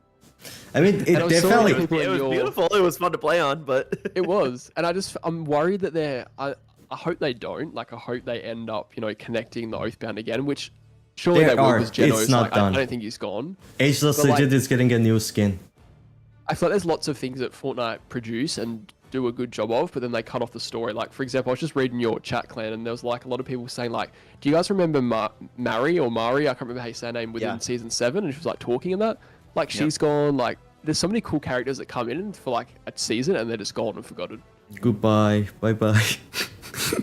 I mean, it definitely. It was beautiful. It was fun to play on, but it was. And I'm worried that they're. I hope they don't. Like, I hope they end up, connecting the Oathbound again, which surely they will, because Geno's like, I don't think he's gone. Ageless Legit is getting a new skin. I feel like there's lots of things that Fortnite produce and do a good job of, but then they cut off the story. Like, for example, I was just reading your chat, Clan, and there was like a lot of people saying like, do you guys remember Mari or Mari? I can't remember how you say her name within season 7, and she was like talking in that. Like, she's gone. Like, there's so many cool characters that come in for like a season and they're just gone and forgotten. Goodbye. Bye bye.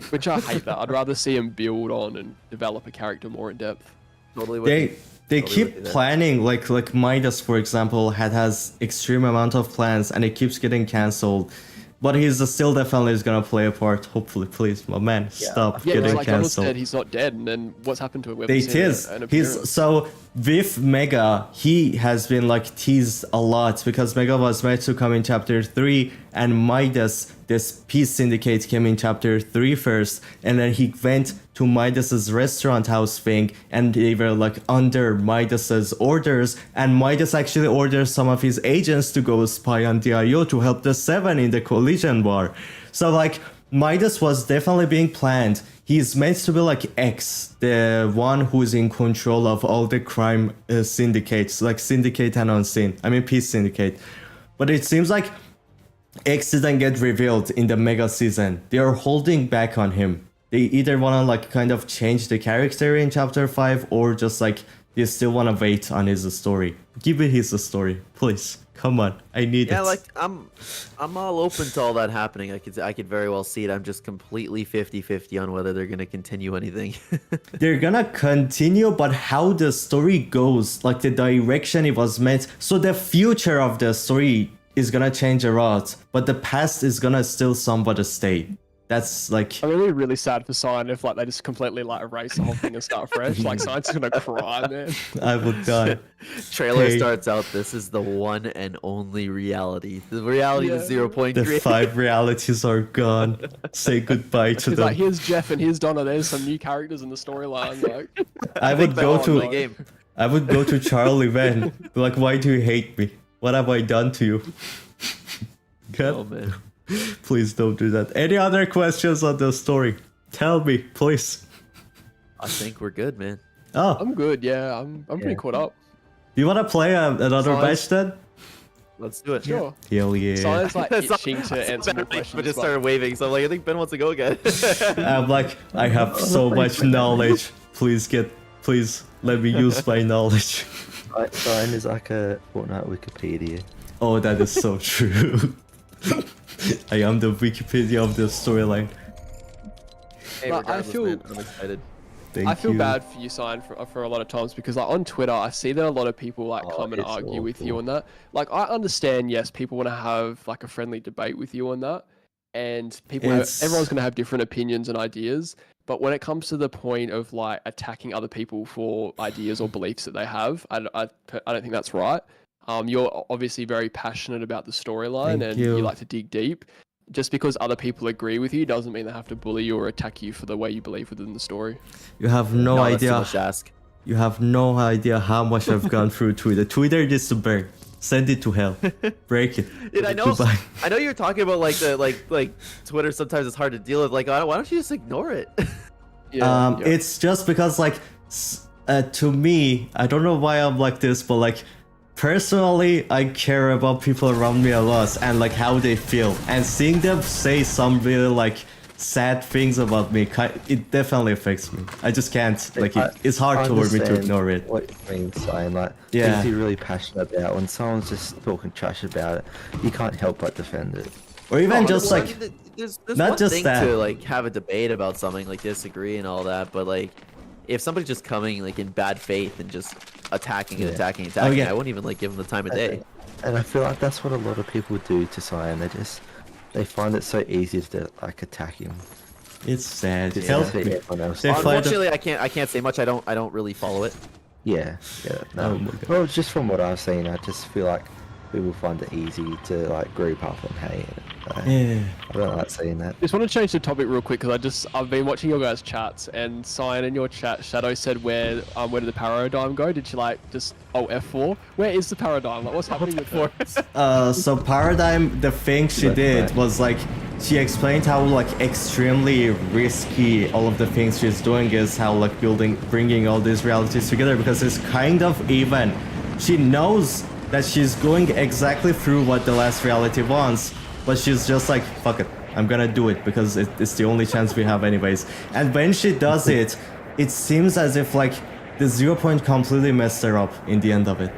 Which I hate that. I'd rather see him build on and develop a character more in depth. Totally. They keep planning, like Midas, for example, has extreme amount of plans and it keeps getting cancelled. But he's still definitely is gonna play a part. Hopefully, please, my man, stop getting like Donald cancelled. said, he's not dead, and then what's happened to him? He's so with Mega, he has been like teased a lot because Mega was meant to come in chapter 3, and Midas, this Peace Syndicate, came in chapter 3 first, and then he went to Midas's restaurant house thing, and they were like under Midas's orders, and Midas actually orders some of his agents to go spy on DIO to help the 7 in the collision war. So like Midas was definitely being planned. he's meant to be like X, the one who's in control of all the crime syndicates, like Syndicate and Unseen. I mean, Peace Syndicate. But it seems like X didn't get revealed in the mega season. They are holding back on him. They either want to like kind of change the character in chapter 5 or just like they still want to wait on his story. Give me his story, please. Come on, I need it. Yeah, like I'm all open to all that happening. I could very well see it. I'm just completely 50-50 on whether they're gonna continue anything. They're gonna continue, but how the story goes, like the direction it was meant. So the future of the story is gonna change a lot, but the past is gonna still somewhat stay. That's like I'm really, really sad for Scyan if like they just completely like erase the whole thing and start fresh. Like Scyan's gonna cry, man. I would die. Trailer Hey. starts out. This is the one and only reality. The reality is 0.3. The 5 realities are gone. Say goodbye to He's them. like, here's Jeff and here's Donna. There's some new characters in the storyline. Like, I would go the to game. I would go to Charlie Van. Be like, why do you hate me? What have I done to you? God, Oh man. please don't do that. Any other questions on the story? Tell me, please. I think we're good, man. Oh, I'm good. Yeah, I'm pretty caught up. you want to play another Sounds- match then? Let's do it. Sure. Hell yeah. Scyan's like It's not- itching to answer more questions. but just but- started waving, so I'm like, I think Ben wants to go again. I'm like, I have so much knowledge. Please let me use my knowledge. Scyan is like a Fortnite Wikipedia. Oh, that is so true. I am the Wikipedia of the storyline. Hey, But I regardless, feel- man, I'm excited. Thank I feel you. bad for you, Scyan, for a lot of times because like on Twitter, I see that a lot of people like Oh, come and it's argue with you awful. on that. Like I understand, yes, people want to have like a friendly debate with you on that, and It's- everyone's going to have different opinions and ideas. But when it comes to the point of like attacking other people for ideas or beliefs that they have, I don't think that's right. You're obviously very passionate about the storyline Thank and you. you like to dig deep. Just because other people agree with you doesn't mean they have to bully you or attack you for the way you believe within the story. You have no That's too idea. much to ask. You have no idea how much I've gone through Twitter. Twitter needs to burn. Send it to hell. Break it. Dude, I know. Goodbye. I know you're talking about like the like Twitter. Sometimes it's hard to deal with. Like, why don't you just ignore it? Yeah, yeah. It's just because like to me, I don't know why I'm like this, but like personally, I care about people around me a lot and like how they feel, and seeing them say some really like sad things about me, it definitely affects me. I just can't like it's hard I for me to understand ignore it. What you mean, saying like Yeah. things you're really passionate about. When someone's just talking trash about it, you can't help but defend it. Or even No, just well, like there's not one just thing that. to like have a debate about something, like disagree and all that, but like if somebody's just coming like in bad faith and just attacking and Yeah. attacking and Oh, attacking, yeah. I wouldn't even like give them the time of day. And I feel like that's what a lot of people do to Cyan. They find it so easy to like attack him. it's sad. Just Help to me. everyone else. They find it- Unfortunately, I can't say much. I don't really follow it. Yeah. No. Oh my God. Well, just from what I've seen, I just feel like people find it easy to like group up and hate it. Yeah. I don't like seeing that. Just want to change the topic real quick because I've been watching your guys' chats and Scyan in your chat, Shadow said where did the paradigm go? Did she like just F4? Where is the paradigm? Like what's happening with her? So Paradigm, the thing she did was like she explained how like extremely risky all of the things she's doing is, how like bringing all these realities together because it's kind of even. She knows that she's going exactly through what the last reality wants, but she's just like, fuck it, I'm gonna do it because it's the only chance we have anyways. And when she does it, it seems as if like the 0 point completely messed her up in the end of it.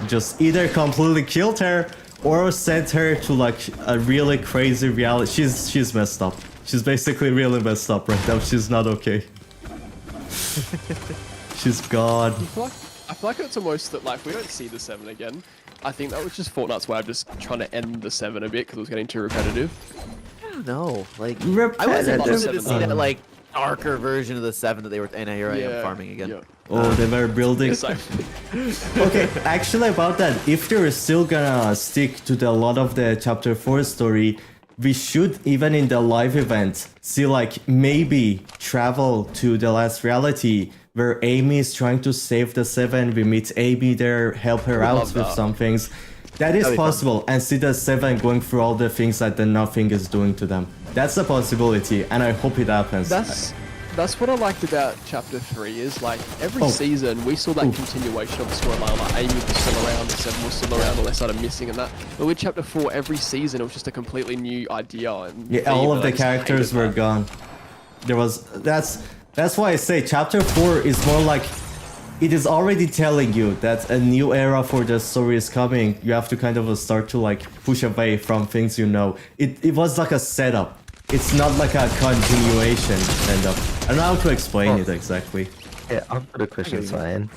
Just either completely killed her or sent her to like a really crazy reality. She's messed up. She's basically really messed up right now. She's not okay. She's gone. I feel like it's almost that like if we don't see the 7 again, I think that was just Fortnite's way of just trying to end the 7 a bit because it was getting too repetitive. I don't know. Like I Repetitive. was interested to see Uh. that like darker version of the 7 that they were. And here I am farming again. Yeah. Oh, they were building. It's like, Okay, actually about that, if they're still gonna stick to a lot of the chapter 4 story, we should, even in the live event, see like maybe travel to the last reality where Amy is trying to save the 7. We meet Amy there, help her out love with that. some things. That is That'd be fun. possible, and see the 7 going through all the things that the nothing is doing to them. That's a possibility, and I hope it happens. that's what I liked about Chapter 3 is like every season we saw that continuation of the storyline. Like Amy was still around, the Seven was still around, and they started missing and that. But with Chapter 4, every season it was just a completely new idea. And Yeah, all of the characters were gone. There was that's why I say Chapter 4 is more like it is already telling you that a new era for the story is coming. You have to kind of start to like push away from things you know. It was like a setup. It's not like a continuation kind of. I don't know how to explain it exactly. Yeah, I've got a question, Scyan.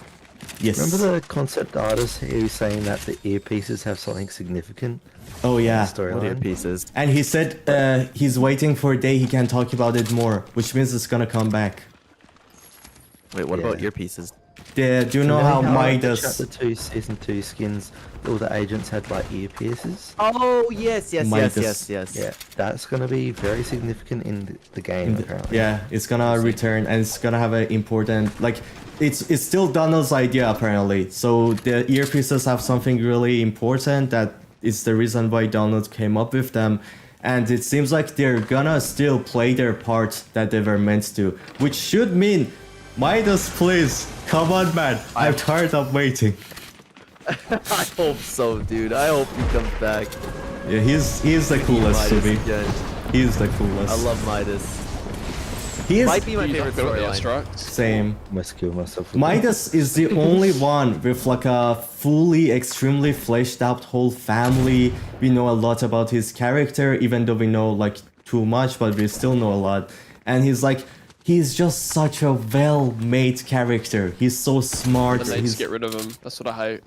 Yes. Remember the concept artist who was saying that the earpieces have something significant? Oh yeah. Storyline pieces. And he said he's waiting for a day he can talk about it more, which means it's gonna come back. Wait, what about earpieces? Yeah, do you know how Midas... Chapter 2, Season 2 skins, all the agents had like earpieces? Oh, yes. Yeah, that's gonna be very significant in the game, apparently. Yeah, it's gonna return and it's gonna have an important... Like, it's still Donald's idea, apparently. So the earpieces have something really important that is the reason why Donald came up with them. And it seems like they're gonna still play their part that they were meant to. Which should mean... Midas, please, come on, man. I'm tired of waiting. I hope so, dude. I hope he comes back. Yeah, he's the coolest to Midas me. again. He's the coolest. I love Midas. He is Might be my favorite storyline. same. Must kill myself. Midas is the only one with like a fully, extremely fleshed out whole family. We know a lot about his character, even though we know like too much, but we still know a lot. And he's just such a well-made character. He's so smart. And they just get rid of him. That's what I hate.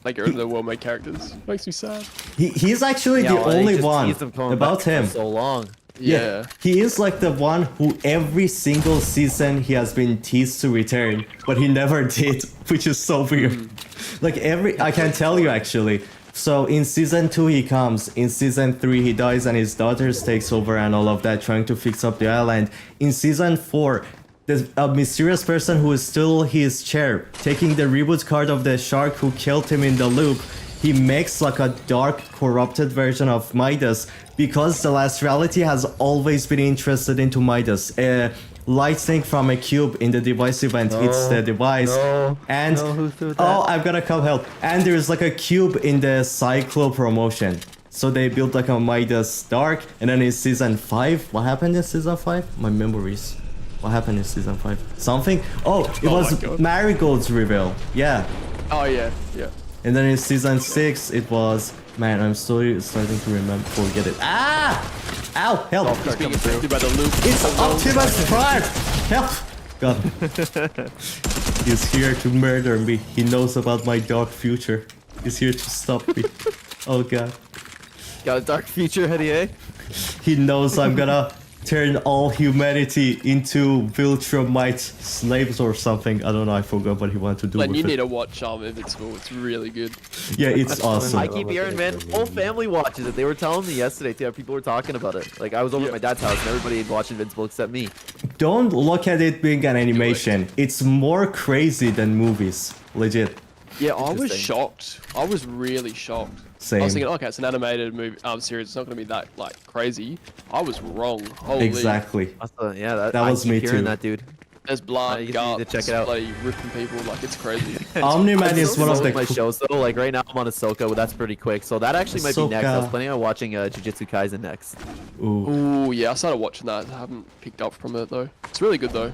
They get rid of the well-made characters. Makes me sad. He's actually the only one about him. For so long. Yeah. He is like the one who every single season he has been teased to return, but he never did, which is so weird. Like I can tell you actually. So in season 2 he comes, in season 3 he dies and his daughters takes over and all of that, trying to fix up the island. In season 4, there's a mysterious person who is still his chair, taking the reboot card of the shark who killed him in the loop. He makes like a dark, corrupted version of Midas because the last reality has always been interested into Midas. Lightning from a cube in the device event hits the device, and who threw that? oh, I'm gonna come help. And there's like a cube in the Cyclo promotion. So they built like a Midas Dark, and then in season 5, what happened in season 5? My memories. What happened in season 5? Something? Oh, it was Marigold's reveal. Yeah. Oh yeah, yeah. And then in season 6, it was... Man, I'm slowly starting to forget it. Ah! Ow! Help! He's being affected by the loop. It's Optimus Prime! Help! God. He's here to murder me. He knows about my dark future. He's here to stop me. Oh god. Got a dark future, Hetty, eh? He knows I'm gonna turn all humanity into Viltrumite slaves or something. I don't know, I forgot what he wanted to do Glenn, with you it. need to watch Invincible. It's really good. Yeah, it's awesome. I keep hearing, man, whole family watches it. They were telling me yesterday, too, people were talking about it. Like, I was over at my dad's house and everybody had watched Invincible except me. Don't look at it being an animation. It's more crazy than movies. Legit. Yeah, I was shocked. I was really shocked. Same. I was thinking, okay, it's an animated movie series. It's not going to be that like crazy. I was wrong. Holy. Exactly. Yeah, that was me hearing too. That, dude. There's blood, you need guts, to check it out. bloody ripping people. Like it's crazy. Omni-Man is one of the my shows though. Like right now I'm on Ahsoka, but that's pretty quick. So that actually might be next. I was planning on watching Jujutsu Kaisen next. Ooh. Ooh, yeah, I started watching that. I haven't picked up from it though. It's really good though.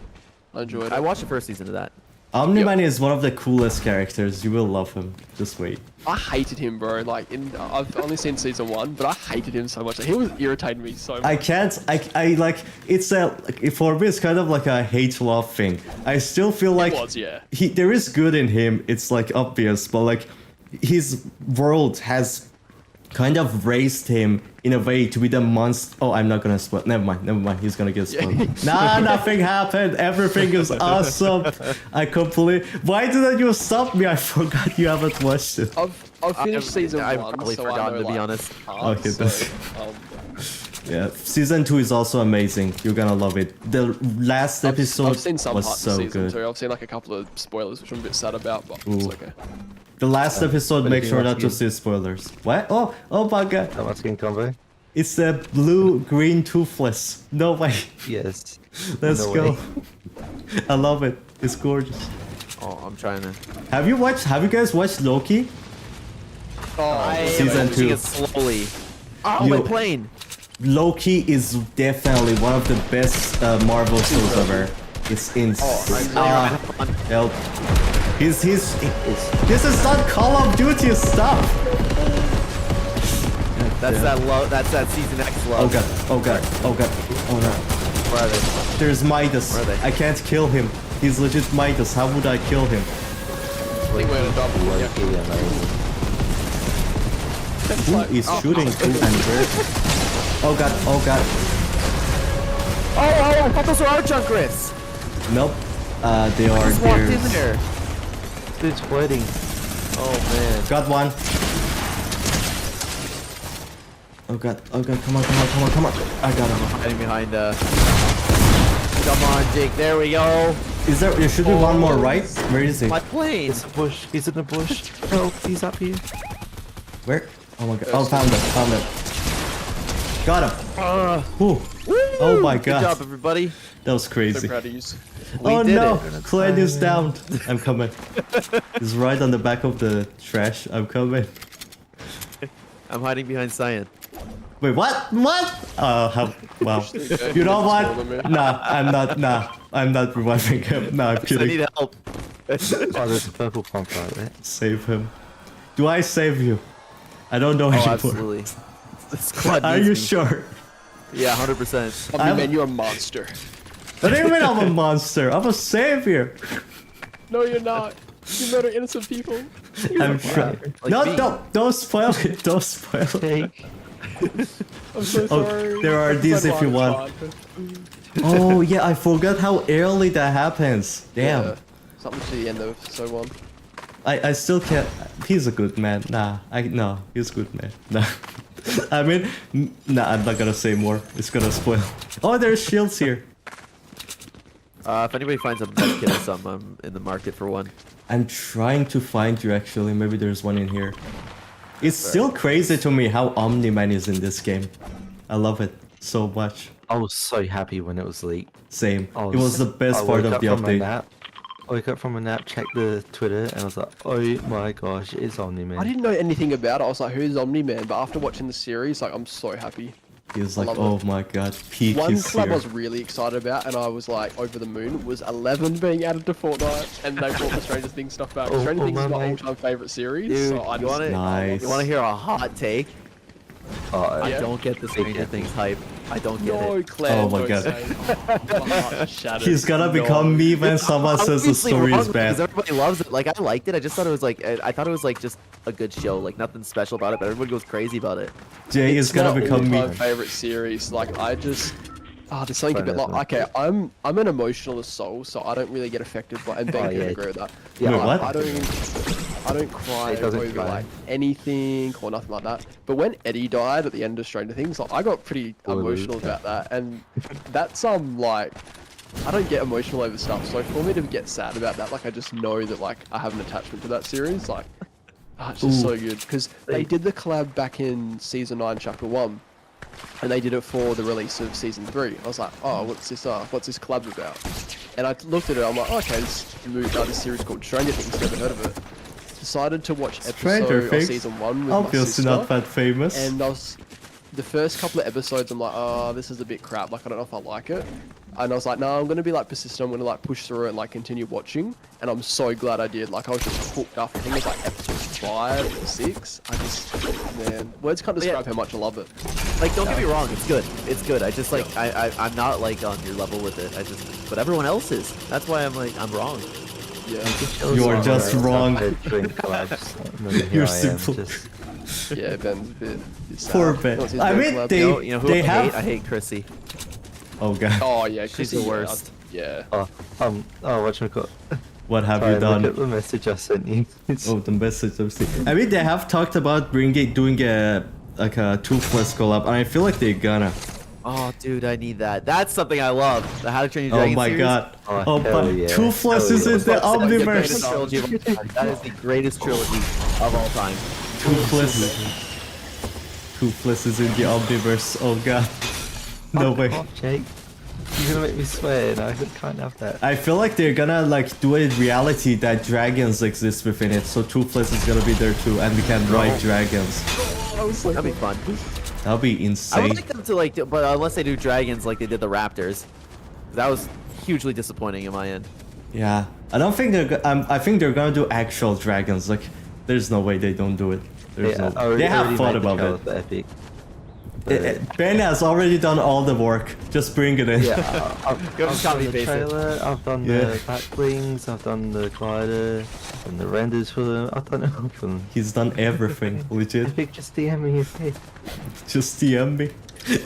I enjoyed it. I watched the first season of that. Omni-Man is one of the coolest characters. You will love him. Just wait. I hated him, bro. Like, I've only seen season 1, but I hated him so much. He was irritating me so much. I can't. I like. It's for me. It's kind of like a hate-love thing. I still feel like It was, yeah. there is good in him. It's like obvious, but like his world has kind of raised him in a way to be the monster. Oh, I'm not gonna spoil. Never mind. He's gonna get spoiled. Nah, nothing happened. Everything is awesome. I completely. Why didn't you stop me? I forgot you haven't watched it. I've finished season 1, I've probably so forgotten I know, to be honest. Okay, that's. um, Yeah, season 2 is also amazing. You're gonna love it. The last episode I've seen some was parts so of season good. 2. I've seen like a couple of spoilers, which I'm a bit sad about, but it's okay. The last episode, but make if you sure watch not to it- see spoilers. What? Oh my god. That much skin combo. It's the blue-green toothless. No way. Yes. Let's No go. way. I love it. It's gorgeous. Oh, I'm trying to. Have you guys watched Loki? Season watching 2. it slowly. Oh, Yo. my plane. Loki is definitely one of the best Marvel shows ever. It's insane. Help. This is not Call of Duty stuff. That's that love. That's that season X Oh love. god, oh god, oh god, oh no. Where are they? There's Midas. Where are they? I can't kill him. He's legit Midas. How would I kill him? I think we're gonna double. Yeah. Loki, amazing. Who is shooting who and where? Oh god, oh god. Oh, I thought those were our Junkers. Nope. They are Just walked in theirs. there. Dude's floating. Oh man. Got one. Oh god, come on. I got him. Hiding behind. Come on, Jake. There we go. There should be one more, right? Where is he? My plane. It's a bush. He's in the bush. Help! He's up here. Where? Oh my god. Oh, found him. Got him. Whew. Oh my Good job, god. everybody. That was So crazy. proud of you. Oh did no. it. Clen is down. I'm coming. He's right on the back of the trash. I'm coming. I'm hiding behind Scyan. Wait, what? Wow. You know what? Nah, I'm not reviving him. Nah, I'm I kidding. need help. Oh, there's a purple pump right there. Save him. Do I save you? I don't know Oh, anymore. absolutely. The squad Are needs you me. sure? Yeah, 100%. I mean, man, you're a monster. What do you mean I'm a monster? I'm a savior. No, you're not. You murder innocent people. I'm trying. Like No, me. don't spoil it. Don't spoil it. Take. I'm so Oh, sorry. there are these if you want. Oh yeah, I forgot how early that happens. Damn. Yeah. Something to the end of so one. I still can't. He's a good man. Nah, no, he's a good man. Nah. I mean, nah, I'm not gonna say more. It's gonna spoil. Oh, there's shields here. If anybody finds a med kit or something, I'm in the market for one. I'm trying to find you actually. Maybe there's one in here. It's still crazy to me how Omni-Man is in this game. I love it so much. I was so happy when it was leaked. Same. I It was the best I part woke of up the from a update. nap. I woke up from a nap, checked the Twitter, and I was like, oh my gosh, it's Omni-Man. I didn't know anything about it. I was like, who's Omni-Man? But after watching the series, like, I'm so happy. He was I like, love oh my god, peak One is collab I here. was really excited about, and I was like over the moon, was 11 being added to Fortnite, and they brought the Stranger Things stuff back. Oh, Stranger Things is my my mate. all-time favorite series. Dude, so I you just, want it? Nice. You want to hear a hot take? Oh, Yeah. I don't get the Stranger Things hype. I don't get No, it. Clen. Oh my don't god. say. Oh, my heart shattered. He's gonna become me when someone says the Obviously story wrong, is because bad. everybody loves it. Like I liked it. I just thought it was like I thought it was like just a good show. Like nothing special about it, but everybody goes crazy about it. Jay is It's gonna my become me. all-time favorite series. Like I just, there's something a bit like. Okay, I'm an emotionalist soul, so I don't really get affected by. And Ben Oh, can yeah. agree with that. Yeah, Wait, Like, what? I don't cry It doesn't over cry. like anything or nothing like that. But when Eddie died at the end of Stranger Things, like, I got pretty Oh, emotional yeah. about that, and that's like. I don't get emotional over stuff, so for me to get sad about that, like I just know that like I have an attachment to that series, like it's just so good because they did the collab back in season 9, chapter 1, and they did it for the release of season 3. I was like, oh, what's this collab about? And I looked at it, I'm like, oh, okay, this series called Stranger Things, never heard of it. Decided to watch Stranger episode of Things? season 1 with Obviously my sister, not that famous. and the first couple of episodes, I'm like, oh, this is a bit crap. Like, I don't know if I like it. And I was like, no, I'm going to be like persistent. I'm going to like push through it and like continue watching. And I'm so glad I did. Like, I was just hooked up. I think it was like episode 5 or 6. I just, man, words can't describe how much I love it. Like don't get me wrong, it's good. It's good. I just like I'm not like on your level with it. But everyone else is. That's why I'm like I'm wrong. Yeah. You are just wrong. Doing collabs. And then here You're I am, simple. just- Yeah, Ben's a bit sad. Poor Ben. What's his I Ben mean, collab? they- You know who They I have- hate? I hate Chrissy. Oh god. Oh, yeah, She's Chrissy, the worst. Yeah. Oh, whatchamacallit? What have Sorry, you done? look at the message I sent you. It's, Oh, the message of Steve. I mean, they have talked about doing a toothless collab, and I feel like they're gonna. Oh, dude, I need that. That's something I love. The How to Train Your Oh Dragon my series. god. Oh, Oh, hell but yeah. toothless Hell is yeah. in the That's the greatest omniverse. trilogy of all time. That is the greatest trilogy of all time. Toothless. Toothless in the Omniverse. Oh god. No way. Fuck off, Jake. You're gonna make me swear, and I can't have that. I feel like they're gonna like do it in reality that dragons exist within it, so Toothless is gonna be there too, and we can ride dragons. That'd be fun. That'll be I insane. would like them to like, but unless they do dragons like they did the Raptors, that was hugely disappointing in my end. Yeah, I don't think they're. I think they're gonna do actual dragons. Like, there's no way they don't do it. There's Yeah, no. They have thought about it. The epic. Ben has already done all the work. Just bring it in. Yeah, I've Go done copy the paste it. trailer, I've done Yeah. the backlinks, I've done the glider, and the renders for them. I've done everything for them. He's done everything. Legit. Epic, just DM me his head. Just DM me.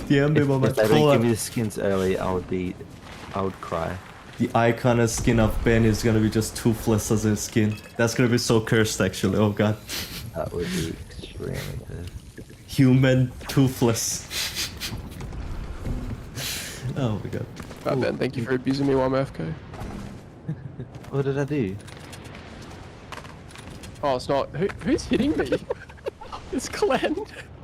DM me, mama. If they Pull don't give up. me the skins early, I would cry. The iconic skin of Ben is gonna be just Toothless as his skin. That's gonna be so cursed, actually. Oh god. That would be extremely good. Human Toothless. Oh my god. Right, Ben, thank you for abusing me while I'm AFK. What did I do? Oh, it's not. Who's hitting me? It's Clen.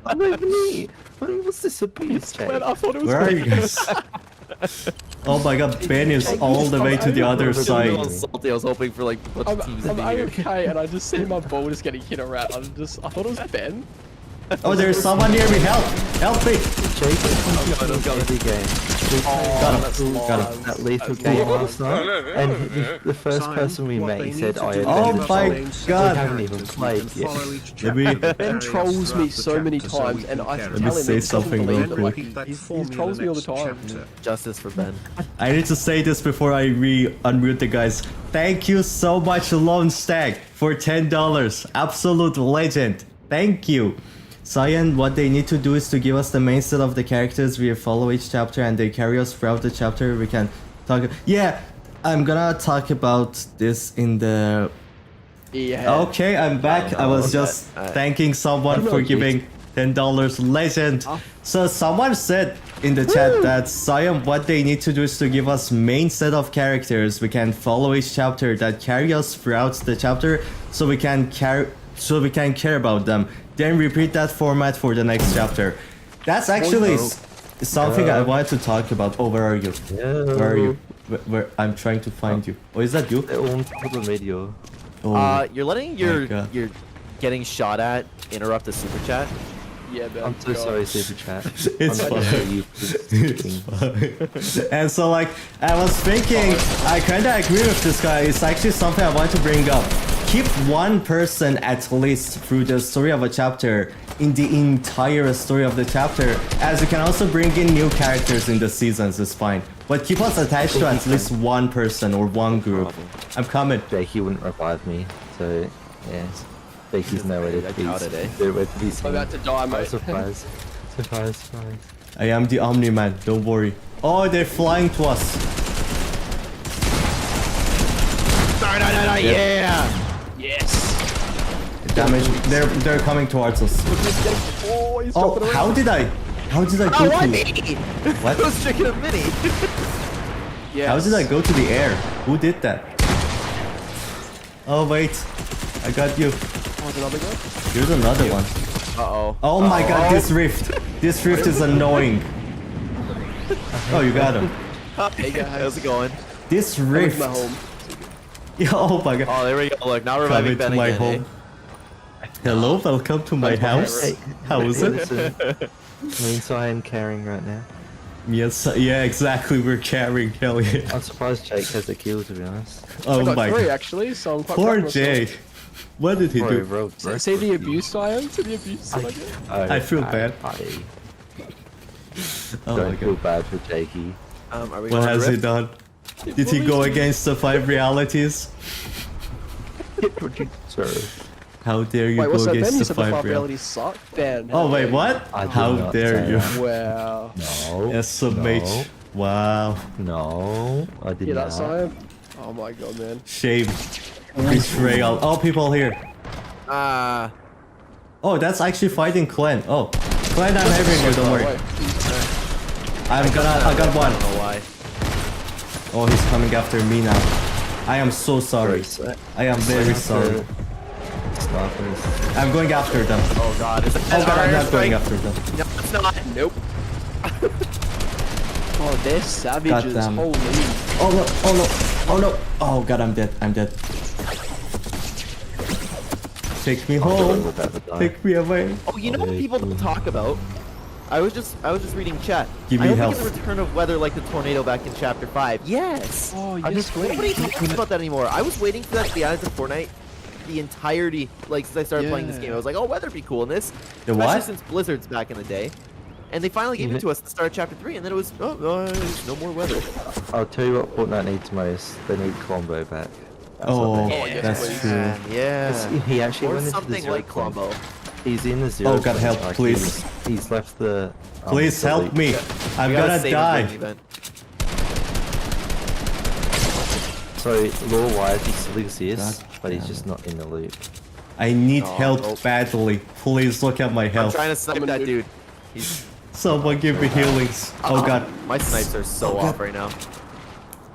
I'm not even me. What's this abuse, It's Jake? Clen. I thought it was Where are Clen. you guys? Oh my god, Ben is all the way to the other I was a side. little salty. I was hoping for like a bunch I'm of teams to be here. AFK and I just see my ball just getting hit around. I thought it was Ben. Oh, there's someone near me. Help! Help me! Jake, it's I'm going. a game. Got him. Got him. That lethal game last night, and the first person we met, he said, "I had Oh been my challenge." We god. haven't even played yet. Let me Ben trolls me so many times, and I tell him say he doesn't something believe real it. quick. Like, he trolls me all the time. Justice for Ben. I need to say this before I unmute the guys. Thank you so much, Lone Stag, for $10. Absolute legend. Thank you. Scyan, what they need to do is to give us the main set of the characters. We follow each chapter and they carry us throughout the chapter. We can talk. Yeah, I'm gonna talk about this in the. Yeah. Okay, I'm back. I was just thanking someone for giving $10 legend. So someone said in the chat that Scyan, what they need to do is to give us main set of characters. We can follow each chapter that carry us throughout the chapter, so we can care about them. Then repeat that format for the next chapter. That's actually something I wanted to talk about. Oh, where are you? Where are you? Where I'm trying to find you. Oh, is that you? They're on top of the video. Oh, You're letting my God. your getting shot at interrupt the super chat. Yeah, Ben. I'm so God. sorry, Super Chat. It's I'm not fine. gonna you It's fine. And so like I was thinking, I kind of agree with this guy. It's actually something I want to bring up. Keep one person at least through the story of a chapter in the entire story of the chapter, as you can also bring in new characters in the seasons. Is fine, but keep us attached to at least one person or one group. I'm coming. JayKey wouldn't revive me, so yeah. JayKey's nowhere to be. doubt it, eh? Nowhere to be I'm seen. about to die, mate. Surprise. Surprise, surprise. I am the Omni Man. Don't worry. Oh, they're flying to us. No, yeah. Yes. Damage. They're coming towards us. Oh, he's Oh, jumping around. how did I go why to? me? What? I was drinking a mini. Yes. How did I go to the air? Who did that? Oh wait, I got you. Oh, there's another guy? Here's another one. Uh-oh. Oh my god, this rift. This rift is annoying. Oh, you got him. Hey guys. How's it going? This Here's rift. my home. Yeah, oh my god. Oh, there we go. Look, now we're Come reviving into Ben my again. home. Hello, welcome to my house. Hey, How is it? listen. Me and Scyan caring right now. Yes, yeah, exactly. We're carrying. Hell yeah. I'm surprised Jake has a kill, to be honest. Oh I got my 3 god. actually, so I'm quite Poor proud of myself. Jay. What did he Sorry, do? bro. See the abuse, Scyan? See the abuse that I get? I feel bad. Oh my Don't feel god. bad for JayKey. Are we What going has he rift? done? Did he go against the 5 realities? What you deserve. How dare you Wait, what's go that? Ben, against you the said the 5 five realities? realities suck? Ben. Oh wait, what? I did How not dare say you? that. Wow. No. SMH. Wow. No, I did Hear not. that, Scyan? Oh my god, man. Shame. Betrayal. Oh, people here. Ah. Oh, that's actually fighting Clen. Oh, Clen, I'm having you. Don't worry. I got one. I don't know why. Oh, he's coming after me now. I am so sorry. I am very sorry. Darkness. I'm going after them. Oh god, is it? Oh god, I'm not going after them. No, it's not. Nope. Oh, they're savages. Goddamn. Holy. Oh no, oh no, oh no. Oh god, I'm dead, I'm dead. Take me home. Take me away. Oh, you know what people don't talk about? I was just reading chat. Give me I hope health. we get the return of weather like the tornado back in Chapter 5. Yes! Oh, I'm yes, just wait. Nobody talks about that anymore. I was waiting for that to be added to Fortnite the entirety, like, since I started playing this game. I was like, oh, weather be cool in this. The Especially what? since Blizzard's back in the day. And they finally gave it to us at the start of Chapter 3, and then it was, oh, no more weather. I'll tell you what Fortnite needs most. They need Colombo back. That's Oh, what they Oh, yes, that's please. true. Yeah. need. He actually Or went into the something zero like point. Colombo. He's in the zero. Oh, God, point, help, like, please. He's left the. Please the help loop. me. I'm We gotta gonna save him for die. the event. So lore-wise, he still exists, God but he's damn just not in the loop. I need Oh, help nope. badly. Please look at my I'm health. trying to snipe Coming, that dude. dude. He's, Someone give me healings. Oh god, my snipes are so off right now.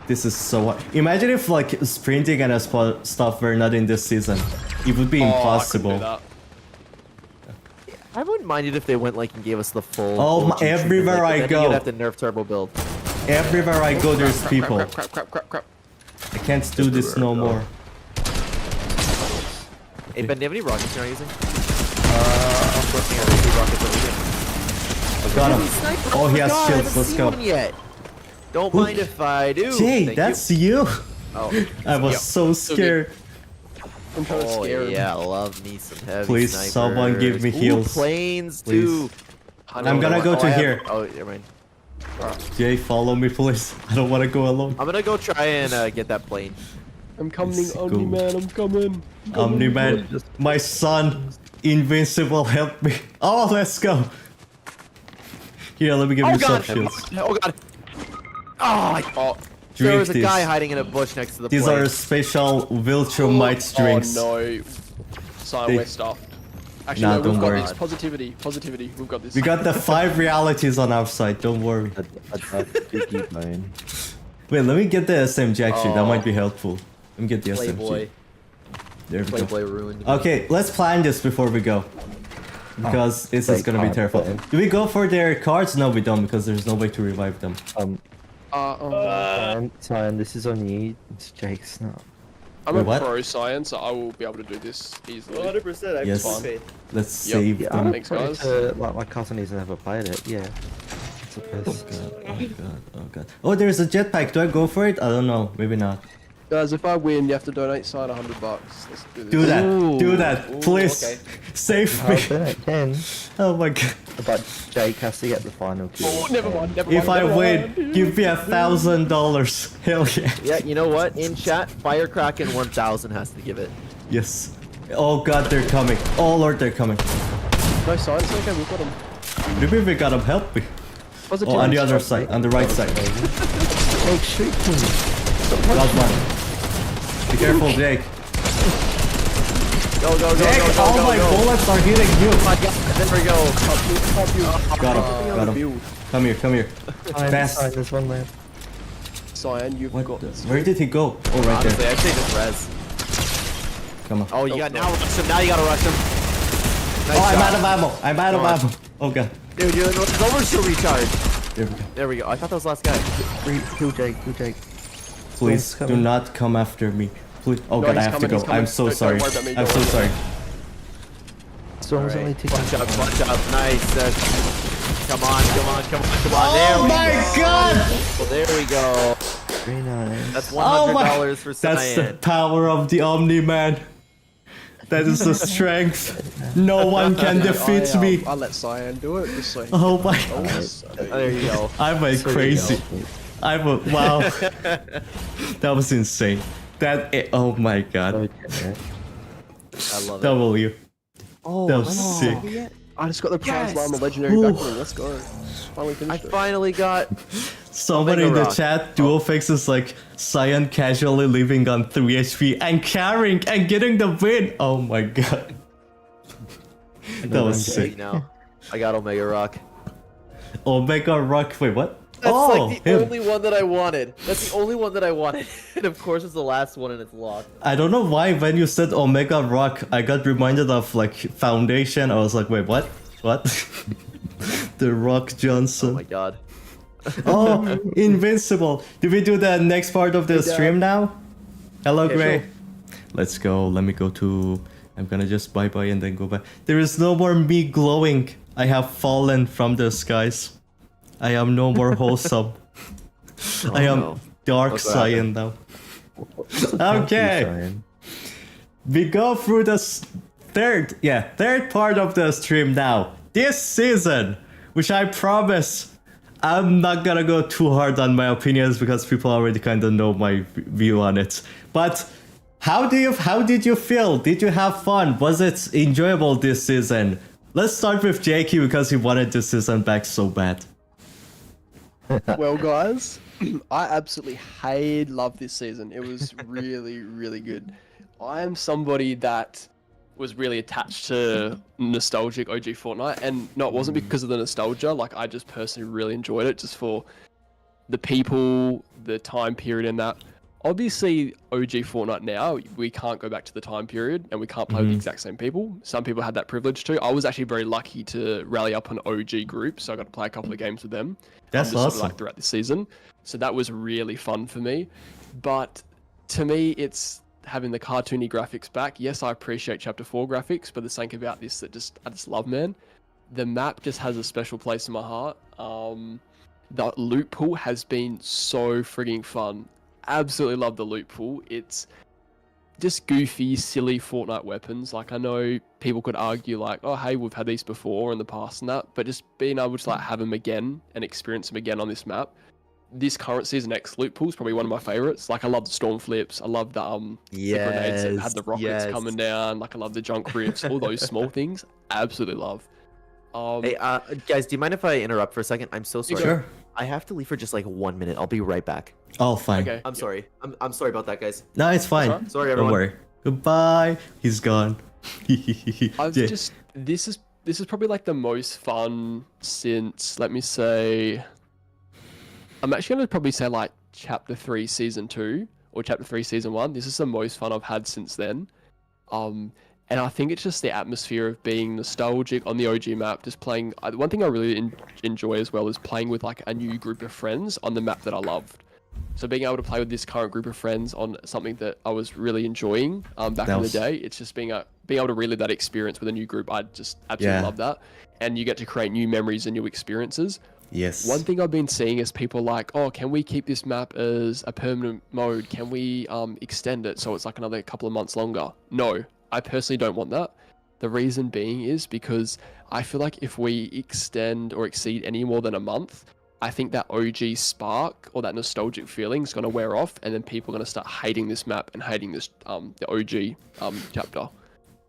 this is so. Imagine if like sprinting and stuff were not in this season. It would be Oh, I couldn't do impossible. that. I wouldn't mind it if they went like and gave us the full. Oh, OG treatment, everywhere like, I but then go. You'd have to nerf turbo build. Everywhere I go, there's Crap, people. Crap, crap, crap, crap, crap. I can't do this no more. Hey Ben, do you have any rockets you're not using? I'm working on Two rockets over here. Got him. Sniper, Oh, he has God, I shields. haven't Let's seen go. one yet. Don't Who- mind if I do. Jay, Thank that's you. you. Oh, I was Yep. so So scared. I'm trying to oh scare him. yeah, love me some heavy Please, snipers. someone give me Ooh, heals. planes Please. too. I'm gonna go Oh, to I have- here. Oh, never mind. Jay, follow me, please. I don't want to go alone. I'm gonna go try and get that plane. I'm coming, Let's Omni go. Man, I'm coming. Omni-Man, my son, Invincible, help me. Oh, let's go. Here, let me give Oh you god! some shields. Oh god! Oh, there Drink was a this. guy hiding in a bush next to the These plane. are special Viltrumite drinks. Oh no. Sorry, They- we're stuffed. Actually, Nah, no, don't we've got worry. this. Positivity, positivity. We've got this. We got the 5 realities on our side, don't worry. a biggie bone. Wait, let me get the SMG actually, that Oh. might be helpful. Let me get the Playboy. SMG. There we go. Playboy ruined me. Okay, let's plan this before we go. Because this is wait, gonna be can't terrible. plan. Do we go for their cards? No, we don't, because there's no way to revive them. Cyan, this is on you. It's Jake's not. I'm Wait, a what? pro science, so I will be able to do this easily. 100%. I have Yes. full faith. Let's Yep. save Yeah, them. I'm Thanks, pretty guys. sure, like my cousin has never played it. Yeah, it's the best. Oh god, oh god. Oh, there's a jetpack. Do I go for it? I don't know. Maybe not. Guys, if I win, you have to donate Cyan $100. Let's do this. Do that. Do Ooh. that. Ooh, Please. okay. Save I'll me. donate 10, Oh my god. but Jake has to get the final kill. Oh, never mind, never If mind. I never win, mind. give me $1,000. Hell yeah. Yeah, you know what? In chat, Firecracken 1000 has to give it. Yes. Oh god, they're coming. Oh lord, they're coming. No science, okay, we've got him. Maybe we gotta help me. Positive. Oh, on the other side, on the right side. Jake, shoot him. Got one. Be careful, Jake. Go, go, go, Jake, go, go, all go, my go. bullets are hitting you. Oh my god, there we go. Got him. Got him. Build. Come here, come here. Cyan, Fast. Cyan, there's one left. Cyan, you've What got the- this. Where did he go? Oh, right Honestly, there. I'd say just res. Come on. Oh, you got now rush him. Now you gotta rush him. Nice Oh, I'm shot. out of ammo. I'm out of Come on. ammo. Oh god. Dude, you're the overshield recharge. There we go. There we go. I thought that was the last guy. Kill Jake, kill Jake. Please Storm's do coming. not come after me. Please. Oh No, god, I he's have coming, to he's go. coming. I'm so Don't sorry. worry about me, I'm don't so worry. sorry. Storm's only ticking. Punch up, punch up. Nice. Come on, come on, come on, come on. Oh There we my go. god! Well, there we go. Very nice. That's Oh my- $100 for That's the Cyan. power of the Omni-Man. That is the strength. No one can defeat me. I'll let Cyan do it, just so he Oh my Oh, god. Oh, there you go. I'm a crazy. I'm a wow. That was insane. Oh my god. I love it. W. Oh, That was sick. I just got the prize Yes. llama legendary Ooh. backbling. Let's go. Finally I finished it. finally got. Someone Omega in the Rock. chat, Duofix is like, Cyan casually living on 3 HP and carrying and getting the win. Oh my god. That was Sick sick. now. I got Omega Rock. Omega Rock. Wait, what? like the him. only one that I wanted. That's the only one that I wanted. And of course it's the last one and it's locked. I don't know why when you said Omega Rock, I got reminded of like Foundation. I was like, wait, what? What? The Rock Oh Johnson. my god. Oh, Invincible. Did we do the next part of the stream now? Hello, Okay, Gray. sure. Let's go. Let me go to... I'm gonna just bye-bye and then go back. There is no more me glowing. I have fallen from the skies. I am no more wholesome. I am no. dark Look what Scyan now. Okay. We go through the third part of the stream now. This season, which I promise I'm not gonna go too hard on my opinions because people already kind of know my view on it. But how did you feel? Did you have fun? Was it enjoyable this season? Let's start with JayKey because he wanted this season back so bad. Well, guys, I absolutely love this season. It was really, really good. I am somebody that was really attached to nostalgic OG Fortnite, and no, it wasn't because of the nostalgia. Like, I just personally really enjoyed it just for the people, the time period, and that. Obviously, OG Fortnite now, we can't go back to the time period, and we can't play with the exact same people. Some people had that privilege too. I was actually very lucky to rally up an OG group, so I got to play a couple of games with them. That's just awesome. Sort of like throughout the season, so that was really fun for me. But to me, it's having the cartoony graphics back. Yes, I appreciate Chapter 4 graphics, but there's something about this that I just love, man. The map just has a special place in my heart. The loot pool has been so frigging fun. Absolutely love the loot pool. It's just goofy, silly Fortnite weapons. Like, I know people could argue like, oh, hey, we've had these before in the past and that, but just being able to like have them again and experience them again on this map. This current season X loot pool is probably one of my favorites. Like, I love the storm flips. I love the grenades that had the rockets coming down. Like, I love the junk rifts. All those small things, absolutely love. Hey, guys, do you mind if I interrupt for a second? I'm so sorry. Sure. I have to leave for just like 1 minute. I'll be right back. Oh, fine. Okay. I'm sorry. I'm sorry about that, guys. No, it's fine. That's Sorry, Don't everyone. worry. Goodbye. He's gone. I've Yeah. just this is probably like the most fun since, let me say, I'm actually gonna probably say like Chapter 3 Season 2 or Chapter 3 Season 1. This is the most fun I've had since then. And I think it's just the atmosphere of being nostalgic on the OG map, just playing. One thing I really enjoy as well is playing with like a new group of friends on the map that I loved. So being able to play with this current group of friends on something that I was really enjoying back in the day, it's just being able to relive that experience with a new group. I just absolutely love that. And you get to create new memories and new experiences. Yes. One thing I've been seeing is people like, oh, can we keep this map as a permanent mode? Can we extend it so it's like another couple of months longer? No, I personally don't want that. The reason being is because I feel like if we extend or exceed any more than a month, I think that OG spark or that nostalgic feeling is going to wear off, and then people are going to start hating this map and hating this the OG chapter.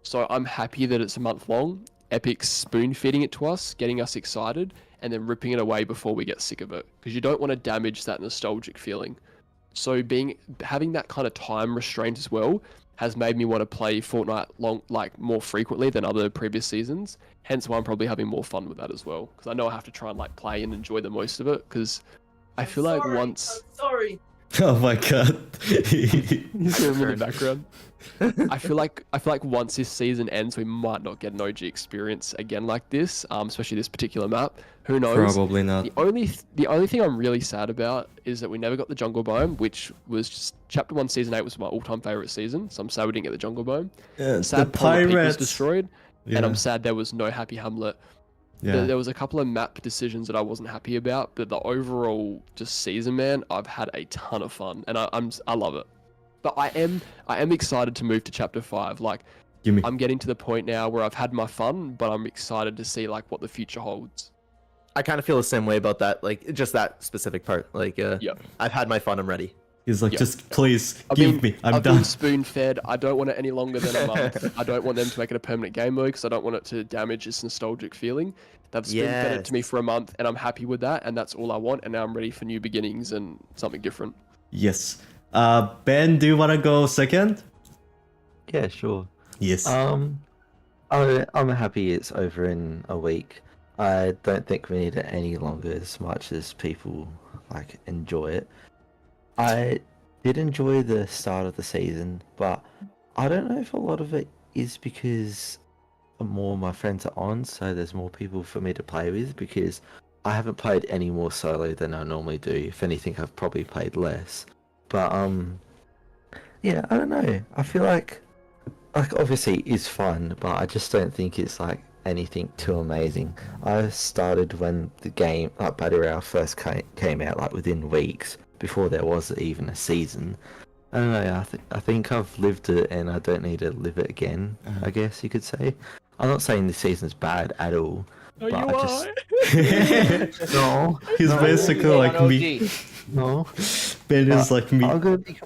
So I'm happy that it's a month long. Epic's spoon feeding it to us, getting us excited, and then ripping it away before we get sick of it, because you don't want to damage that nostalgic feeling. So having that kind of time restraint as well has made me want to play Fortnite more frequently than other previous seasons. Hence why I'm probably having more fun with that as well, because I know I have to try and like play and enjoy the most of it, because I feel like once... I'm sorry. Oh my god. He's in the background. I feel like once this season ends, we might not get an OG experience again like this, especially this particular map. Who knows? Probably not. The only thing I'm really sad about is that we never got the jungle biome, which was just Chapter 1 Season 8 was my all-time favorite season. So I'm sad we didn't get the jungle biome. Yeah, Sad the Pond Peak was pirates. destroyed, Yeah. and I'm sad there was no Happy Hamlet. Yeah. There was a couple of map decisions that I wasn't happy about, but the overall just season, man, I've had a ton of fun, and I love it. But I am excited to move to Chapter 5. Like, Gimme. I'm getting to the point now where I've had my fun, but I'm excited to see like what the future holds. I kind of feel the same way about that, like just that specific part. Like, Yep. I've had my fun. I'm ready. He's like, Yeah. just please I've give me. I'm I've done. been spoon-fed. I don't want it any longer than a month. I don't want them to make it a permanent game mode because I don't want it to damage this nostalgic feeling. They've spoon-fed it to me for a month, and I'm happy with that, and that's all I want. And now I'm ready for new beginnings and something different. Yes. Ben, do you want to go second? Yeah, sure. Yes. I'm happy it's over in a week. I don't think we need it any longer as much as people like enjoy it. I did enjoy the start of the season, but I don't know if a lot of it is because more of my friends are on, so there's more people for me to play with, because I haven't played any more solo than I normally do. If anything, I've probably played less. But yeah, I don't know. I feel like obviously it's fun, but I just don't think it's like anything too amazing. I started when the game, like Battle Royale, first came out, like within weeks before there was even a season. I don't know. I think I've lived it, and I don't need to live it again. I guess you could say. I'm not saying this season's bad at all. Oh, but you I are. just no. He's no, basically like me. No. Ben is like me. I'm gonna be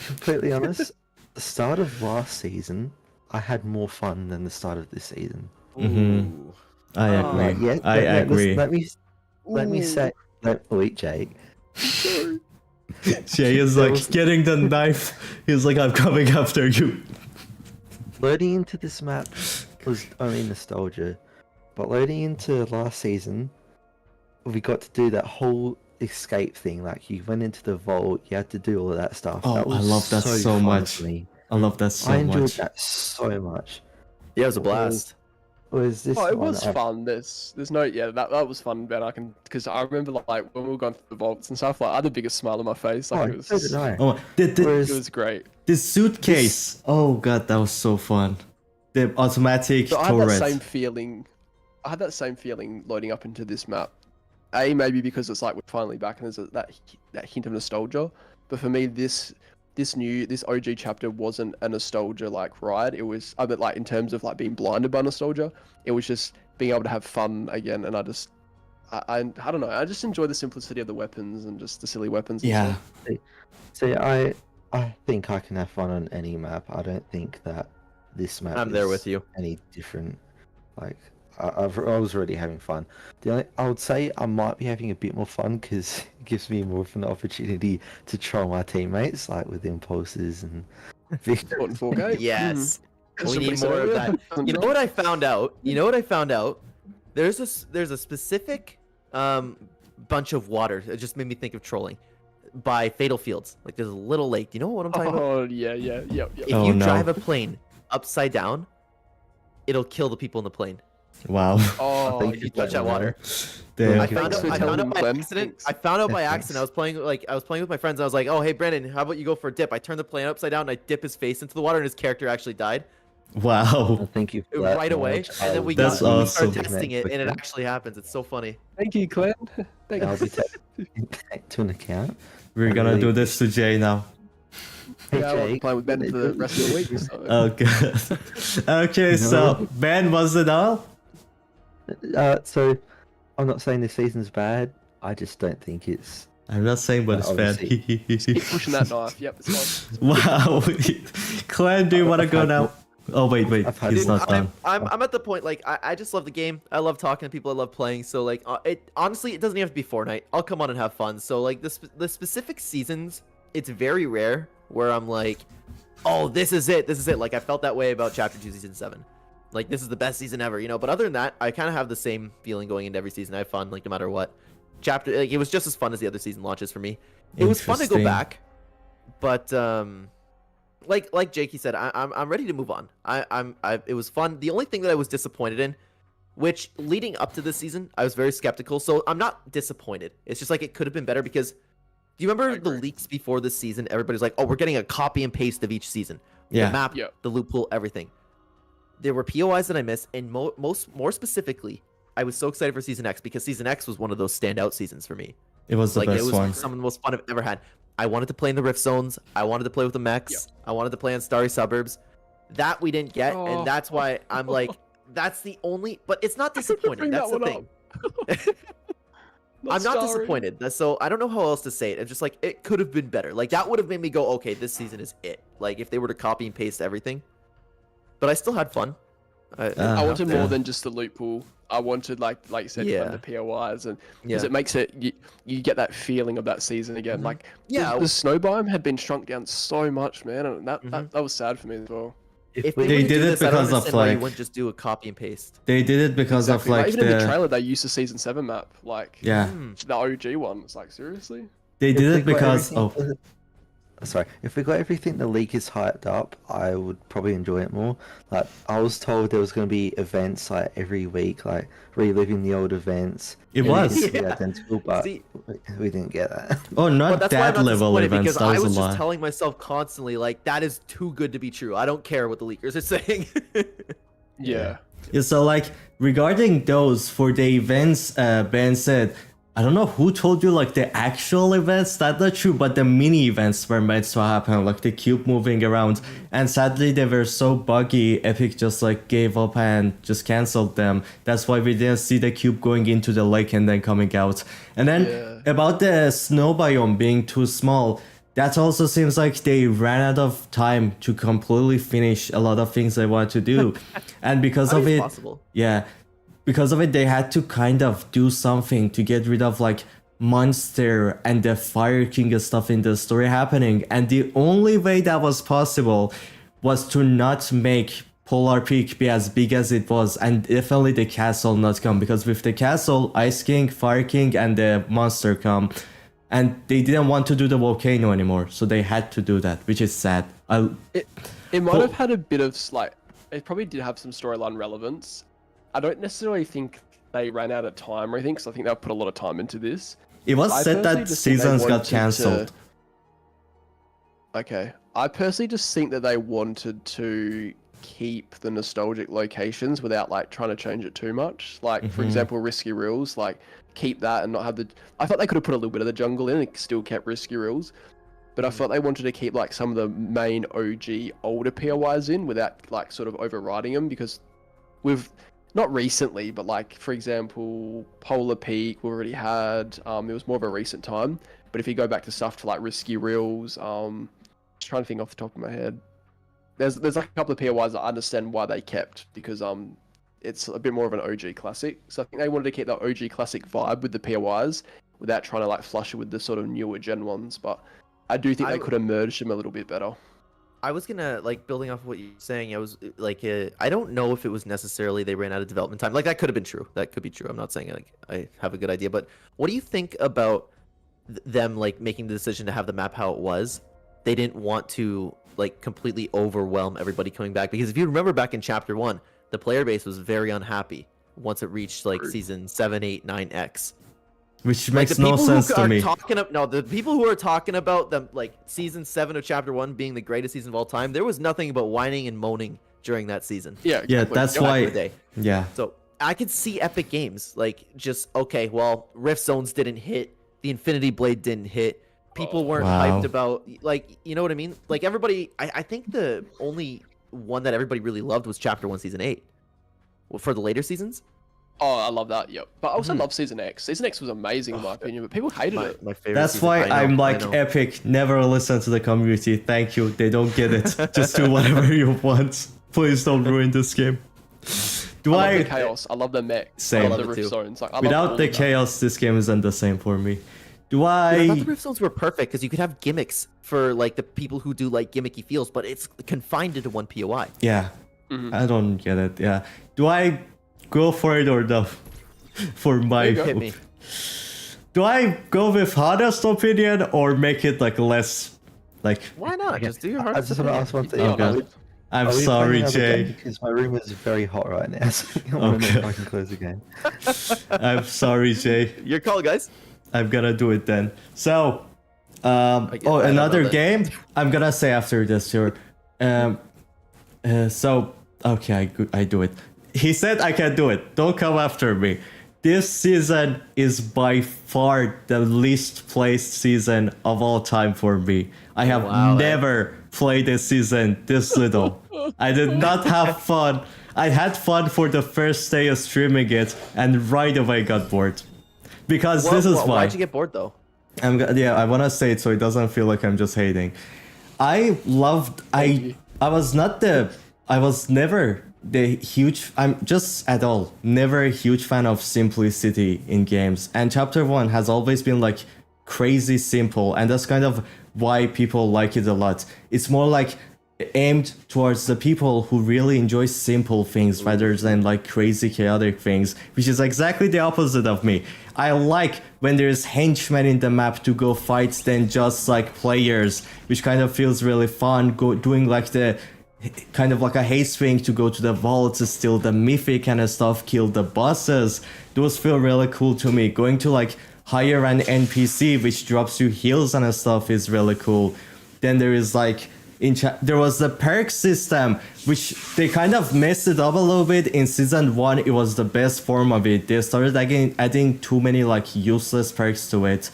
completely honest. The start of last season, I had more fun than the start of this season. Mhm. I agree. Yeah, I agree. Let me say. Wait, Jake. Jay is There like was- getting the knife. He's like, I'm coming after you. Loading into this map was only nostalgia, but loading into last season, we got to do that whole escape thing. Like you went into the vault, you had to do all of that stuff. Oh, That was I love that so fun much. for me. I love that so I enjoyed much. that so much. Yeah, it was a blast. Was this? Oh, it one was I- fun. There's no, yeah, that was fun, Ben. Because I remember like when we were going through the vaults and stuff, like I had the biggest smile on my face. Like Oh, it was, so did I. Oh, it Whereas- was great. the suitcase. Oh god, that was so fun. The automatic So I had that turret. same feeling. I had that same feeling loading up into this map. Maybe because it's like we're finally back and there's that hint of nostalgia. But for me, this OG chapter wasn't a nostalgia like ride. It was, I mean, like in terms of like being blinded by nostalgia, it was just being able to have fun again. And I don't know. I just enjoy the simplicity of the weapons and just the silly weapons. And Yeah. stuff. See, I think I can have fun on any map. I don't think that this map I'm there is with you. any different. Like I was already having fun. I would say I might be having a bit more fun because it gives me more of an opportunity to troll my teammates, like with impulses and. What, 4K? Yes. Mm. We need more of that. You know what I found out? There's a specific bunch of water. It just made me think of trolling by Fatal Fields. Like there's a little lake. Do you know what I'm talking about? Oh yeah, yep. If Oh, you no. drive a plane upside down, it'll kill the people in the plane. Wow. Oh, think If you you touch that water. Damn. I Thanks found for out telling by Clen. accident. Thanks. I found out by Yeah, accident. I was playing with my friends. And I was like, "Oh, hey Brandon, how about you go for a dip?" I turned the plane upside down and I dip his face into the water, and his character actually died Wow. Thank you. For that right away. knowledge. And then we That's started awesome. testing it, and it actually happens. It's so funny. Thank you, Clen. Thank I'll be you. taking to an account. We're gonna do this to Jay now. Hey, Yeah, I want to Jake. play with Ben for the rest of the week. So. Oh god. Okay, so Ben, was it all? So, I'm not saying this season's bad. I just don't think it's. I'm not saying, but it's bad. Keep pushing that knife. Yep, it's fine. Wow. Clen, do you want to go now? Oh wait, I've had he's more- not done. I'm at the point like I just love the game. I love talking to people. I love playing. So like it honestly it doesn't even have to be Fortnite. I'll come on and have fun. So like the specific seasons, it's very rare where I'm like, oh this is it. Like I felt that way about Chapter 2 Season 7. Like this is the best season ever, you know. But other than that, I kind of have the same feeling going into every season. I have fun like no matter what. Chapter like, it was just as fun as the other season launches for me. It was fun to go Interesting. back, but like JayKey said, I'm ready to move on. It was fun. The only thing that I was disappointed in, which leading up to this season, I was very skeptical. So I'm not disappointed. It's just like it could have been better because do you remember the leaks before this season? Everybody's like, oh, we're getting a copy and paste of each season. Yeah. The map, Yeah. the loophole, everything. There were POIs that I missed, and more specifically, I was so excited for Season X because Season X was one of those standout seasons for me. It was the Like it best was one. some of the most fun I've ever had. I wanted to play in the Rift Zones. I wanted to play with the mechs. Yep. I wanted to play on Starry Suburbs. That we didn't get, Oh. and that's why I'm like, that's the only. But it's not disappointing. Bring That's that the one thing. I'm not sorry. disappointed. So I don't know how else to say it. It's just like it could have been better. Like that would have made me go, okay, this season is it. Like if they were to copy and paste everything. But I still had fun. I wanted Yeah. more than just the loot pool. I wanted like you said, Yeah. the POIs and Yeah. because it makes it you get that feeling of that season again. Like Yeah. the snow biome had been shrunk down so much, man, and that Mhm. that was sad for me as well. If we- they, They wouldn't did do it this, I don't because of, understand why you like- wouldn't just do a copy and paste. They did it because of Exactly. like even in the the trailer, they used the season 7 map. Like, yeah. the OG one. It's like, seriously? They If did we it got because everything- Sorry, if we got everything the leak is hyped up, I would probably enjoy it more. Like, I was told there was going to be events like every week, like reliving the old events. It and was. it's Yeah. identical, but See- we didn't get that. Oh, But not that's why I'm that not level disappointed, events. because That I was was a just lot. telling myself constantly, like, that is too good to be true. I don't care what the leakers are saying. Yeah. Yeah, so like regarding those for the events, Ben said, I don't know who told you like the actual events. That's not true, but the mini events were meant to happen, like the cube moving around. And sadly, they were so buggy. Epic just like gave up and just canceled them. That's why we didn't see the cube going into the lake and then coming out. And then Yeah. about the snow biome being too small. That also seems like they ran out of time to completely finish a lot of things they want to do. And because How of is it, possible? yeah, because of it, they had to kind of do something to get rid of like Monster and the Fire King and stuff in the story happening. And the only way that was possible was to not make Polar Peak be as big as it was, and definitely the castle not come. Because with the castle, Ice King, Fire King, and the Monster come. And they didn't want to do the volcano anymore, so they had to do that, which is sad. It might Cool. have had a bit of like, it probably did have some storyline relevance. I don't necessarily think they ran out of time or anything, because I think they've put a lot of time into this. It was I said personally that just think they seasons got wanted to- cancelled. Okay. I personally just think that they wanted to keep the nostalgic locations without like trying to change it too much. Like, for Mhm. example, Risky Reels, like keep that and not have the... I thought they could have put a little bit of the jungle in and still kept Risky Reels. But I thought they wanted to keep like some of the main OG older POIs in without like sort of overriding them, because we've not recently, but like for example, Polar Peak we already had. It was more of a recent time. But if you go back to stuff to like Risky Reels, just trying to think off the top of my head. There's like a couple of POIs that I understand why they kept, because it's a bit more of an OG classic. So I think they wanted to keep that OG classic vibe with the POIs without trying to like flush it with the sort of newer gen ones. But I do think they could have merged them a little bit better. I was gonna, like, building off of what you're saying, I was like, I don't know if it was necessarily they ran out of development time. Like, that could have been true. That could be true. I'm not saying like I have a good idea, but what do you think about them like making the decision to have the map how it was? They didn't want to like completely overwhelm everybody coming back, because if you remember back in Chapter 1, the player base was very unhappy once it reached like season 7, 8, 9X. Which Like, makes the no people sense who to are me. the people who are talking about them, like season 7 of Chapter 1 being the greatest season of all time, there was nothing but whining and moaning during that season. Yeah, Yeah, exactly. that's Yep. Back why. in the day. Yeah. So I could see Epic Games like just, okay, well, Rift Zones didn't hit, the Infinity Blade didn't hit, people weren't Wow. hyped about, like, you know what I mean? Like everybody, I think the only one that everybody really loved was Chapter 1 Season 8. Well, for the later seasons, Oh, I love that. Yep. But I also Mhm. love Season X. Season X was amazing in my opinion, but people hated it. my favorite. That's season. why I know, I'm I like know. Epic. Never listen to the community. Thank you. They don't get it. Just do whatever you want. Please don't ruin this game. Do I love the I? chaos. I love the mech. Same. I love I the love it rift too. zones. Like, I love all Without the of that. chaos, this game isn't the same for me. Do I thought the I? Rift Zones were perfect because you could have gimmicks for like the people who do like gimmicky feels, but it's confined into one POI. Yeah. Mhm. I don't get it. Yeah. Do I go for it or no? For my. you go. Hit me. Do I go with honest opinion or make it like less? Like, Why not? Just do your I hardest. just want to ask one thing. Oh, God. I'm Are we sorry, playing another game? Jay. Because my room is very hot right now, so I want to know if I can close the game. I'm sorry, Jay. Your call, guys. I'm gonna do it then. So, get- I don't another know that. game. I'm gonna say after this here. So okay, I do it. He said I can do it. Don't come after me. This season is by far the least placed season of all time for me. I have Wow, never played a season this little. I did not have fun. I had fun for the first day of streaming it, and right away got bored. Because this is why. Why'd you get bored though? I want to say it so it doesn't feel like I'm just hating. I was never I'm just at all never a huge fan of simplicity in games, and Chapter 1 has always been like crazy simple, and that's kind of why people like it a lot. It's more like aimed towards the people who really enjoy simple things rather than like crazy chaotic things, which is exactly the opposite of me. I like when there's henchmen in the map to go fight than just like players, which kind of feels really fun, doing like the kind of like a haste thing to go to the vault to steal the mythic kind of stuff, kill the bosses. Those feel really cool to me. Going to like hire an NPC which drops you heals and stuff is really cool. Then there is like there was the perk system, which they kind of messed it up a little bit. In season 1, it was the best form of it. They started again adding too many like useless perks to it.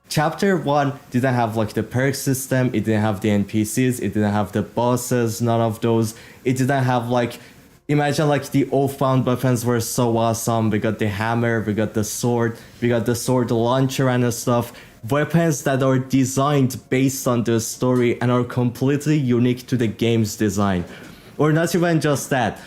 Chapter 1 didn't have like the perk system, it didn't have the NPCs, it didn't have the bosses, none of those. It didn't have like, imagine like the old-found weapons were so awesome. We got the hammer, we got the sword launcher and stuff. Weapons that are designed based on the story and are completely unique to the game's design. Or not even just that.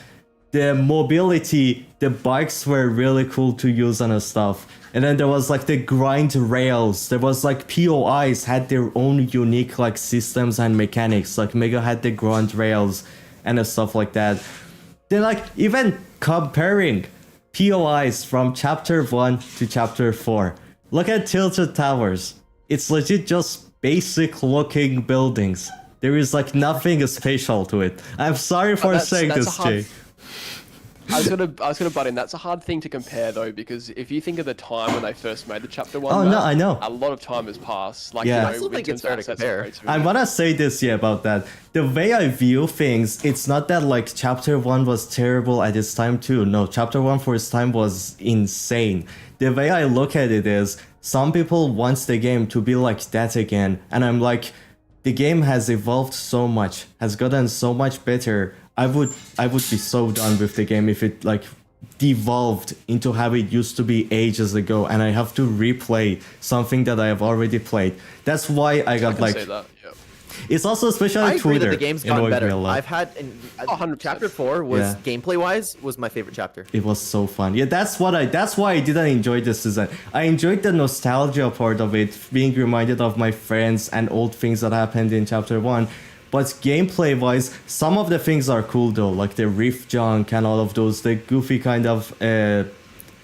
The mobility, the bikes were really cool to use and stuff. And then there was like the grind rails. There was like POIs had their own unique like systems and mechanics. Like Mega had the grind rails and stuff like that. Then like even comparing POIs from chapter 1 to chapter 4. Look at Tilted Towers. It's legit just basic looking buildings. There is like nothing special to it. I'm sorry for saying this, Jay. I was gonna butt in. That's a hard thing to compare though, because if you think of the time when they first made the chapter 1, oh no, I know. A lot of time has passed. Like, yeah. you know, I still think it's fair to compare. I wanna say this about that. The way I view things, it's not that like chapter 1 was terrible at its time too. No, chapter 1 for its time was insane. The way I look at it is, some people want the game to be like that again, and I'm like, the game has evolved so much, has gotten so much better. I would be so done with the game if it like devolved into how it used to be ages ago, and I have to replay something that I have already played. That's why I got like. Say that, yeah. It's also especially I agree Twitter. That the game's gotten better. I've had chapter 4 was gameplay wise was my favorite chapter. It was so fun. Yeah, that's why I didn't enjoy this season. I enjoyed the nostalgia part of it, being reminded of my friends and old things that happened in chapter 1. But gameplay wise, some of the things are cool though, like the rift junk and all of those, the goofy kind of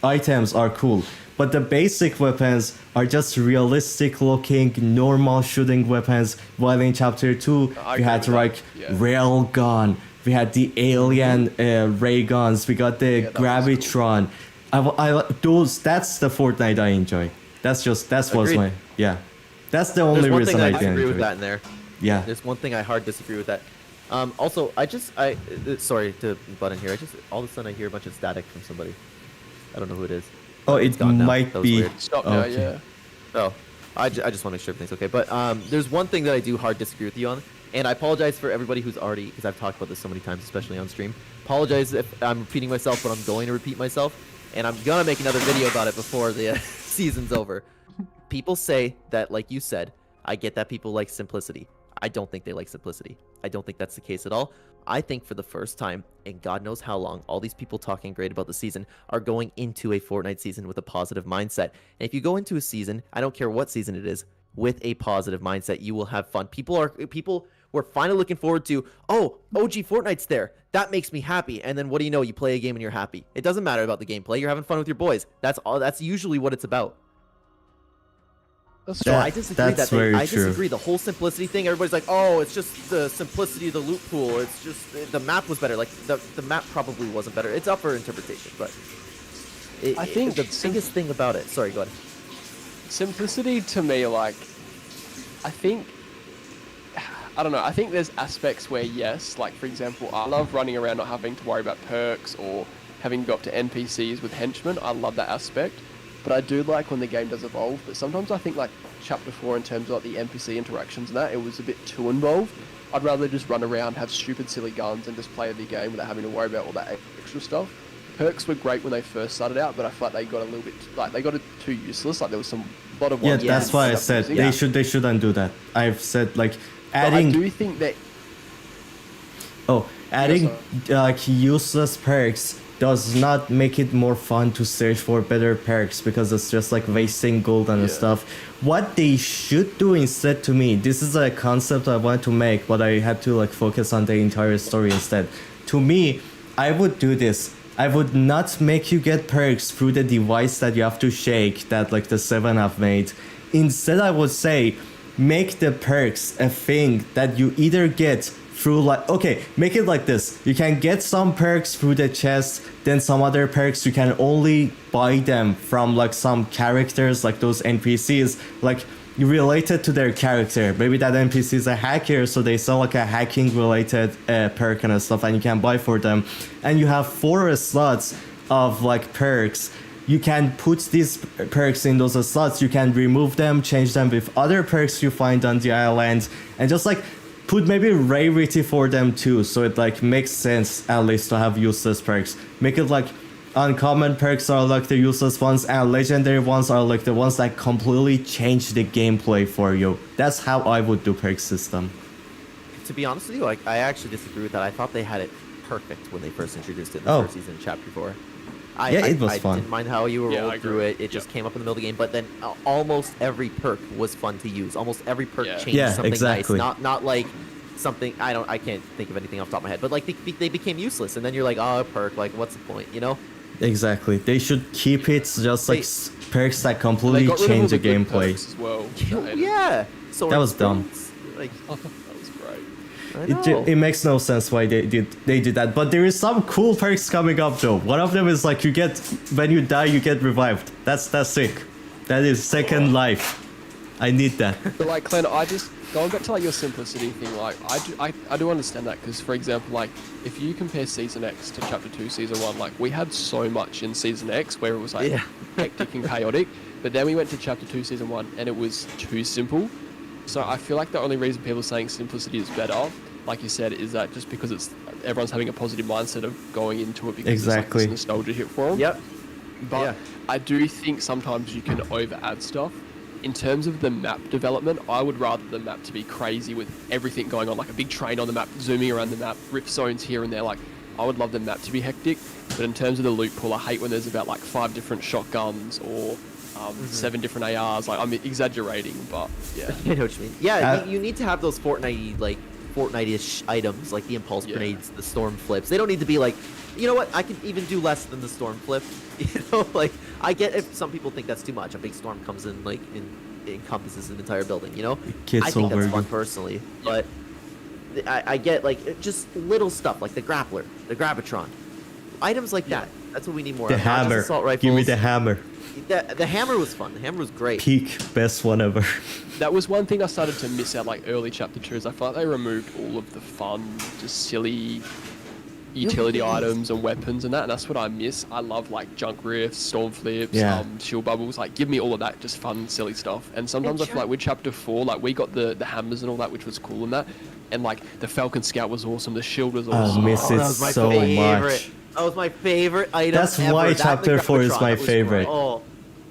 items are cool. But the basic weapons are just realistic looking, normal shooting weapons. While in chapter 2, we had like rail gun, we had the alien ray guns, we got the gravitron. Cool. That's the Fortnite I enjoy. That's the only reason I didn't agree with enjoy that in there. Yeah. There's one thing I hard disagree with that. Also, sorry to butt in here. All of a sudden I hear a bunch of static from somebody. I don't know who it is. Oh, it might be. Stop now, yeah. Oh, I just want to make sure everything's okay. But there's one thing that I do hard disagree with you on, and I apologize for everybody who's already, because I've talked about this so many times, especially on stream. Apologize if I'm repeating myself, but I'm going to repeat myself, and I'm gonna make another video about it before the season's over. People say that, like you said, I get that people like simplicity. I don't think they like simplicity. I don't think that's the case at all. I think for the first time, in God knows how long, all these people talking great about the season are going into a Fortnite season with a positive mindset. And if you go into a season, I don't care what season it is, with a positive mindset, you will have fun. People were finally looking forward to, oh, OG Fortnite's there. That makes me happy. And then what do you know? You play a game and you're happy. It doesn't matter about the gameplay. You're having fun with your boys. That's all. That's usually what it's about. So I disagree. I disagree. The whole simplicity thing. Everybody's like, "Oh, it's just the simplicity of the loot pool. It's just the map was better." Like the map probably wasn't better. It's up for interpretation, but I think the biggest thing about it. Sorry, go ahead. Simplicity to me, like, I don't know. I think there's aspects where yes, like for example, I love running around not having to worry about perks or having to go up to NPCs with henchmen. I love that aspect. But I do like when the game does evolve, but sometimes I think like chapter 4 in terms of like the NPC interactions and that, it was a bit too involved. I'd rather just run around, have stupid silly guns and just play the game without having to worry about all that extra stuff. Perks were great when they first started out, but I felt like they got a little bit, like they got it too useless, like there was a lot of ones. Yeah, that's why I said they shouldn't do that. I've said like adding... But I do think that... adding like useless perks does not make it more fun to search for better perks because it's just like wasting gold and stuff. What they should do instead, to me, this is a concept I wanted to make, but I had to like focus on the entire story instead. To me, I would do this. I would not make you get perks through the device that you have to shake that like the 7 have made. Instead, I would say, make the perks a thing that you either get through like, okay, make it like this. You can get some perks through the chest, then some other perks you can only buy them from like some characters, like those NPCs, like related to their character. Maybe that NPC is a hacker, so they sell like a hacking related perk and stuff, and you can buy for them. And you have 4 slots of like perks. You can put these perks in those slots, you can remove them, change them with other perks you find on the island, and just like put maybe rarity for them too, so it like makes sense at least to have useless perks. Make it like uncommon perks are like the useless ones, and legendary ones are like the ones that completely change the gameplay for you. That's how I would do perk system. To be honest with you, like I actually disagree with that. I thought they had it perfect when they first introduced it in the first season, Chapter 4. It was fun. I didn't mind how you were rolled through it. It just came up in the middle of the game. But then almost every perk was fun to use. Almost every perk changed something nice. Not like something I can't think of anything off the top of my head. But like they became useless, and then you're like, oh, a perk. Like, what's the point? You know? Exactly. They should keep it just like perks that completely change the gameplay. As well. Yeah. So that was dumb. Like, that was great. It makes no sense why they did that, but there is some cool perks coming up though. One of them is like you get, when you die you get revived. That's sick. That is second life. I need that. But like Clen, I just going back to like your simplicity thing. Like I do understand that, because for example, like if you compare Season X to Chapter 2 Season 1, like we had so much in Season X where it was like hectic and chaotic, but then we went to Chapter 2 Season 1 and it was too simple. So I feel like the only reason people are saying simplicity is better, like you said, is that just because everyone's having a positive mindset of going into it because it's like this nostalgia hit for them. Yep. But I do think sometimes you can over-add stuff. In terms of the map development, I would rather the map to be crazy with everything going on, like a big train on the map, zooming around the map, rip zones here and there. Like, I would love the map to be hectic. But in terms of the loot pool, I hate when there's about like 5 different shotguns or 7 different ARs. Like, I'm exaggerating, but yeah. I know what you mean. Yeah, you need to have those Fortnite-ish items, like the impulse grenades, the storm flips. They don't need to be like, you know what, I can even do less than the storm flip. You know, like, I get if some people think that's too much. A big storm comes in, like, encompasses an entire building, you know? I think that's fun personally, but I get, like, just little stuff, like the grappler, the gravitron. Items like that. That's what we need more of. The hammer. Assault rifles. Give me the hammer. The hammer was fun. The hammer was great. Peak, best one ever. That was one thing I started to miss out, like, early Chapter 2s. I felt like they removed all of the fun, just silly utility items and weapons and that, and that's what I miss. I love, like, junk rifts, storm flips, shield bubbles. Like, give me all of that, just fun, silly stuff. And sometimes I feel like with Chapter 4, like, we got the hammers and all that, which was cool and that. And, like, the Falcon Scout was awesome. The shield was awesome. I miss it so much. That was my favorite item. That's why Chapter 4 is my favorite.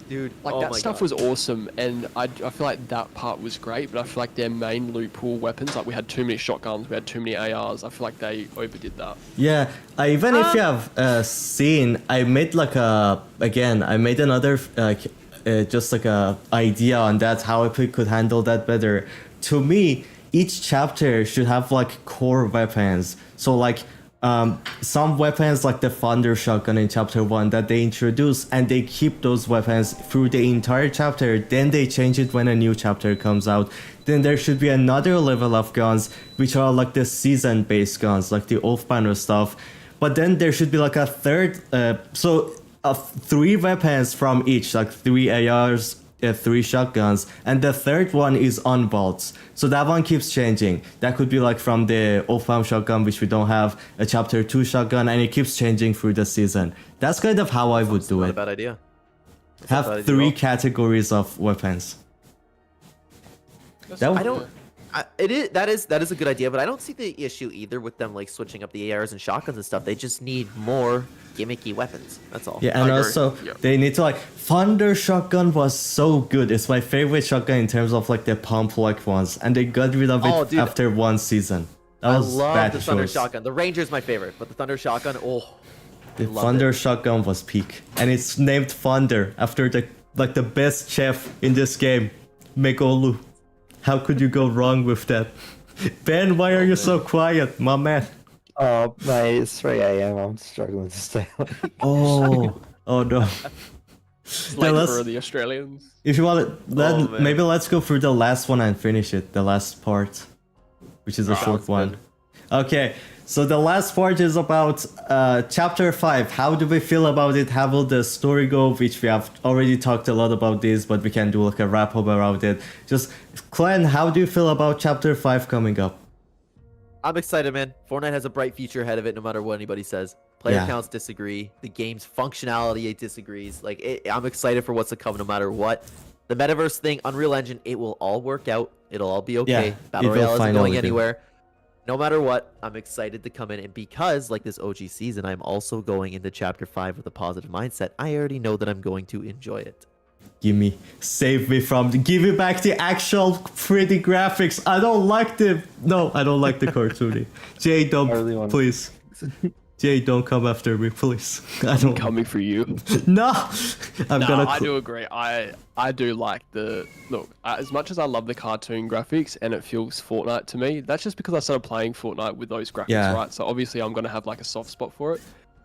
Dude, like that stuff was awesome, and I feel like that part was great, but I feel like their main loot pool weapons, like we had too many shotguns, we had too many ARs. I feel like they overdid that. Yeah, even if you have seen, I made like I made another just like a idea on that, how I could handle that better. To me, each chapter should have like core weapons. So like some weapons like the thunder shotgun in chapter 1 that they introduce, and they keep those weapons through the entire chapter, then they change it when a new chapter comes out. Then there should be another level of guns which are like the season based guns, like the off-banner stuff, but then there should be like a third 3 weapons from each, like 3 ARs, 3 shotguns, and the third one is on vaults. So that one keeps changing. That could be like from the off-palm shotgun, which we don't have, a chapter 2 shotgun, and it keeps changing through the season. That's kind of how I would do not it. A bad idea. Have 3 categories of weapons. That is a good idea, but I don't see the issue either with them like switching up the ARs and shotguns and stuff. They just need more gimmicky weapons. That's all. Yeah, and also they need to like thunder shotgun was so good. It's my favorite shotgun in terms of like the pump like ones, and they got rid of it after 1 season. I love the thunder shotgun. The Ranger's my favorite, but the thunder shotgun, The Love Thunder it. shotgun was peak, and it's named Thunder after the best chef in this game, Megolu. How could you go wrong with that? Ben, why are you so quiet, my man? Oh, mate, it's 3 a.m. I'm struggling to stay awake. Oh no. It's Yeah, late let's- for the Australians. If you want to, man. maybe let's go through the last one and finish it. The last part, which is a short Sounds one. good. Okay, so the last part is about chapter 5. How do we feel about it? How will the story go? Which we have already talked a lot about this, but we can do like a wrap up around it. Just, Clen, how do you feel about chapter 5 coming up? I'm excited, man. Fortnite has a bright future ahead of it, no matter what anybody says. Player Yeah. counts disagree. The game's functionality it disagrees. I'm excited for what's to come, no matter what. The metaverse thing, Unreal Engine, it will all work out. It'll all be okay. Yeah, Battle it will Royale isn't finally going do. anywhere. No matter what, I'm excited to come in, and because like this OG season, I'm also going into Chapter 5 with a positive mindset. I already know that I'm going to enjoy it. Give me back the actual pretty graphics. I don't like the cartoony. Jay, don't, I really want- please. Jay, don't come after me, please. I don't. Coming for you. No, I'm No, gonna. I do agree. I do like the look. As much as I love the cartoon graphics and it feels Fortnite to me, that's just because I started playing Fortnite with those graphics, Yeah. right? So obviously I'm gonna have like a soft spot for it.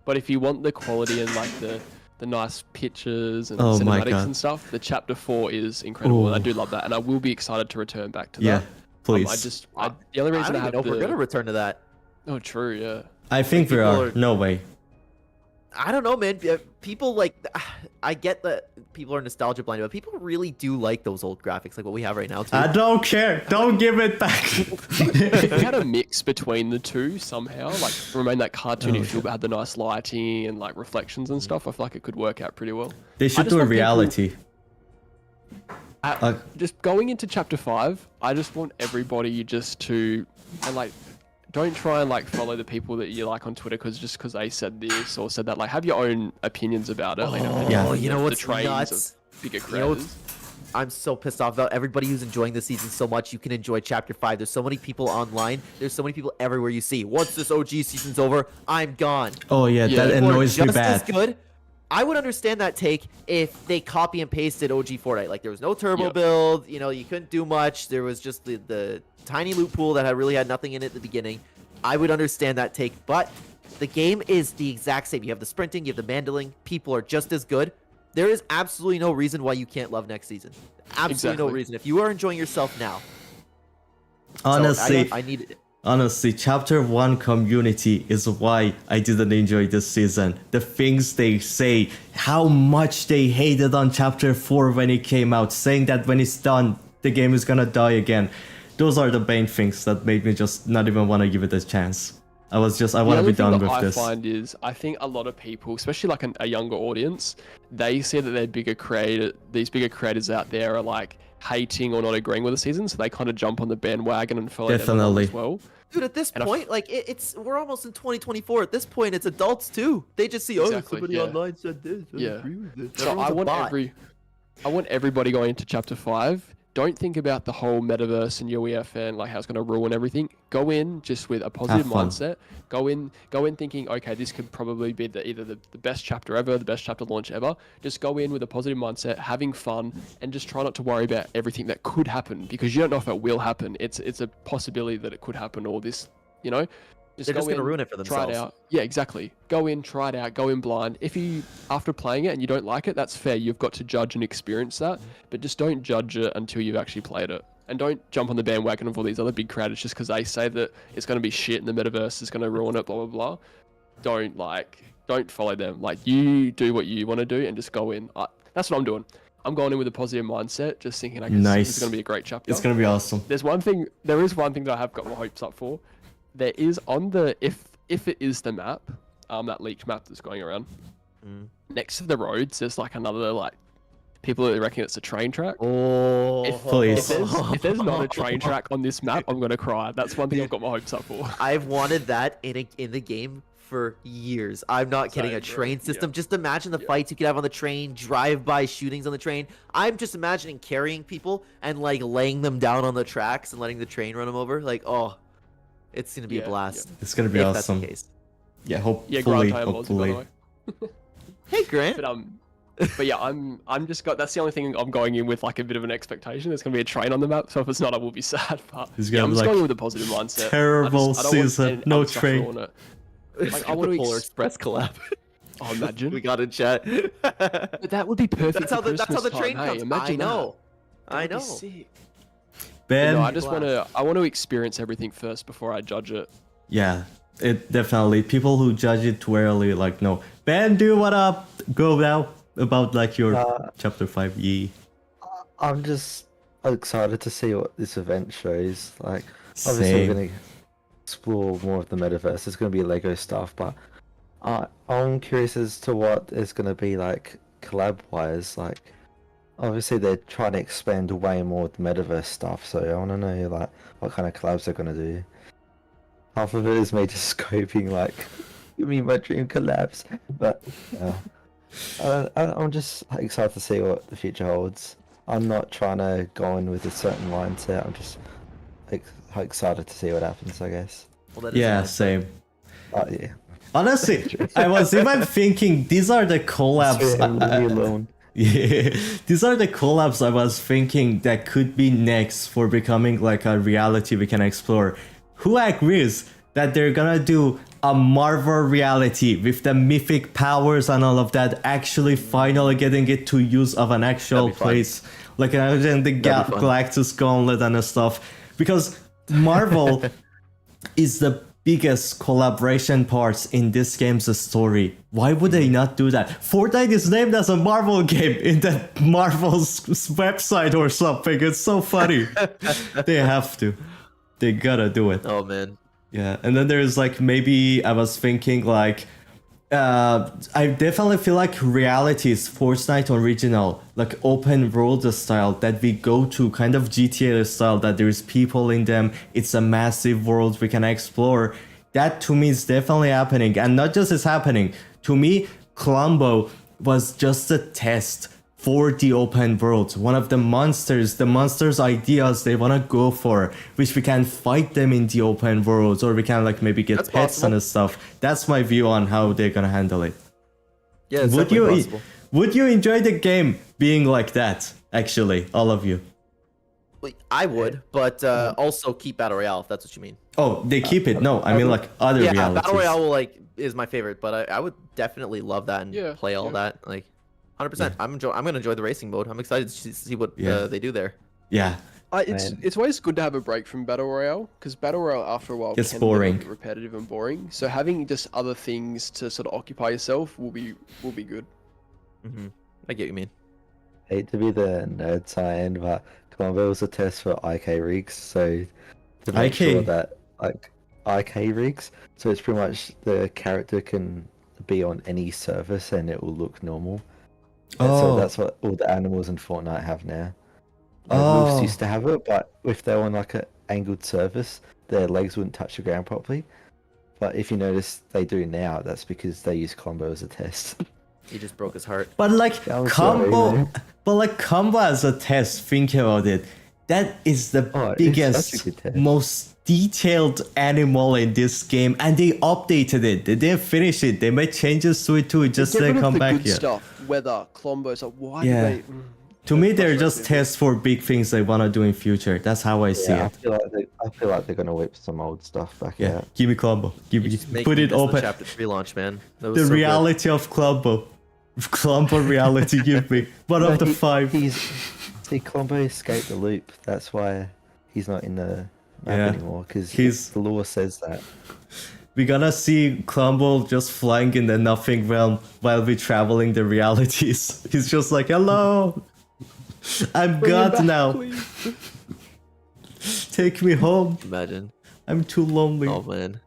But if you want the quality and like the nice pictures and Oh my cinematics God. and stuff, the chapter 4 is incredible, and I Ooh. do love that, and I will be excited to return back to Yeah, that. please. The only I reason don't I, even have know if we're the gonna return to that. oh true yeah. I think we people are. are- No way. I don't know, man. People like, I get that people are nostalgia blinded, but people really do like those old graphics, like what we have right now too. I don't care. Don't give it back. If we had a mix between the two somehow, like remain that cartoony Oh, feel but had the nice lighting and like reflections and stuff, I feel like it could work out pretty well. They I should just do a want people- reality. Just going into chapter 5, I just want everybody just to, and like, don't try and like follow the people that you like on Twitter because they said this or said that. Like, have your own opinions about it. Like, Yeah. Oh, you know the what's trains nuts? of bigger You know creators. I'm so pissed off about everybody who's enjoying this season so much. You can enjoy Chapter 5. There's so many people online. There's so many people everywhere you see. Once this OG season's over, I'm gone. Oh yeah, Yeah. that People Or annoys me just as bad. good. I would understand that take if they copy and pasted OG Fortnite. Like there was no turbo Yep. build, you know, you couldn't do much. There was just the tiny loot pool that really had nothing in it at the beginning. I would understand that take, but the game is the exact same. You have the sprinting, you have the mandling. People are just as good. There is absolutely no reason why you can't love next season. Absolutely no Exactly. reason. If you are enjoying yourself now, So Honestly, I need it. honestly, chapter 1 community is why I didn't enjoy this season. The things they say, how much they hated on chapter 4 when it came out, saying that when it's done, the game is gonna die again. Those are the main things that made me just not even want to give it a chance. I want to be done with I this. find is I think a lot of people, especially like a younger audience, they see that these bigger creators out there are like hating or not agreeing with the season, so they kind of jump on the bandwagon and follow them along Definitely. as well. Dude, at this And I point, like we're almost in 2024. At this point, it's adults too. They just see, oh, Exactly, somebody yeah. online said this. I Yeah. agree with it. So Everyone's a bot. I want everybody going into chapter 5. Don't think about the whole metaverse and UEF and like how it's going to ruin everything. Go in just with a positive fun. mindset. Go in thinking, okay, this could probably be either the best chapter ever, the best chapter launch ever. Just go in with a positive mindset, having fun, and just try not to worry about everything that could happen because you don't know if it will happen. It's a possibility that it could happen or this, you know. They're just gonna ruin it for Try it themselves. out. Yeah, exactly. Go in, try it out, go in blind. If you, after playing it and you don't like it, that's fair. You've got to judge and experience that, but just don't judge it until you've actually played it. And don't jump on the bandwagon of all these other big creators just because they say that it's going to be shit and the metaverse is going to ruin it, blah, blah, blah. Don't follow them. Like, you do what you want to do and just go in. That's what I'm doing. I'm going in with a positive mindset, just thinking, I guess Nice. this is going to be a great chapter. It's gonna be awesome. There is one thing that I have got my hopes up for. There is on the if it is the map, that leaked map that's going around, next to the roads, there's like another like people that reckon it's a train track. Oh, Please. If there's not a train track on this map, I'm gonna cry. That's one thing I've got my hopes up for. I've wanted that in the game for years. I'm not kidding. Same, A bro. train system. Yeah. Just imagine the fights you could have on the train, drive-by shootings on the train. I'm just imagining carrying people and like laying them down on the tracks and letting the train run them over. Like, oh, it's gonna be a Yeah, blast. It's gonna be If awesome. that's the case. Yeah, Yeah, hopefully, Grand Time was, by the hopefully. way. Hey, Grant. But yeah, I'm just got. That's the only thing I'm going in with, like a bit of an expectation. There's gonna be a train on the map, so if it's not, I will be sad. But It's yeah, gonna I'm be just like, going in with a positive mindset. terrible I don't want season, any no other stuff train. on it. Like, Like, I I want to. Polar Express collab. Oh, imagine. We got in chat. But that would be perfect. That's how for that's how the Christmas train time. Hey, comes. imagine I know. That. I That'd be know. sick. But Ben, no, I just Blast. I want to experience everything first before I judge it. yeah, it definitely. People who judge it too early, like, no. Ben, do you wanna go now about like your chapter 5? Yee. I'm just excited to see what this event shows. Like, obviously, Same. we're going to explore more of the metaverse. There's going to be Lego stuff, but I'm curious as to what is going to be like collab-wise. Like, obviously, they're trying to expand way more with the metaverse stuff, so I want to know like what kind of collabs they're going to do. Half of it is me just scoping, like, give me my dream collabs, but I'm just excited to see what the future holds. I'm not trying to go in with a certain mindset. I'm just excited to see what happens, I guess. Well, that is Yeah, nice. same. Yeah. Honestly, I was even thinking these are the collabs. Leave me alone. Yeah, these are the collabs I was thinking that could be next for becoming like a reality we can explore. Who agrees that they're gonna do a Marvel reality with the mythic powers and all of that, actually finally getting it to use of an actual That'd be fun. place, like the That'd be fun. Galactus Gauntlet and stuff, because Marvel is the biggest collaboration parts in this game's story. Why would they not do that? Fortnite is named as a Marvel game in the Marvel's website or something. It's so funny. They have to. They gotta do it. Oh man. Yeah, and then there's like, maybe I was thinking like, I definitely feel like reality is Fortnite original, like open world style that we go to, kind of GTA style, that there's people in them, it's a massive world we can explore. That to me is definitely happening, and not just is happening. To me, Columbo was just a test for the open world. One of the monsters ideas they want to go for, which we can fight them in the open world, or we can like maybe get That's pets possible. and stuff. That's my view on how they're gonna handle it. Yeah, it's Would definitely you possible. would you enjoy the game being like that? Actually, all of you. I would, but also keep Battle Royale if that's what you mean. Oh, they keep it. No, I mean like other Yeah, realities. Battle Royale will, is my favorite, but I would definitely love that and Yeah, play all yeah. that. Like, 100%. I'm gonna enjoy the racing mode. I'm excited to see what Yeah. they do there. Yeah, It's always good to have a break from Battle Royale, because Battle Royale after a while It's can boring. get a bit repetitive and boring. So having just other things to sort of occupy yourself will be good. Hmm I get what you mean. Hate to be the nerd side, but Columbo was a test for IK rigs, so to make IK? sure that like IK rigs, so it's pretty much the character can be on any surface and it will look normal. And so Oh. that's what all the animals in Fortnite have now. Oh. Wolves used to have it, but if they're on like an angled surface, their legs wouldn't touch the ground properly. But if you notice they do now, that's because they use Columbo as a test. He just broke his heart. But like I'm sorry, combo, man. but like combo as a test. Think about it. That is the Oh, it's such a biggest, good test. most detailed animal in this game, and they updated it. They didn't finish it. They made changes to it too. It just Get rid didn't of come the back good yet. stuff, weather, Clombos, like why Yeah. do they... To me, they're frustrates just me a bit. tests for big things they want to do in future. That's how I see Yeah, it. I feel like they're gonna whip some old stuff back Yeah, out. give me combo. Give You me, just make put me it miss the open. Chapter 3 launch, man. That was The so good. reality of Columbo. Columbo reality, give me. One of the five. See, Columbo escaped the loop. That's why he's not in the map Yeah, anymore. Because he's- the law says that. We're gonna see Columbo just flying in the nothing realm while we're traveling the realities. He's just like, hello! I'm Bring him God back, now. please. Take me home. Imagine. I'm too lonely. Oh man.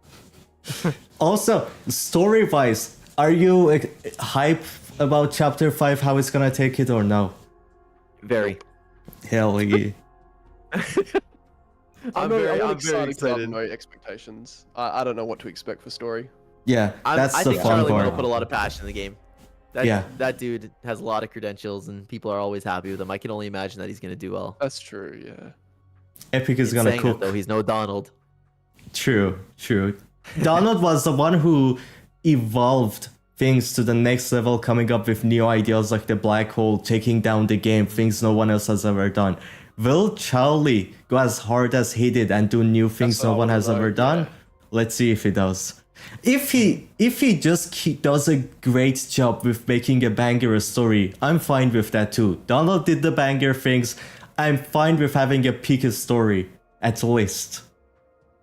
Also, story-wise, are you hype about Chapter 5, how it's gonna take it or no? Very. Hell yeah. I'm very excited 'cause I have excited. no expectations. I don't know what to expect for story. Yeah, that's I the think fun Charlie part. will put a lot of passion in the game. Yeah. That dude has a lot of credentials and people are always happy with him. I can only imagine that he's gonna do well. That's true, yeah. Epic is In gonna saying cook. that, though, he's no Donald. True. Donald was the one who evolved things to the next level, coming up with new ideas like the black hole, taking down the game, things no one else has ever done. Will Charlie go as hard as he did and do new things That's what no I one wanna has know, ever done? yeah. Let's see if he does. If he just does a great job with making a banger story, I'm fine with that too. Donald did the banger things. I'm fine with having a peak story, at least.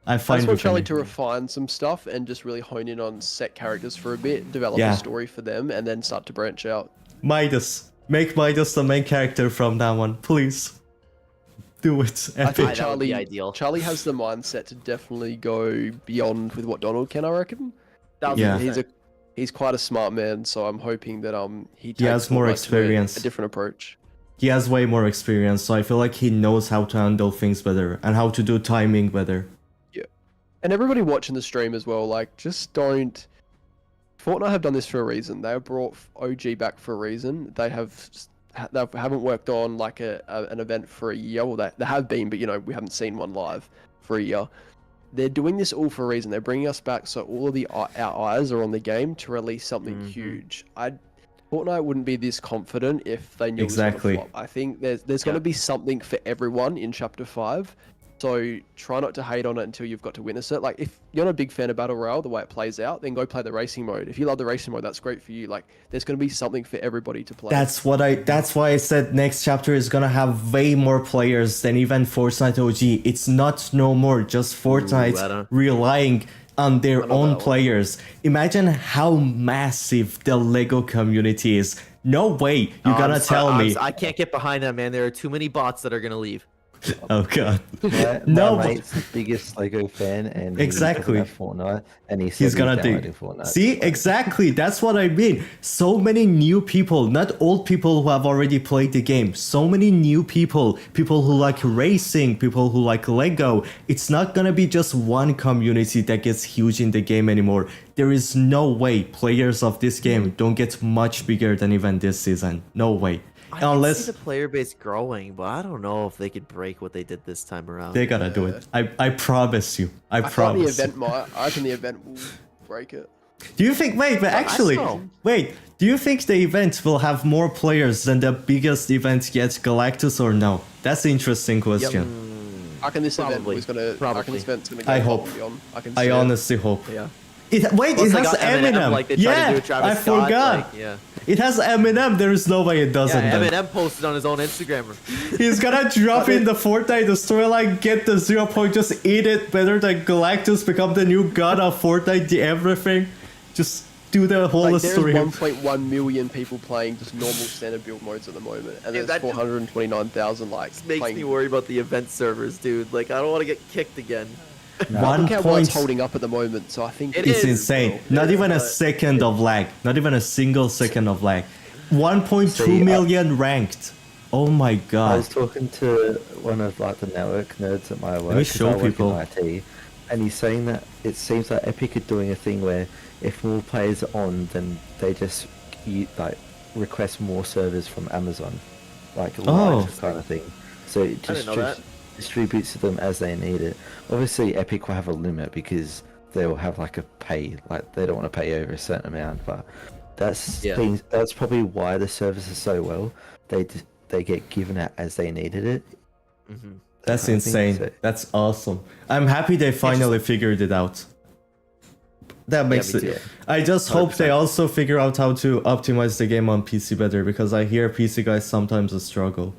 I'm I fine just want with Charlie it. to refine some stuff and just really hone in on set characters for a bit, develop Yeah. a story for them, and then start to branch out. Midas. Make Midas the main character from now on, please. Do it. I Epic. think that would be Charlie, ideal. Charlie has the mindset to definitely go beyond with what Donald can. I reckon. Yeah. He's quite a smart man, so I'm hoping that he takes has more almost to experience. a different approach. He has way more experience, so I feel like he knows how to handle things better and how to do timing better. And everybody watching the stream as well, like, just don't. Fortnite have done this for a reason. They have brought OG back for a reason. They haven't worked on like an event for a year. Well, they have been, but we haven't seen one live for a year. They're doing this all for a reason. They're bringing us back so all of our eyes are on the game to release something huge. Fortnite wouldn't be this confident if they knew Exactly. it was going to flop. I think there's going to be something for everyone in Chapter 5. So try not to hate on it until you've got to witness it. Like, if you're not a big fan of Battle Royale, the way it plays out, then go play the racing mode. If you love the racing mode, that's great for you. Like, there's going to be something for everybody to play. That's why I said next chapter is gonna have way more players than even Fortnite OG. It's not no more just Fortnite relying on their own players. Imagine how massive the Lego community is. No way you're gonna tell me. I can't get behind that, man. There are too many bots that are gonna leave. Oh god. My but- mate's the biggest Lego fan, and Exactly. he's Fortnite, and he said he's gonna do. downloading Fortnite. See, exactly. That's what I mean. So many new people, not old people who have already played the game. So many new people who like racing, people who like Lego. It's not gonna be just one community that gets huge in the game anymore. There is no way players of this game don't get much bigger than even this season. No way. I can Unless see the player base growing, but I don't know if they could break what they did this time around. they gotta do it. I promise you. I I promise. reckon the event will break it. Do you think? Wait, but actually, know. wait. Do you think the event will have more players than the biggest event yet, Galactus, or no? That's an interesting question. I reckon this event Probably. was gonna. I reckon Probably. this event's gonna go I above hope. and beyond. I can. I see it. honestly hope. Yeah. It Plus it they has got Eminem. Like they tried to do Yeah, with Travis I Scott, forgot. like, yeah. It has Eminem. There is no way it doesn't. Yeah, then. Eminem posted on his own Instagram. He's gonna drop in the Fortnite the storyline, get the 0 point, just eat it better than Galactus, become the new god of Fortnite, the everything. Just do the whole Like, there's story. 1.1 million people playing just normal standard build modes at the moment, and Dude, there's that just 429,000 likes. Makes playing. me worry about the event servers, dude. Like, I don't want to get kicked again. One Look how well point. it's holding up at the moment, so I think It It's is, insane. bro. Not Yeah, even a but- second of lag. Not even a single second of lag. 1.2 See, million ranked. Oh my I god. was talking to one of like the network nerds at my work. me 'cause show I work in people. IT, and he's saying that it seems like Epic are doing a thing where if more players are on, then they just like request more servers from Amazon, like live kind of thing. So it I didn't know that. distributes to them as they need it. Obviously, Epic will have a limit because they will have like a pay, like they don't want to pay over a certain amount. But that's that's probably why the service is so well. They get given it as they needed it. That's kind of thing, insane. so- That's awesome. I'm happy they finally figured it out. That makes me it. too. I just hope they 100%. also figure out how to optimize the game on PC better, because I hear PC guys sometimes struggle.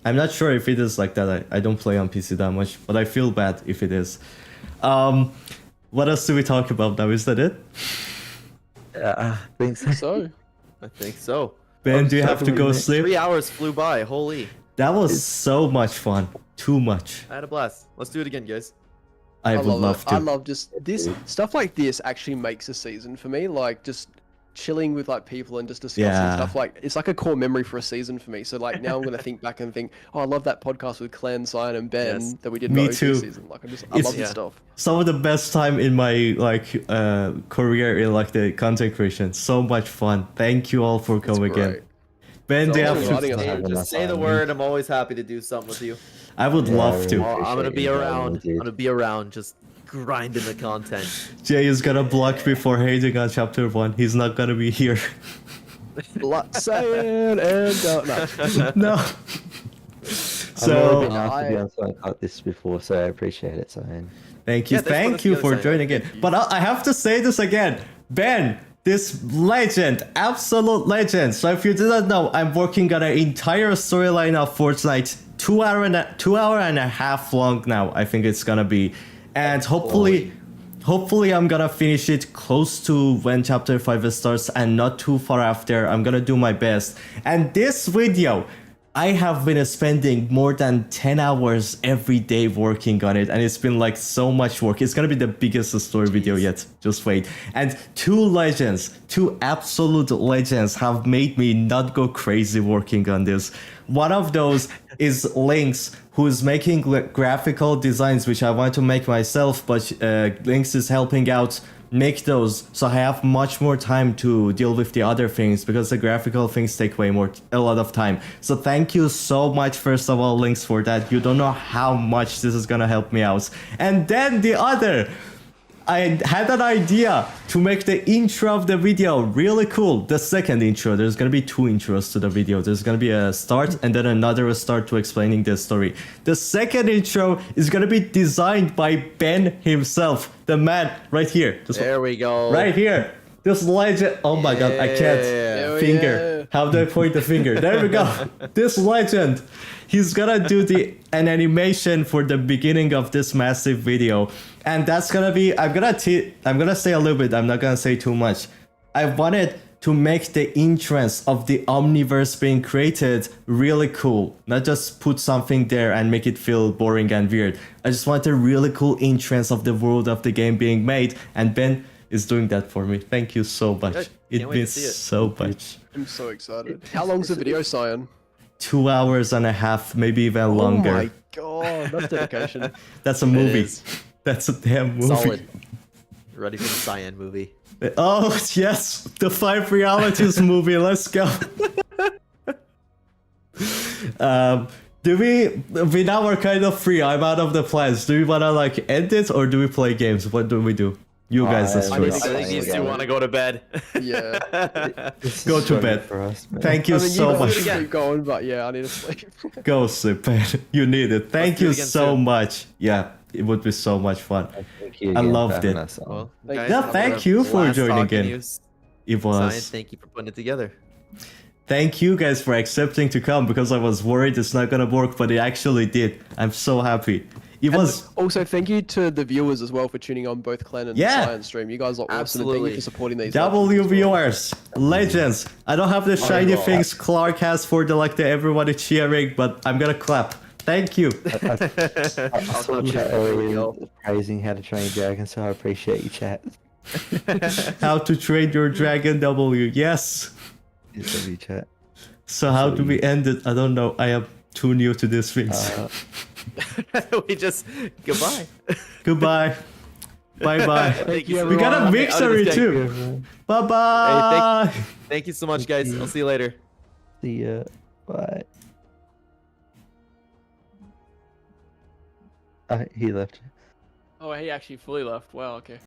I'm not sure if it is like that. I don't play on PC that much, but I feel bad if it is. What else do we talk about now? Is that it? I think so. so. I think so. Ben, do you have to go minutes. sleep? 3 hours flew by. Holy. That was so much fun. Too much. I had a blast. Let's do it again, guys. I would love it. I to. love just this stuff like this actually makes a season for me. Like just chilling with like people and just discussing Yeah. stuff. Like it's like a core memory for a season for me. So like now I'm gonna think back and think, oh, I love that podcast with Clen, Scyan, and Ben Yes. that we did. Me in the OG too. Season. Like I It's- love this Yeah. stuff. Some of the best time in my career in like the content creation. So much fun. Thank you all for coming great. in. Ben, do you have always to? exciting. us. Having Just enough say the fun. word. I'm always happy to do something with you. I would Yeah, love to. really I'm gonna appreciate be you, around. dude. I'm gonna be around. Just grinding the content. Jay is gonna block me for hating on chapter 1. He's not gonna be here. Cyan and No. I've already been So asked to be on something like this before, so I appreciate it, Cyan. thank you, Yeah, thanks for thank putting you us for together, joining in. Thank you. But I have to say this again, Ben. This legend, absolute legend. So if you did not know, I'm working on an entire storyline of Fortnite, 2 hour and a half long now. I think it's gonna be, and hopefully I'm gonna finish it close to when chapter 5 starts and not too far after. I'm gonna do my best. And this video, I have been spending more than 10 hours every day working on it, and it's been like so much work. It's gonna be the biggest story video yet. Just wait. And two absolute legends have made me not go crazy working on this. One of those is Lynx, who is making graphical designs, which I want to make myself, but Lynx is helping out make those, so I have much more time to deal with the other things, because the graphical things take a lot of time. So thank you so much, first of all, Lynx, for that. You don't know how much this is gonna help me out. And then the other, I had an idea to make the intro of the video really cool. The second intro, there's gonna be 2 intros to the video. There's gonna be a start and then another start to explaining the story. The second intro is gonna be designed by Ben himself, the man right here. There we go. Right here. This legend. Oh my god, I can't. Hell Finger. How do I point the finger? There we go. This legend. He's gonna do an animation for the beginning of this massive video. And that's gonna be, I'm gonna say a little bit, I'm not gonna say too much. I wanted to make the entrance of the Omniverse being created really cool. Not just put something there and make it feel boring and weird. I just want a really cool entrance of the world of the game being made, and Ben is doing that for me. Thank you so much. Good. It Can't wait to means see it. so much. I'm so excited. How long's the video, Cyan? 2 hours and a half, maybe even longer. Oh my god, that's dedication. That's a movie. is. That's a damn movie. Solid. Ready for the Cyan movie. Oh yes, the 5 realities movie. Let's go. Do we now are kind of free. I'm out of the plans. Do we wanna like end it, or do we play games? What do we do? You guys' I choice. I think these two want to go to bed. Yeah. This is Go to struggle bed. for us, man. Thank you I mean, so you much. can keep going, but yeah, I need to sleep. Go sleep, man. You need it. Thank do you it again so soon. much. Yeah, it would be so much fun. Thank you I again loved for having it. us on. Well, Thank guys, you. Yeah, I'm thank gonna you for last joining talk to in. you. It Cyan, was. thank you for putting it together. Thank you guys for accepting to come, because I was worried it's not gonna work, but it actually did. I'm so happy. It And was. also, thank you to the viewers as well for tuning on both Clen and Yeah. Cyan stream. You guys are awesome. And thank Absolutely. you for supporting these. W legends as well. viewers, legends. I don't have the shiny God. things Clark has for the everybody cheering, but I'm gonna clap. Thank you. I saw I'll chat there we earlier go. praising how to train dragon, so I appreciate you, chat. How to train your dragon W. Yes. Yes, love you, chat. So how do we end it? I don't know. I am too new to these things. We just goodbye. Goodbye. Bye bye. Thank you. you, We got a everyone. victory Thank too. Bye bye. Thank you so much, guys. I'll see you later. See ya. Bye. He left. Oh, he actually fully left. Wow, okay.